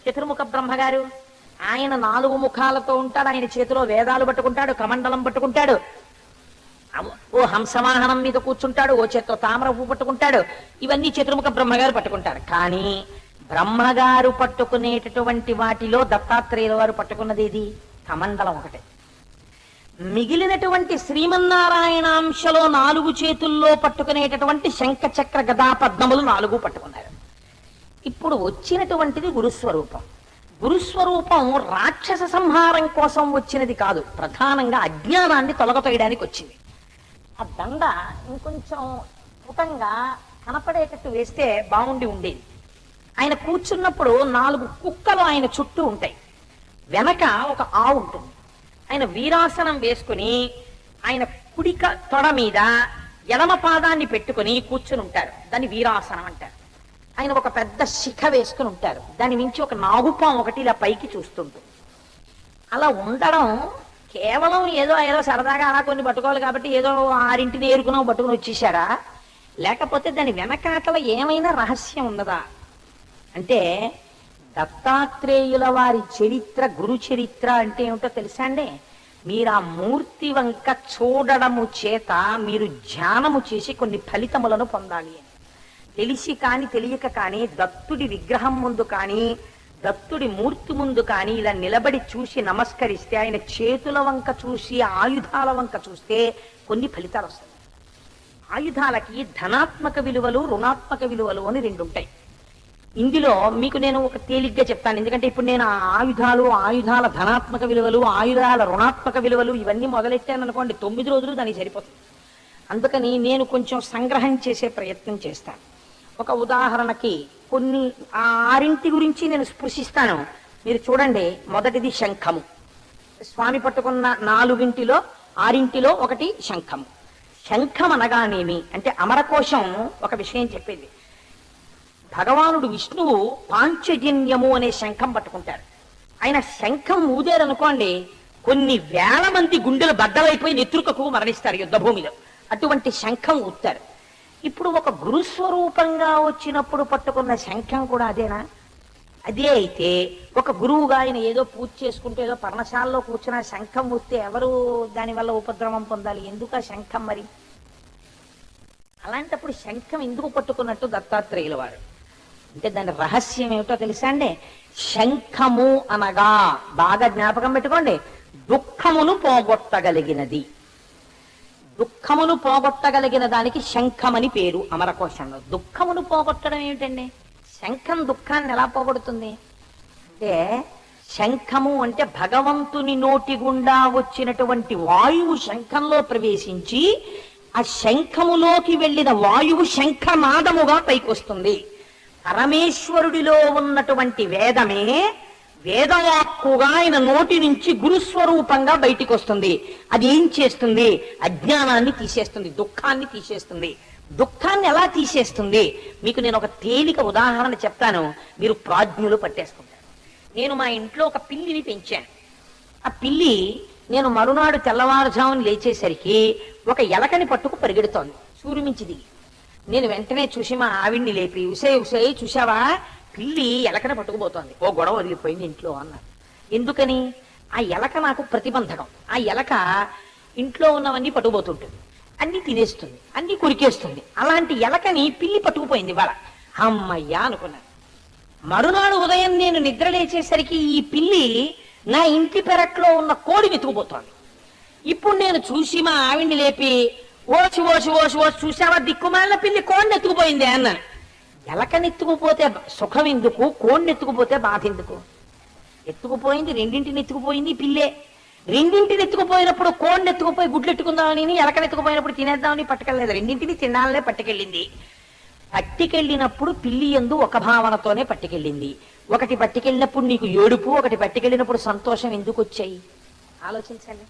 చతుర్ముఖ బ్రహ్మగారు ఆయన 4 ముఖాలతో ఉంటాడు. ఆయన చేతిలో వేదాలు పట్టుకుంటాడు, కమండలం పట్టుకుంటాడు, ఓ హంసవాహనం మీద కూర్చుంటాడు, ఓ చేత్తో తామర పువ్వు పట్టుకుంటాడు. ఇవన్నీ చతుర్ముఖ బ్రహ్మగారు పట్టుకుంటారు. కానీ బ్రహ్మగారు పట్టుకునేటటువంటి వాటిలో దత్తాత్రేయుల వారు పట్టుకున్నది ఏది? కమండలం ఒకటే. మిగిలినటువంటి శ్రీమన్నారాయణాంశలో 4 చేతుల్లో పట్టుకునేటటువంటి శంఖ చక్ర గదా పద్మములు 4 పట్టుకున్నారు. ఇప్పుడు వచ్చినటువంటిది గురుస్వరూపం. గురుస్వరూపం రాక్షస సంహారం కోసం వచ్చినది కాదు, ప్రధానంగా అజ్ఞానాన్ని తొలగతోయడానికి వచ్చింది. ఆ దండ ఇంకొంచెం పుటంగా కనపడేటట్టు వేస్తే బాగుండి ఉండేది. ఆయన కూర్చున్నప్పుడు 4 కుక్కలు ఆయన చుట్టూ ఉంటాయి, వెనక ఒక ఆవు ఉంటుంది. ఆయన వీరాసనం వేసుకుని ఆయన కుడిక తొడ మీద ఎడమ పాదాన్ని పెట్టుకుని కూర్చుని ఉంటారు. దాన్ని వీరాసనం అంటారు. ఆయన ఒక పెద్ద శిఖ వేసుకుని ఉంటారు. దాని నుంచి ఒక నాగుపాం ఒకటి ఇలా పైకి చూస్తుంటుంది. అలా ఉండడం కేవలం ఏదో సరదాగా అలా కొన్ని పట్టుకోవాలి కాబట్టి ఏదో 6 ఏరుకునో పట్టుకుని వచ్చేసారా? లేకపోతే దాని వెనకాతల ఏమైనా రహస్యం ఉన్నదా అంటే, దత్తాత్రేయుల వారి చరిత్ర, గురు చరిత్ర అంటే ఏమిటో తెలుసా అండి? మీరు ఆ మూర్తి వంక చూడడము చేత మీరు ధ్యానము చేసి కొన్ని ఫలితములను పొందాలి అని. తెలిసి కాని తెలియక కానీ దత్తుడి విగ్రహం ముందు కానీ దత్తుడి మూర్తి ముందు కానీ ఇలా నిలబడి చూసి నమస్కరిస్తే, ఆయన చేతుల వంక చూసి ఆయుధాల వంక చూస్తే కొన్ని ఫలితాలు వస్తాయి. ఆయుధాలకి ధనాత్మక విలువలు, రుణాత్మక విలువలు అని 2 ఉంటాయి. ఇందులో మీకు నేను ఒక తేలిగ్గా చెప్తాను. ఎందుకంటే ఇప్పుడు నేను ఆయుధాల ధనాత్మక విలువలు, ఆయుధాల రుణాత్మక విలువలు ఇవన్నీ మొదలెట్టాను అనుకోండి, 9 రోజులు దానికి సరిపోతుంది. అందుకని నేను కొంచెం సంగ్రహం చేసే ప్రయత్నం చేస్తాను. ఒక ఉదాహరణకి కొన్ని 6 గురించి నేను స్పృశిస్తాను. మీరు చూడండి. మొదటిది శంఖము. స్వామి పట్టుకున్న 4 6 ఒకటి శంఖము. శంఖం అనగానేమి అంటే అమరకోశం ఒక విషయం చెప్పింది. భగవానుడు విష్ణువు పాంచజన్యము అనే శంఖం పట్టుకుంటారు. ఆయన శంఖం ఊదేరనుకోండి, కొన్ని వేల మంది గుండెలు బద్దలైపోయి నెత్రుకకు మరణిస్తారు యుద్ధభూమిలో. అటువంటి శంఖం ఊతారు. ఇప్పుడు ఒక గురుస్వరూపంగా వచ్చినప్పుడు పట్టుకున్న శంఖం కూడా అదేనా? అదే అయితే ఒక గురువుగా ఆయన ఏదో పూజ చేసుకుంటూ ఏదో పర్ణశాలలో కూర్చున్న శంఖం ఊస్తే ఎవరు దానివల్ల ఉపద్రవం పొందాలి? ఎందుకు ఆ శంఖం మరి? అలాంటప్పుడు శంఖం ఎందుకు పట్టుకున్నట్టు దత్తాత్రేయుల వారు అంటే దాని రహస్యం ఏమిటో తెలుసా అండి? శంఖము అనగా బాగా జ్ఞాపకం పెట్టుకోండి, దుఃఖమును పోగొట్టగలిగినది. దుఃఖమును పోగొట్టగలిగిన దానికి శంఖమని పేరు అమరకోశంలో. దుఃఖమును పోగొట్టడం ఏమిటండి? శంఖం దుఃఖాన్ని ఎలా పోగొడుతుంది అంటే, శంఖము అంటే భగవంతుని నోటి గుండా వచ్చినటువంటి వాయువు శంఖంలో ప్రవేశించి ఆ శంఖములోకి వెళ్ళిన వాయువు శంఖనాదముగా పైకొస్తుంది. పరమేశ్వరుడిలో ఉన్నటువంటి వేదమే వేదవాక్కుగా ఆయన నోటి నుంచి గురుస్వరూపంగా బయటికి వస్తుంది. అది ఏం చేస్తుంది? అజ్ఞానాన్ని తీసేస్తుంది, దుఃఖాన్ని తీసేస్తుంది. దుఃఖాన్ని ఎలా తీసేస్తుంది? మీకు నేను ఒక తేలిక ఉదాహరణ చెప్తాను, మీరు ప్రాజ్ఞులు పట్టేసుకుంటారు. నేను మా ఇంట్లో ఒక పిల్లిని పెంచాను. ఆ పిల్లి నేను మరునాడు తెల్లవారుజామున లేచేసరికి ఒక ఎలకని పట్టుకు పరిగెడుతోంది సూర్యుమించి దిగి. నేను వెంటనే చూసి మా ఆవిడ్ని లేపి, ఉసే ఉసే చూసావా, పిల్లి ఎలకని పట్టుకుపోతోంది. ఓ గొడవ వదిలిపోయింది ఇంట్లో అన్నారు. ఎందుకని? ఆ ఎలక నాకు ప్రతిబంధకం. ఆ ఎలక ఇంట్లో ఉన్నవన్నీ పట్టుకుపోతుంటుంది, అన్ని తినేస్తుంది, అన్ని కొరికేస్తుంది. అలాంటి ఎలకని పిల్లి పట్టుకుపోయింది. వాళ్ళ అమ్మయ్యా అనుకున్నాను. మరునాడు ఉదయం నేను నిద్ర లేచేసరికి ఈ పిల్లి నా ఇంటి పెరట్లో ఉన్న కోడిని ఎత్తుకుపోతోంది. ఇప్పుడు నేను చూసి మా ఆవిడ్ని లేపి, ఓసి ఓసి ఓసి ఓసి చూసావా, దిక్కుమాలిన పిల్లి కోడిని ఎత్తుకుపోయింది అన్నాను. ఎలకనెత్తుకుపోతే సుఖం ఎందుకు, కోడిని ఎత్తుకుపోతే బాధ ఎందుకు? ఎత్తుకుపోయింది, రెండింటిని ఎత్తుకుపోయింది పిల్లే. రెండింటిని ఎత్తుకుపోయినప్పుడు కోడిని ఎత్తుకుపోయి గుడ్లు ఎత్తుకుందామని, ఎలకనెత్తుకుపోయినప్పుడు తినేద్దామని పట్టుకెళ్ళలేదు. రెండింటిని తినాలనే పట్టుకెళ్ళింది. పట్టుకెళ్ళినప్పుడు పిల్లి యందు ఒక భావనతోనే పట్టుకెళ్ళింది. ఒకటి పట్టుకెళ్ళినప్పుడు నీకు ఏడుపు, ఒకటి పట్టుకెళ్ళినప్పుడు సంతోషం ఎందుకు వచ్చాయి ఆలోచించండి.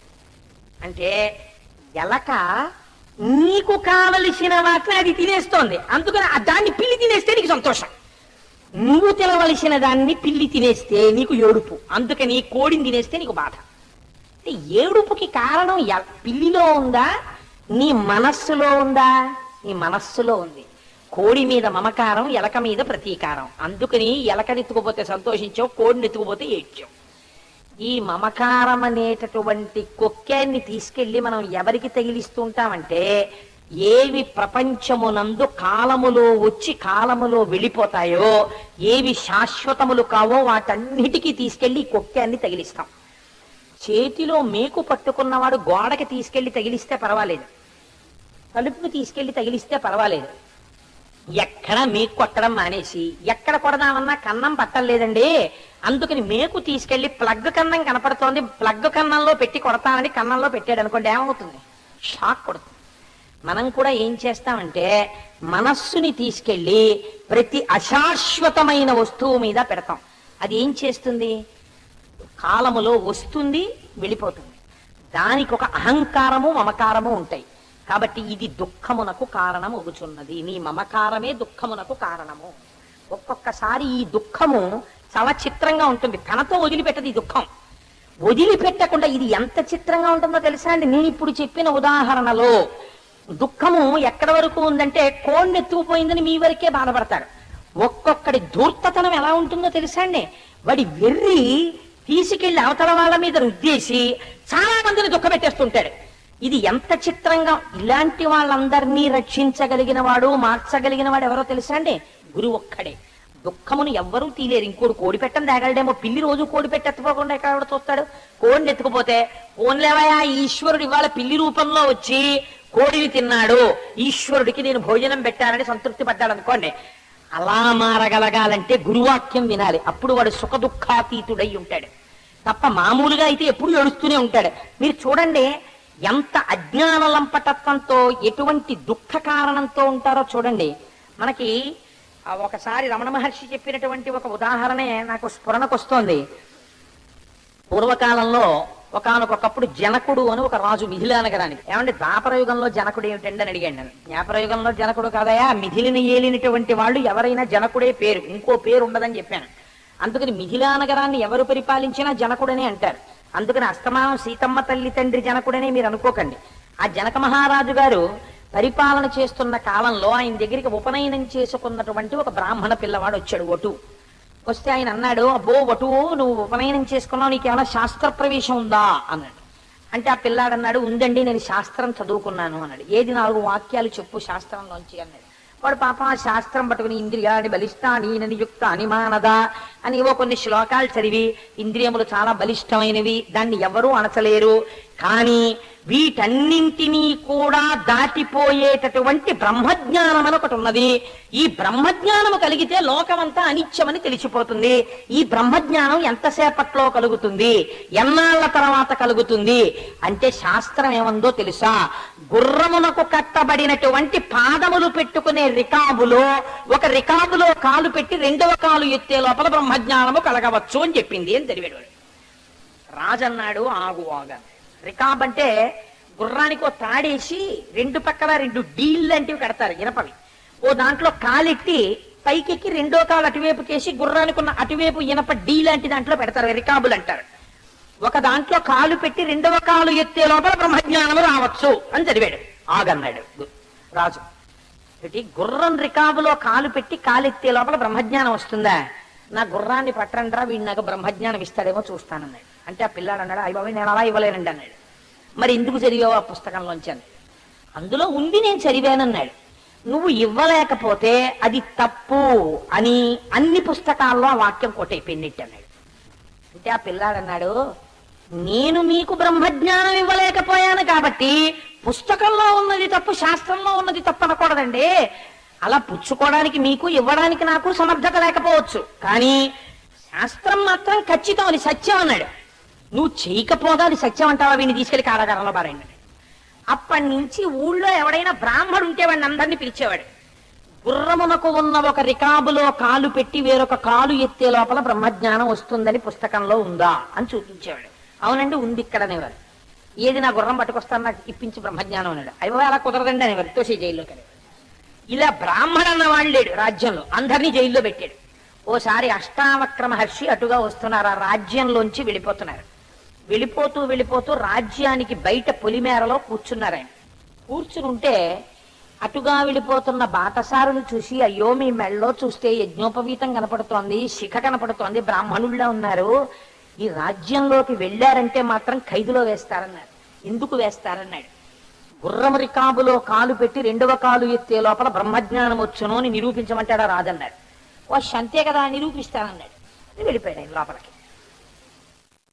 అంటే ఎలక నీకు కావలసిన వాటిని అది తినేస్తోంది, అందుకని దాన్ని పిల్లి తినేస్తే నీకు సంతోషం. నువ్వు తినవలసిన దాన్ని పిల్లి తినేస్తే నీకు ఏడుపు, అందుకని కోడిని తినేస్తే నీకు బాధ. అంటే ఏడుపుకి కారణం పిల్లిలో ఉందా, నీ మనస్సులో ఉందా? నీ మనస్సులో ఉంది. కోడి మీద మమకారం, ఎలక మీద ప్రతీకారం. అందుకని ఎలకనెత్తుకుపోతే సంతోషించావు, కోడిని ఎత్తుకుపోతే ఏడ్చావు. ఈ మమకారం అనేటటువంటి కొక్కాన్ని తీసుకెళ్లి మనం ఎవరికి తగిలిస్తూ ఉంటామంటే, ఏవి ప్రపంచమునందు కాలములో వచ్చి కాలములో వెళ్ళిపోతాయో, ఏవి శాశ్వతములు కావో వాటన్నిటికీ తీసుకెళ్లి కొక్కాన్ని తగిలిస్తాం. చేతిలో మేకు పట్టుకున్నవాడు గోడకి తీసుకెళ్లి తగిలిస్తే పర్వాలేదు, తలుపుకి తీసుకెళ్లి తగిలిస్తే పర్వాలేదు. ఎక్కడ మేకు కొట్టడం మానేసి ఎక్కడ కొడదామన్నా కన్నం పట్టలేదండి, అందుకని మేకు తీసుకెళ్లి ప్లగ్ కన్నం కనపడుతోంది, ప్లగ్ కన్నంలో పెట్టి కొడతానని కన్నంలో పెట్టాడు అనుకోండి, ఏమవుతుంది? షాక్ కొడుతుంది. మనం కూడా ఏం చేస్తామంటే, మనస్సుని తీసుకెళ్లి ప్రతి అశాశ్వతమైన వస్తువు మీద పెడతాం. అది ఏం చేస్తుంది? కాలములో వస్తుంది, వెళ్ళిపోతుంది. దానికి ఒక అహంకారము మమకారము ఉంటాయి. కాబట్టి ఇది దుఃఖమునకు కారణం అవుతున్నది. నీ మమకారమే దుఃఖమునకు కారణము. ఒక్కొక్కసారి ఈ దుఃఖము చాలా చిత్రంగా ఉంటుంది, తనతో వదిలిపెట్టదు. ఈ దుఃఖం వదిలిపెట్టకుండా ఇది ఎంత చిత్రంగా ఉంటుందో తెలుసా అండి? నేను ఇప్పుడు చెప్పిన ఉదాహరణలో దుఃఖము ఎక్కడి వరకు ఉందంటే, కోడిని ఎత్తుకుపోయిందని మీ వరకే బాధపడతాడు. ఒక్కొక్కడి ధూర్తతనం ఎలా ఉంటుందో తెలుసా అండి? వాడి వెర్రి తీసుకెళ్లి అవతల వాళ్ళ మీద రుద్దేసి చాలా మందిని దుఃఖపెట్టేస్తుంటాడు. ఇది ఎంత చిత్రంగా! ఇలాంటి వాళ్ళందరినీ రక్షించగలిగిన వాడు, మార్చగలిగిన వాడు ఎవరో తెలుసా అండి? గురువు ఒక్కడే. దుఃఖమును ఎవ్వరూ తీలేరు. ఇంకోటి కోడి పెట్టని తేగలడేమో, పిల్లి రోజు కోడి పెట్టి ఎత్తుకోకుండా ఎక్కడ చూస్తాడు? కోడిని ఎత్తుకుపోతే, కోన్లేవయా ఈశ్వరుడు ఇవాళ పిల్లి రూపంలో వచ్చి కోడిని తిన్నాడు, ఈశ్వరుడికి నేను భోజనం పెట్టానని సంతృప్తి పడ్డాడు అనుకోండి. అలా మారగలగాలంటే గురువాక్యం వినాలి. అప్పుడు వాడు సుఖ దుఃఖాతీతుడై ఉంటాడు. తప్ప మామూలుగా అయితే ఎప్పుడు ఏడుస్తూనే ఉంటాడు. మీరు చూడండి ఎంత అజ్ఞాన లంపటత్వంతో, ఎటువంటి దుఃఖ కారణంతో ఉంటారో చూడండి. మనకి ఒకసారి రమణ మహర్షి చెప్పినటువంటి ఒక ఉదాహరణే నాకు స్ఫురణకొస్తోంది. పూర్వకాలంలో ఒకానొకప్పుడు జనకుడు అని ఒక రాజు మిథిలా నగరానికి. ఏమంటే ద్వాపరయుగంలో జనకుడు ఏమిటండి అని అడిగాడు నేను. జ్ఞాపరయుగంలో జనకుడు కాదయా, మిథిలిని ఏలినటువంటి వాళ్ళు ఎవరైనా జనకుడే పేరు, ఇంకో పేరు ఉండదని చెప్పాను. అందుకని మిథిలా నగరాన్ని ఎవరు పరిపాలించినా జనకుడనే అంటారు. అందుకని అస్తమానం సీతమ్మ తల్లి తండ్రి జనకుడనే మీరు అనుకోకండి. ఆ జనక మహారాజు గారు పరిపాలన చేస్తున్న కాలంలో ఆయన దగ్గరికి ఉపనయనం చేసుకున్నటువంటి ఒక బ్రాహ్మణ పిల్లవాడు వచ్చాడు, వటు. వస్తే ఆయన అన్నాడు, అబ్బో వటు, నువ్వు ఉపనయనం చేసుకున్నావు, నీకేమైనా శాస్త్ర ప్రవేశం ఉందా అన్నాడు. అంటే ఆ పిల్లాడు అన్నాడు, ఉందండి, నేను శాస్త్రం చదువుకున్నాను అన్నాడు. ఏది 4 వాక్యాలు చెప్పు శాస్త్రంలోంచి అన్నాడు. వాడు పాపం ఆ శాస్త్రం పట్టుకుని ఇంద్రియాన్ని బలిష్టాని నియుక్త అనిమానద అని ఏవో కొన్ని శ్లోకాలు చదివి, ఇంద్రియములు చాలా బలిష్టమైనవి, దాన్ని ఎవరూ అణచలేరు, కానీ వీటన్నింటినీ కూడా దాటిపోయేటటువంటి బ్రహ్మజ్ఞానం అని ఒకటి ఉన్నది. ఈ బ్రహ్మజ్ఞానము కలిగితే లోకమంతా అనిత్యమని తెలిసిపోతుంది. ఈ బ్రహ్మజ్ఞానం ఎంతసేపట్లో కలుగుతుంది, ఎన్నాళ్ల తర్వాత కలుగుతుంది అంటే శాస్త్రం ఏమందో తెలుసా? గుర్రమునకు కట్టబడినటువంటి పాదములు పెట్టుకునే రికాబులో ఒక రికాబులో కాలు పెట్టి రెండవ కాలు ఎత్తే లోపల బ్రహ్మజ్ఞానము కలగవచ్చు అని చెప్పింది అని తెలివాడు. రాజన్నాడు ఆగు ఆగా. రికాబ్ అంటే గుర్రానికి ఓ తాడేసి రెండు పక్కల రెండు డీల్ లాంటివి కడతారు ఇనపవి. ఓ దాంట్లో కాలెట్టి పైకెక్కి రెండో కాలు అటువైపు కేసి గుర్రానికి ఉన్న అటువైపు ఇనప డీ లాంటి దాంట్లో పెడతారు, రికాబులు అంటారు. ఒక దాంట్లో కాలు పెట్టి రెండవ కాలు ఎత్తే లోపల బ్రహ్మజ్ఞానము రావచ్చు అని చదివాడు. ఆగన్నాడు రాజు. గుర్రం రికాబులో కాలు పెట్టి కాలెత్తే లోపల బ్రహ్మజ్ఞానం వస్తుందా? నా గుర్రాన్ని పట్టండ్రా, వీడు నాకు బ్రహ్మజ్ఞానం ఇస్తాడేమో చూస్తానన్నాడు. అంటే ఆ పిల్లాడు అన్నాడు, అయ్య బాబాయ్ నేను అలా ఇవ్వలేనండి అన్నాడు. మరి ఎందుకు చదివావు ఆ పుస్తకంలోంచి అన్నాడు. అందులో ఉంది నేను చదివానన్నాడు. నువ్వు ఇవ్వలేకపోతే అది తప్పు అని అన్ని పుస్తకాల్లో ఆ వాక్యం కొట్టయిపోయినట్టు అన్నాడు. అంటే ఆ పిల్లాడు అన్నాడు, నేను మీకు బ్రహ్మజ్ఞానం ఇవ్వలేకపోయాను కాబట్టి పుస్తకంలో ఉన్నది తప్పు, శాస్త్రంలో ఉన్నది తప్పు అనకూడదండి. అలా పుచ్చుకోవడానికి మీకు ఇవ్వడానికి నాకు సమర్థత లేకపోవచ్చు, కానీ శాస్త్రం మాత్రం ఖచ్చితం, అది సత్యం అన్నాడు. నువ్వు చేయకపోగా అది సత్యం అంటావా? వీడిని తీసుకెళ్లి కారాగారంలో పారాయండి. అప్పటి నుంచి ఊళ్ళో ఎవడైనా బ్రాహ్మడు ఉంటే వాడిని అందరినీ పిలిచేవాడు. గుర్రమునకు ఉన్న ఒక రికాబులో కాలు పెట్టి వేరొక కాలు ఎత్తే లోపల బ్రహ్మజ్ఞానం వస్తుందని పుస్తకంలో ఉందా అని చూపించేవాడు. అవునండి ఉంది ఇక్కడ అనేవారు. ఏది నా గుర్రం పట్టుకొస్తాను నాకు ఇప్పించి బ్రహ్మజ్ఞానం అన్నాడు. అయ్యో అలా కుదరదండి అనేవారు, తోసి జైల్లోకి. ఇలా బ్రాహ్మణ అన్నవాళ్ళు లేడు రాజ్యంలో, అందరినీ జైల్లో పెట్టాడు. ఓసారి అష్టావక్ర మహర్షి అటుగా వస్తున్నారు, ఆ రాజ్యంలోంచి వెళ్ళిపోతున్నారు. వెళ్ళిపోతూ వెళ్ళిపోతూ రాజ్యానికి బయట పొలిమేరలో కూర్చున్నారు. ఆయన కూర్చుని ఉంటే అటుగా వెళ్ళిపోతున్న బాటసారులు చూసి, అయ్యో మీ మెళ్ళలో చూస్తే యజ్ఞోపవీతం కనపడుతోంది, శిఖ కనపడుతోంది, బ్రాహ్మణుల్లా ఉన్నారు, ఈ రాజ్యంలోకి వెళ్ళారంటే మాత్రం ఖైదులో వేస్తారన్నారు. ఎందుకు వేస్తారన్నాడు. గుర్రం రికాబులో కాలు పెట్టి రెండవ కాలు ఎత్తే లోపల బ్రహ్మజ్ఞానం వచ్చును అని నిరూపించమంటాడా రాజన్నాడు. అంతే కదా నిరూపిస్తానన్నాడు. వెళ్ళిపోయాడు ఆయన లోపలికి.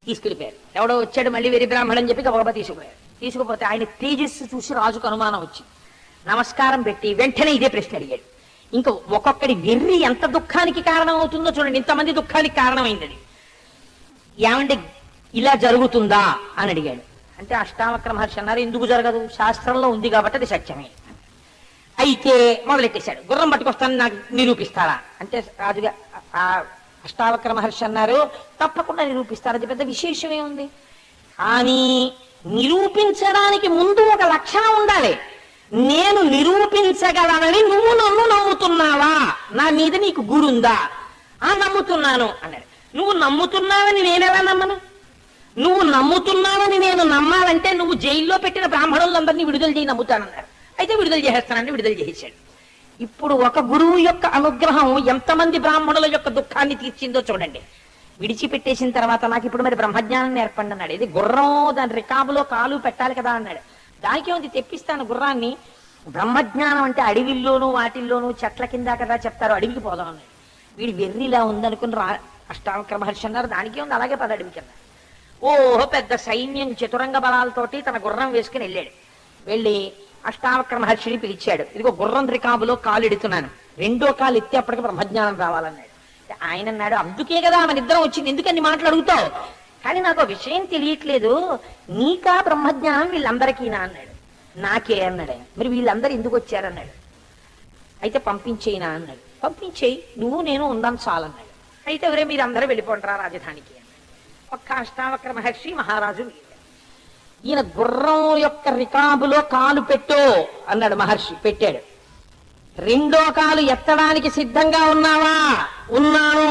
తీసుకెళ్ళిపోయారు. ఎవడో వచ్చాడు మళ్ళీ వెరి బ్రాహ్మణుడు అని చెప్పి గబగబా తీసుకుపోయారు. తీసుకుపోతే ఆయన తేజస్సు చూసి రాజుకు అనుమానం వచ్చింది. నమస్కారం పెట్టి వెంటనే ఇదే ప్రశ్న అడిగాడు. ఇంకా ఒక్కొక్కడి వెర్రి ఎంత దుఃఖానికి కారణం అవుతుందో చూడండి, ఇంతమంది దుఃఖానికి కారణమైంది అది. ఏమంటే ఇలా జరుగుతుందా అని అడిగాడు. అంటే అష్టావక్ర మహర్షి అన్నారు, ఎందుకు జరగదు, శాస్త్రంలో ఉంది కాబట్టి అది సత్యమే. అయితే మొదలెట్టేశాడు, గుర్రం పట్టుకొస్తాను నాకు నిరూపిస్తారా అంటే రాజుగా అష్టావక్ర మహర్షి అన్నారు, తప్పకుండా నిరూపిస్తారు, అది పెద్ద విశేషమే ఉంది. కానీ నిరూపించడానికి ముందు ఒక లక్షణం ఉండాలి. నేను నిరూపించగలనని నువ్వు నన్ను నమ్ముతున్నావా, నా మీద నీకు గురుందా? నమ్ముతున్నాను అన్నాడు. నువ్వు నమ్ముతున్నావని నేనెలా నమ్మను? నువ్వు నమ్ముతున్నావని నేను నమ్మాలంటే నువ్వు జైల్లో పెట్టిన బ్రాహ్మణులందరినీ విడుదల చేయి నమ్ముతానన్నారు. అయితే విడుదల చేసేస్తానంటే విడుదల చేసేసాడు. ఇప్పుడు ఒక గురువు యొక్క అనుగ్రహం ఎంతమంది బ్రాహ్మణుల యొక్క దుఃఖాన్ని తీర్చిందో చూడండి. విడిచిపెట్టేసిన తర్వాత నాకు ఇప్పుడు మరి బ్రహ్మజ్ఞానం నేర్పండి అన్నాడు. ఇది గుర్రం దాని రికాబులో కాలు పెట్టాలి కదా అన్నాడు. దానికి ఉంది తెప్పిస్తాను గుర్రాన్ని. బ్రహ్మజ్ఞానం అంటే అడవిల్లోనూ వాటిల్లోనూ చెట్ల కింద కదా చెప్తారు, అడవికి పోదాం అన్నాడు. వీడి వెర్రిలా ఉందనుకుని అష్టావక్ర మహర్షి అన్నారు, దానికి ఉంది అలాగే పద అడవికి అన్నారు. ఓహో పెద్ద సైన్యం చతురంగ బలాలతోటి తన గుర్రం వేసుకుని వెళ్ళాడు. వెళ్ళి అష్టావక్ర మహర్షిని పిలిచాడు. ఇదిగో గుర్రం రికాబులో కాలు ఎడుతున్నాను, రెండో కాలు ఎత్తి అప్పటికి బ్రహ్మజ్ఞానం రావాలన్నాడు. ఆయన అన్నాడు, అందుకే కదా మన ఇద్దరం వచ్చింది, ఎందుకని మాటలు అడుగుతావు? కానీ నాకు విషయం తెలియట్లేదు, నీకా బ్రహ్మజ్ఞానం వీళ్ళందరికీనా అన్నాడు. నాకే అన్నాడు ఆయన. మరి వీళ్ళందరూ ఎందుకు వచ్చారన్నాడు. అయితే పంపించేయినా అన్నాడు. పంపించేయి, నువ్వు నేను ఉందాం చాలన్నాడు. అయితే ఎవరే మీరందరూ వెళ్ళిపోంటారా రాజధానికి అన్నాడు. ఒక్క అష్టావక్ర మహర్షి మహారాజు ఈయన గుర్రం యొక్క రికాబులో కాలు పెట్టు అన్నాడు. మహర్షి పెట్టాడు. రెండో కాలు ఎత్తడానికి సిద్ధంగా ఉన్నావా? ఉన్నాను.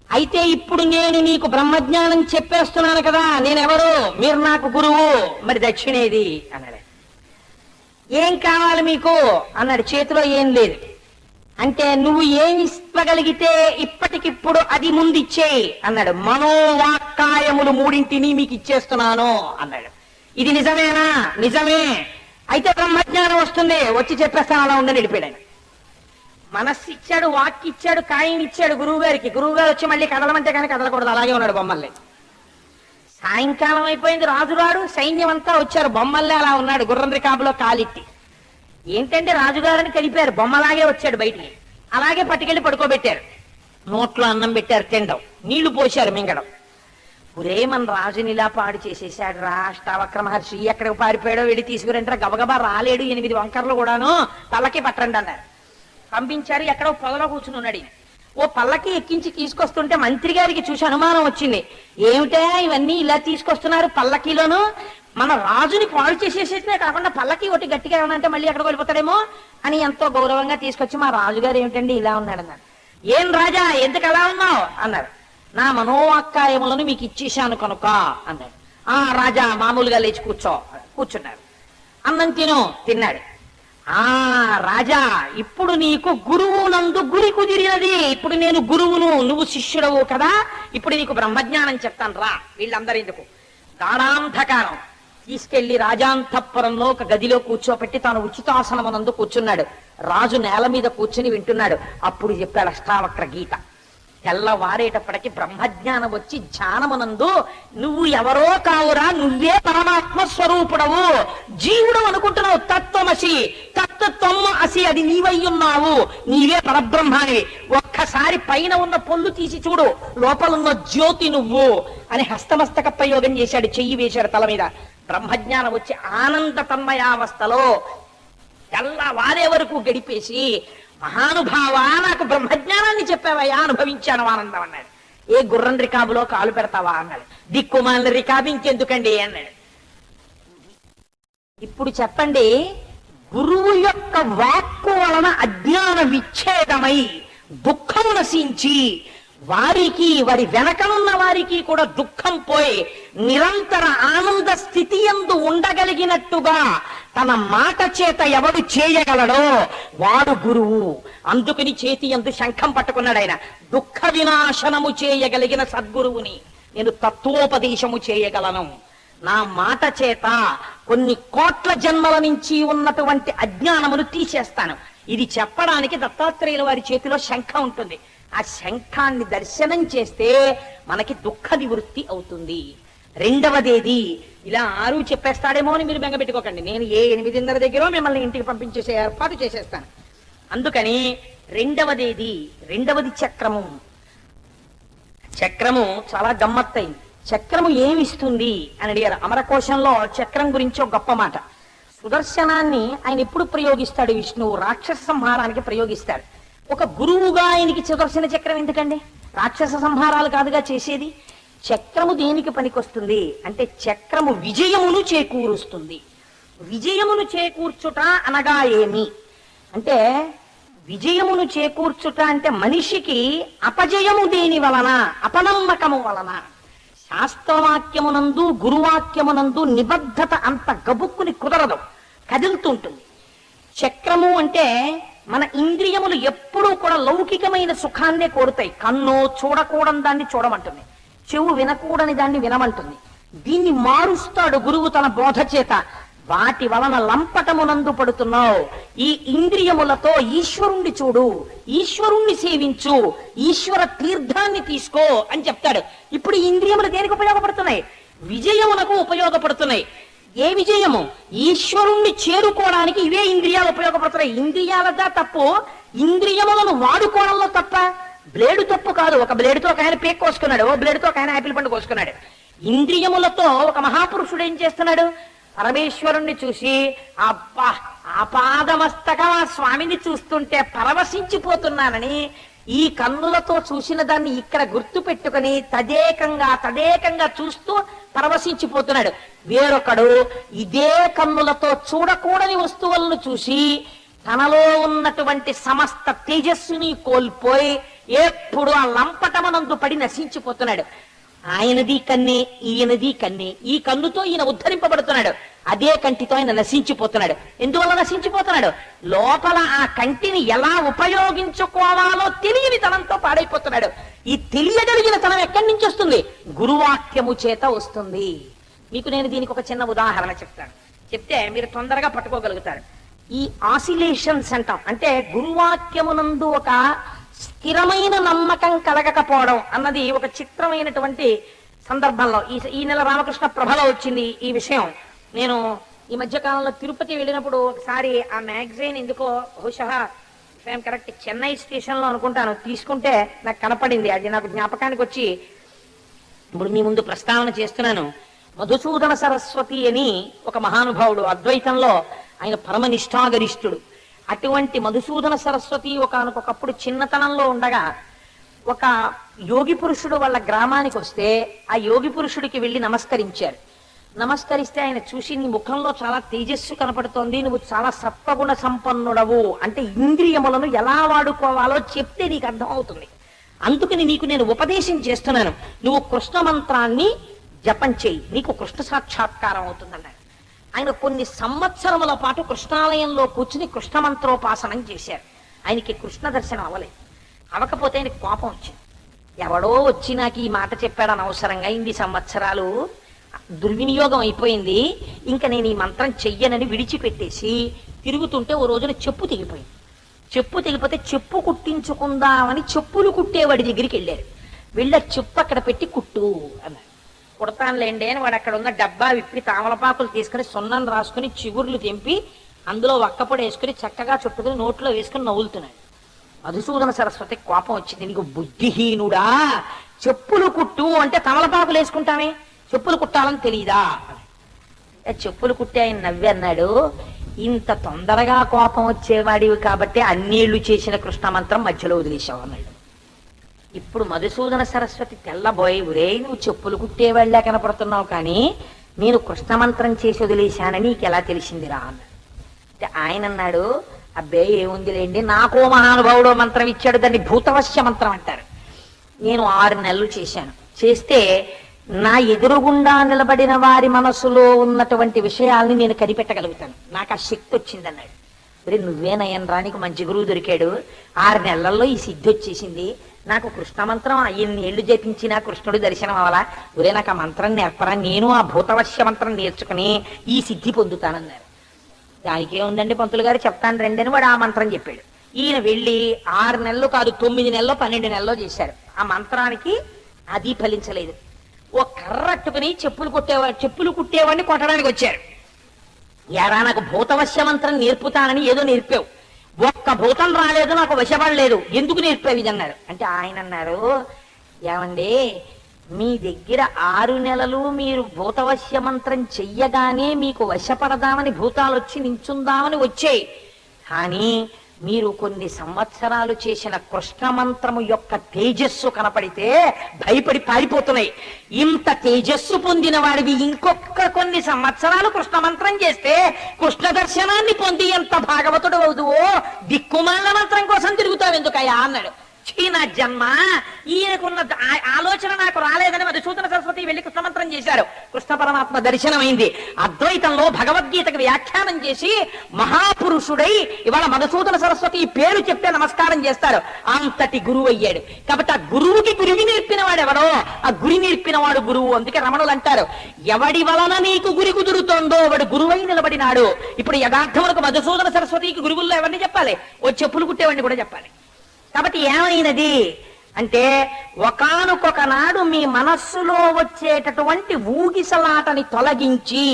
అయితే ఇప్పుడు నేను నీకు బ్రహ్మజ్ఞానం చెప్పేస్తున్నాను కదా, నేనెవరు, మీరు నాకు గురువు, మరి దక్షిణేది అన్నాడు. ఏం కావాలి మీకు అన్నాడు. చేతిలో ఏం లేదు. అంటే నువ్వు ఏమి ఇవ్వగలిగితే ఇప్పటికిప్పుడు అది ముందు ఇచ్చేయి అన్నాడు. మనోవాక్కాయములు మూడింటిని మీకు ఇచ్చేస్తున్నాను అన్నాడు. ఇది నిజమేనా? నిజమే. అయితే బ్రహ్మజ్ఞానం వస్తుంది, వచ్చి చెప్పేస్తాను, అలా ఉందని వెళ్ళిపోయాడు. మనస్సు ఇచ్చాడు, వాక్కి ఇచ్చాడు, కాయం ఇచ్చాడు గురువు గారికి. గురువు గారు వచ్చి మళ్ళీ కదలమంటే కానీ కదలకూడదు, అలాగే ఉన్నాడు బొమ్మల్ని. సాయంకాలం అయిపోయింది, రాజురాడు, సైన్యం అంతా వచ్చారు. బొమ్మల్లే అలా ఉన్నాడు గుర్రం రికాబులో కాలిట్టి. ఏంటంటే రాజుగారని కలిపారు, బొమ్మలాగే వచ్చాడు బయటికి. అలాగే పట్టుకెళ్ళి పడుకోబెట్టారు. నోట్లో అన్నం పెట్టారు, తినడం, నీళ్లు పోశారు, మింగడం. ఒరే మన రాజుని ఇలా పాడు చేసేసాడు రా అష్టావక్ర మహర్షి, ఎక్కడికి పారిపోయాడో వెళ్ళి తీసుకురంటారా. గబగబా రాలేడు, 8 వంకర్లు కూడాను, పల్లకి పట్టండి అన్నారు. పంపించారు. ఎక్కడో పొదలో కూర్చుని ఉన్నాడు. ఓ పల్లకి ఎక్కించి తీసుకొస్తుంటే మంత్రి గారికి చూసి అనుమానం వచ్చింది. ఏమిటా ఇవన్నీ ఇలా తీసుకొస్తున్నారు పల్లకీలోను, మన రాజుని పాడు చేసేసేసినే కాకుండా పల్లకి ఒకటి గట్టిగా ఏమనంటే మళ్ళీ ఎక్కడికి వెళ్ళిపోతాడేమో అని ఎంతో గౌరవంగా తీసుకొచ్చి, మా రాజుగారు ఏమిటండి ఇలా ఉన్నాడు అన్నారు. ఏం రాజా ఎందుకు అలా ఉన్నావు అన్నారు. నా మనోవాక్కాయములను మీకు ఇచ్చేశాను కనుక అన్నాడు. ఆ రాజా మామూలుగా లేచి కూర్చున్నారు. అన్నం తిన్నాడు. ఆ రాజా ఇప్పుడు నీకు గురువు నందు గురి కుదిరినది. ఇప్పుడు నేను గురువును, నువ్వు శిష్యుడవు కదా, ఇప్పుడు నీకు బ్రహ్మజ్ఞానం చెప్తాను రా. వీళ్ళందరూ ఎందుకు గాఢాంధకారం తీసుకెళ్లి రాజాంతఃపురంలో ఒక గదిలో కూర్చోపెట్టి తాను ఉచితాసనమునందు కూర్చున్నాడు. రాజు నేల మీద కూర్చుని వింటున్నాడు. అప్పుడు చెప్పాడు అష్టావక్ర గీత. తెల్లవారేటప్పటికి బ్రహ్మజ్ఞానం వచ్చి ధ్యానమునందు నువ్వు ఎవరో కావురా, నువ్వే పరమాత్మ స్వరూపుడవు, జీవుడు అనుకుంటున్నావు, తత్వమసి, తత్వం అసి, అది నీవయ్యున్నావు, నీవే పరబ్రహ్మానివి. ఒక్కసారి పైన ఉన్న పొల్లు తీసి చూడు, లోపలున్న జ్యోతి నువ్వు అని హస్తమస్తక ప్రయోగం చేశాడు, చెయ్యి వేశాడు తల మీద. బ్రహ్మజ్ఞానం వచ్చి ఆనంద తన్మయావస్థలో తెల్లవారే వరకు గడిపేసి, మహానుభావా నాకు బ్రహ్మజ్ఞానాన్ని చెప్పావయ్యా, అనుభవించాను ఆనందం అన్నాడు. ఏ గుర్రం రికాబులో కాలు పెడతావా అన్నాడు. దిక్కుమాల రికాబు ఇంకెందుకండి అన్నాడు. ఇప్పుడు చెప్పండి, గురువు యొక్క వాక్కు వలన అజ్ఞాన విచ్ఛేదమై దుఃఖం నశించి వారికి, వారి వెనకనున్న వారికి కూడా దుఃఖం పోయి నిరంతర ఆనంద స్థితి యందు ఉండగలిగినట్టుగా తన మాట చేత ఎవడు చేయగలడో వాడు గురువు. అందుకని చేతి యందు శంఖం పట్టుకున్నాడు ఆయన. దుఃఖ వినాశనము చేయగలిగిన సద్గురువుని నేను తత్వోపదేశము చేయగలను. నా మాట చేత కొన్ని కోట్ల జన్మల నుంచి ఉన్నటువంటి అజ్ఞానమును తీసేస్తాను. ఇది చెప్పడానికి దత్తాత్రేయుల వారి చేతిలో శంఖం ఉంటుంది. ఆ శంఖాన్ని దర్శనం చేస్తే మనకి దుఃఖ నివృత్తి అవుతుంది. రెండవదేది, ఇలా 6 చెప్పేస్తాడేమో అని మీరు బెంగపెట్టుకోకండి. నేను ఏ 8:30 దగ్గర మిమ్మల్ని ఇంటికి పంపించేసే ఏర్పాటు చేసేస్తాను. అందుకని రెండవది చక్రము. చక్రము చాలా గమ్మత్తైంది. చక్రము ఏమిస్తుంది అని అడిగారు. అమరకోశంలో చక్రం గురించి ఒక గొప్ప మాట. సుదర్శనాన్ని ఆయన ఎప్పుడు ప్రయోగిస్తాడు? విష్ణువు రాక్షస సంహారానికి ప్రయోగిస్తాడు. ఒక గురువుగా ఆయనకి సుదర్శన చక్రం ఎందుకండి? రాక్షస సంహారాలు కాదుగా చేసేది. చక్రము దేనికి పనికొస్తుంది అంటే చక్రము విజయమును చేకూరుస్తుంది. విజయమును చేకూర్చుట అనగా ఏమి అంటే, విజయమును చేకూర్చుట అంటే మనిషికి అపజయము దేని వలన, అపనమ్మకము వలన. శాస్త్రవాక్యమునందు గురువాక్యమునందు నిబద్ధత అంత గబుక్కుని కుదరదు, కదులుతుంటుంది. చక్రము అంటే మన ఇంద్రియములు ఎప్పుడూ కూడా లౌకికమైన సుఖాన్నే కోరుతాయి. కన్ను చూడకూడని దాన్ని చూడమంటుంది, చెవు వినకూడని దాన్ని వినమంటుంది. దీన్ని మారుస్తాడు గురువు తన బోధ చేత. వాటి వలన లంపటమునందు పడుతున్నావు, ఈ ఇంద్రియములతో ఈశ్వరుణ్ణి చూడు, ఈశ్వరుణ్ణి సేవించు, ఈశ్వర తీర్థాన్ని తీసుకో అని చెప్తాడు. ఇప్పుడు ఈ ఇంద్రియములు దేనికి ఉపయోగపడుతున్నాయి? విజయమునకు ఉపయోగపడుతున్నాయి. ఏ విజయము? ఈశ్వరుణ్ణి చేరుకోవడానికి ఇవే ఇంద్రియాలు ఉపయోగపడుతున్నాయి. ఇంద్రియాలదా తప్పు, ఇంద్రియములను వాడుకోవడంలో తప్ప. బ్లేడు తప్పు కాదు. ఒక బ్లేడుతో ఒక ఆయన పేక్ కోసుకున్నాడు, ఓ బ్లేడుతో ఒక ఆయన యాపిల్ పండు కోసుకున్నాడు. ఇంద్రియములతో ఒక మహాపురుషుడు ఏం చేస్తున్నాడు? పరమేశ్వరుణ్ణి చూసి, అబ్బా ఆపాదమస్తకం ఆ స్వామిని చూస్తుంటే పరవశించిపోతున్నానని ఈ కన్నులతో చూసిన దాన్ని ఇక్కడ గుర్తు పెట్టుకుని తదేకంగా చూస్తూ పరవశించిపోతున్నాడు. వేరొకడు ఇదే కన్నులతో చూడకూడని వస్తువులను చూసి తనలో ఉన్నటువంటి సమస్త తేజస్సుని కోల్పోయి ఎప్పుడు ఆ లంపటమనందు పడి నశించిపోతున్నాడు. ఆయనది కన్నే, ఈయనది కన్నే. ఈ కన్నుతో ఈయన ఉద్ధరింపబడుతున్నాడు, అదే కంటితో ఆయన నశించిపోతున్నాడు. ఎందువల్ల నశించిపోతున్నాడు? లోపల ఆ కంటిని ఎలా ఉపయోగించుకోవాలో తెలియని తనంతో పాడైపోతున్నాడు. ఈ తెలియగలిగిన తనం ఎక్కడి నుంచి వస్తుంది? గురువాక్యము చేత వస్తుంది. మీకు నేను దీనికి ఒక చిన్న ఉదాహరణ చెప్తే మీరు తొందరగా పట్టుకోగలుగుతారు. ఈ ఆసిలేషన్స్ అంటాం, అంటే గురువాక్యమునందు ఒక స్థిరమైన నమ్మకం కలగకపోవడం అన్నది ఒక చిత్రమైనటువంటి సందర్భంలో ఈ నెల రామకృష్ణ ప్రభలో వచ్చింది ఈ విషయం. నేను ఈ మధ్య కాలంలో తిరుపతి వెళ్ళినప్పుడు ఒకసారి ఆ మ్యాగజైన్ ఎందుకో బహుశా కరెక్ట్ చెన్నై స్టేషన్ లో అనుకుంటాను తీసుకుంటే నాకు కనపడింది. అది నాకు జ్ఞాపకానికి వచ్చి ఇప్పుడు మీ ముందు ప్రస్తావన చేస్తున్నాను. మధుసూదన సరస్వతి అని ఒక మహానుభావుడు అద్వైతంలో ఆయన పరమనిష్ఠాగరిష్ఠుడు. అటువంటి మధుసూదన సరస్వతి ఒకనకొకప్పుడు చిన్నతనంలో ఉండగా ఒక యోగి పురుషుడు వాళ్ళ గ్రామానికి వస్తే ఆ యోగి పురుషుడికి వెళ్ళి నమస్కరించారు. నమస్కరిస్తే ఆయన చూసి నీ ముఖంలో చాలా తేజస్సు కనపడుతోంది, నువ్వు చాలా సత్వగుణ సంపన్నుడవు, అంటే ఇంద్రియములను ఎలా వాడుకోవాలో చెప్తే నీకు అర్థం అవుతుంది, అందుకని నీకు నేను ఉపదేశం చేస్తున్నాను, నువ్వు కృష్ణ మంత్రాన్ని జపం చేయి, నీకు కృష్ణ సాక్షాత్కారం అవుతుందన్నాడు. ఆయన కొన్ని సంవత్సరముల పాటు కృష్ణాలయంలో కూర్చుని కృష్ణ మంత్రోపాసనం చేశారు. ఆయనకి కృష్ణ దర్శనం అవ్వలేదు. అవ్వకపోతే ఆయనకి కోపం వచ్చింది. ఎవడో వచ్చి నాకు ఈ మాట చెప్పాడు అనవసరంగా, ఇన్ని సంవత్సరాలు దుర్వినియోగం అయిపోయింది, ఇంకా నేను ఈ మంత్రం చెయ్యనని విడిచిపెట్టేసి తిరుగుతుంటే ఓ రోజున చెప్పు తెగిపోయింది. చెప్పు తెగిపోతే చెప్పు కుట్టించుకుందామని చెప్పులు కుట్టేవాడి దగ్గరికి వెళ్ళారు. వెళ్ళి చెప్పు అక్కడ పెట్టి కుట్టు అన్నాడు. కుడతానులేండి అని వాడు అక్కడ ఉన్న డబ్బా విప్పి తామలపాకులు తీసుకుని సున్నం రాసుకుని చిగుర్లు తెంపి అందులో వక్కపొడి వేసుకుని చక్కగా చుట్టుకుని నోట్లో వేసుకుని నవ్వులుతున్నాడు. మధుసూదన సరస్వతి కోపం వచ్చింది, నీకు బుద్ధిహీనుడా, చెప్పులు కుట్టు అంటే తమలపాకులు వేసుకుంటామే, చెప్పులు కుట్టాలని తెలియదా? చెప్పులు కుట్టి ఆయన నవ్వి అన్నాడు, ఇంత తొందరగా కోపం వచ్చేవాడివి కాబట్టి అన్నేళ్లు చేసిన కృష్ణ మంత్రం మధ్యలో వదిలేశావు అన్నాడు. ఇప్పుడు మధుసూదన సరస్వతి తెల్లబోయి, ఒరే నువ్వు చెప్పులు కుట్టేవాళ్ళే కనపడుతున్నావు కానీ నేను కృష్ణ మంత్రం చేసి వదిలేశానని నీకు ఎలా తెలిసిందిరా అన్నాడు. అంటే ఆయన అన్నాడు, అబ్బే ఏముందిలేండి, నాకో మహానుభావుడో మంత్రం ఇచ్చాడు, దాన్ని భూతవశ్య మంత్రం అంటారు. నేను 6 నెలలు చేశాను. చేస్తే నా ఎదురుగుండా నిలబడిన వారి మనసులో ఉన్నటువంటి విషయాల్ని నేను కనిపెట్టగలుగుతాను, నాకు ఆ శక్తి వచ్చిందన్నాడు. మరి నువ్వేనయ్యనరా, నీకు మంచి గురువు దొరికాడు, 6 నెలల్లో ఈ సిద్ధి వచ్చేసింది, నాకు కృష్ణ మంత్రం ఎన్ని ఏళ్ళు జపించినా కృష్ణుడి దర్శనం అవ్వాలా, ఒరే నాకు ఆ మంత్రం నేర్పరా, నేను ఆ భూతవశ్య మంత్రం నేర్చుకుని ఈ సిద్ధి పొందుతానన్నారు. దానికే ఉందండి పంతులు గారు చెప్తాను రండి అని వాడు ఆ మంత్రం చెప్పాడు. ఈయన వెళ్ళి 6 నెలలు కాదు 9 నెలలో 12 నెలలో చేశారు. ఆ మంత్రానికి అది ఫలించలేదు. ఓ కర్రట్టుకుని చెప్పులు కుట్టేవాడిని కొట్టడానికి వచ్చారు. ఎరా నాకు భూతవశ్య మంత్రం నేర్పుతానని ఏదో నేర్పావు, ఒక్క భూతం రాలేదు, నాకు వశపడలేదు, ఎందుకు నేర్పావు ఇది అన్నారు. అంటే ఆయన అన్నారు, ఏమండి మీ దగ్గర 6 నెలలు మీరు భూతవశ్య మంత్రం చెయ్యగానే మీకు వశపడదామని భూతాలు వచ్చి నించుందామని వచ్చాయి, కానీ మీరు కొన్ని సంవత్సరాలు చేసిన కృష్ణ మంత్రము యొక్క తేజస్సు కనపడితే భయపడి పారిపోతున్నాయి. ఇంత తేజస్సు పొందిన వాడివి ఇంకొక కొన్ని సంవత్సరాలు కృష్ణ మంత్రం చేస్తే కృష్ణ దర్శనాన్ని పొంది ఎంత భాగవతుడు అవుదువో, దిక్కుమాల మంత్రం కోసం తిరుగుతావు ఎందుకయ్యా అన్నాడు. నా జన్మ, ఈయనకున్న ఆలోచన నాకు రాలేదని మధుసూదన సరస్వతి వెళ్ళి కృష్ణ మంత్రం చేశారు. కృష్ణ పరమాత్మ దర్శనమైంది. అద్వైతంలో భగవద్గీతకు వ్యాఖ్యానం చేసి మహాపురుషుడై ఇవాళ మధుసూదన సరస్వతి పేరు చెప్తే నమస్కారం చేస్తారు, అంతటి గురువు అయ్యాడు. కాబట్టి ఆ గురువుకి గురివి నేర్పిన వాడు ఎవరో, ఆ గురి నేర్పిన వాడు గురువు. అందుకే రమణులు అంటారు, ఎవడి వలన నీకు గురి కుదురుతోందో వాడు గురువై నిలబడినాడు. ఇప్పుడు యథార్థములకు మధుసూదన సరస్వతికి గురువుల్లో ఎవరిని చెప్పాలి? ఓ చెప్పులు కుట్టేవాడిని కూడా చెప్పాలి. కాబట్టి ఏమైనది అంటే, ఒకానొక నాడు మీ మనస్సులో వచ్చేటటువంటి ఊగిసలాటని తొలగించి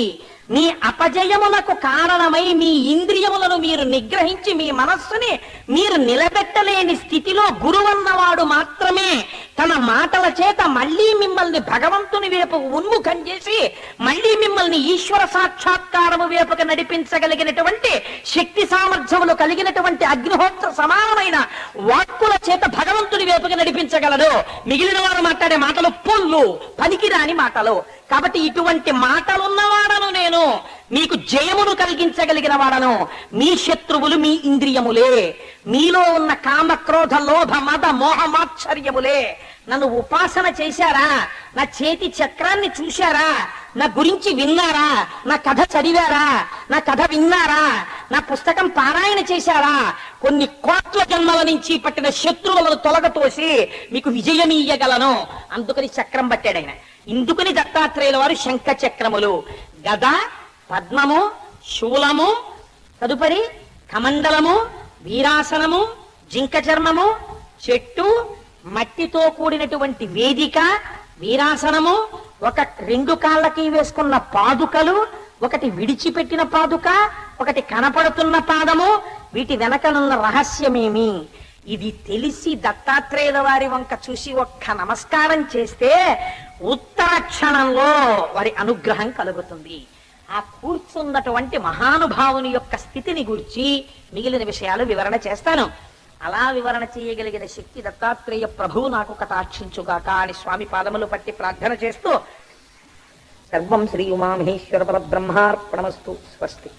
మీ అపజయములకు కారణమై మీ ఇంద్రియములను మీరు నిగ్రహించి మీ మనస్సుని మీరు నిలబెట్టలేని స్థితిలో గురువన్నవాడు మాత్రమే తన మాటల చేత మళ్ళీ మిమ్మల్ని భగవంతుని వైపు ఉన్ముఖం చేసి మళ్ళీ మిమ్మల్ని ఈశ్వర సాక్షాత్కారము వైపుకు నడిపించగలిగినటువంటి శక్తి సామర్థ్యములు కలిగినటువంటి అగ్నిహోత్ర సమానమైన వాక్కుల చేత భగవంతుని వైపుకు నడిపించగలడు. మిగిలిన వారు మాట్లాడే మాటలు పొల్లు, పనికిరాని మాటలు. కాబట్టి ఇటువంటి మాటలున్నవాడను నేను, మీకు జయమును కలిగించగలిగిన వాడను. మీ శత్రువులు మీ ఇంద్రియములే, మీలో ఉన్న కామ క్రోధ లోభ మద మోహమాశ్చర్యములే. నన్ను ఉపాసన చేశారా, నా చేతి చక్రాన్ని చూశారా, నా గురించి విన్నారా, నా కథ చదివారా, నా కథ విన్నారా, నా పుస్తకం పారాయణ చేశారా, కొన్ని కోట్ల జన్మల నుంచి పట్టిన శత్రువులను తొలగతోసి మీకు విజయమీయగలను. అందుకని చక్రం పట్టాడు ఆయన. ఇందుకని దత్తాత్రేయుల వారు శంఖ చక్రములు, గద, పద్మము, శూలము, తదుపరి కమండలము, వీరాసనము, జింక చర్మము, చెట్టు, మట్టితో కూడినటువంటి వేదిక, వీరాసనము, ఒక రెండు కాళ్ళకి వేసుకున్న పాదుకలు, ఒకటి విడిచిపెట్టిన పాదుక, ఒకటి కనపడుతున్న పాదము, వీటి వెనకనున్న రహస్యమేమి, ఇది తెలిసి దత్తాత్రేయుల వారి వంక చూసి ఒక్క నమస్కారం చేస్తే ఉత్తర క్షణంలో వారి అనుగ్రహం కలుగుతుంది. ఆ కూర్చున్నటువంటి మహానుభావుని యొక్క స్థితిని గురించి మిగిలిన విషయాలు వివరణ చేస్తాను. అలా వివరణ చేయగలిగిన శక్తి దత్తాత్రేయ ప్రభువు నాకు కటాక్షించుగాక అని స్వామి పాదములు పట్టి ప్రార్థన చేస్తూ సర్వం శ్రీ ఉమామహేశ్వర పరబ్రహ్మార్పణమస్తు. స్వస్తి.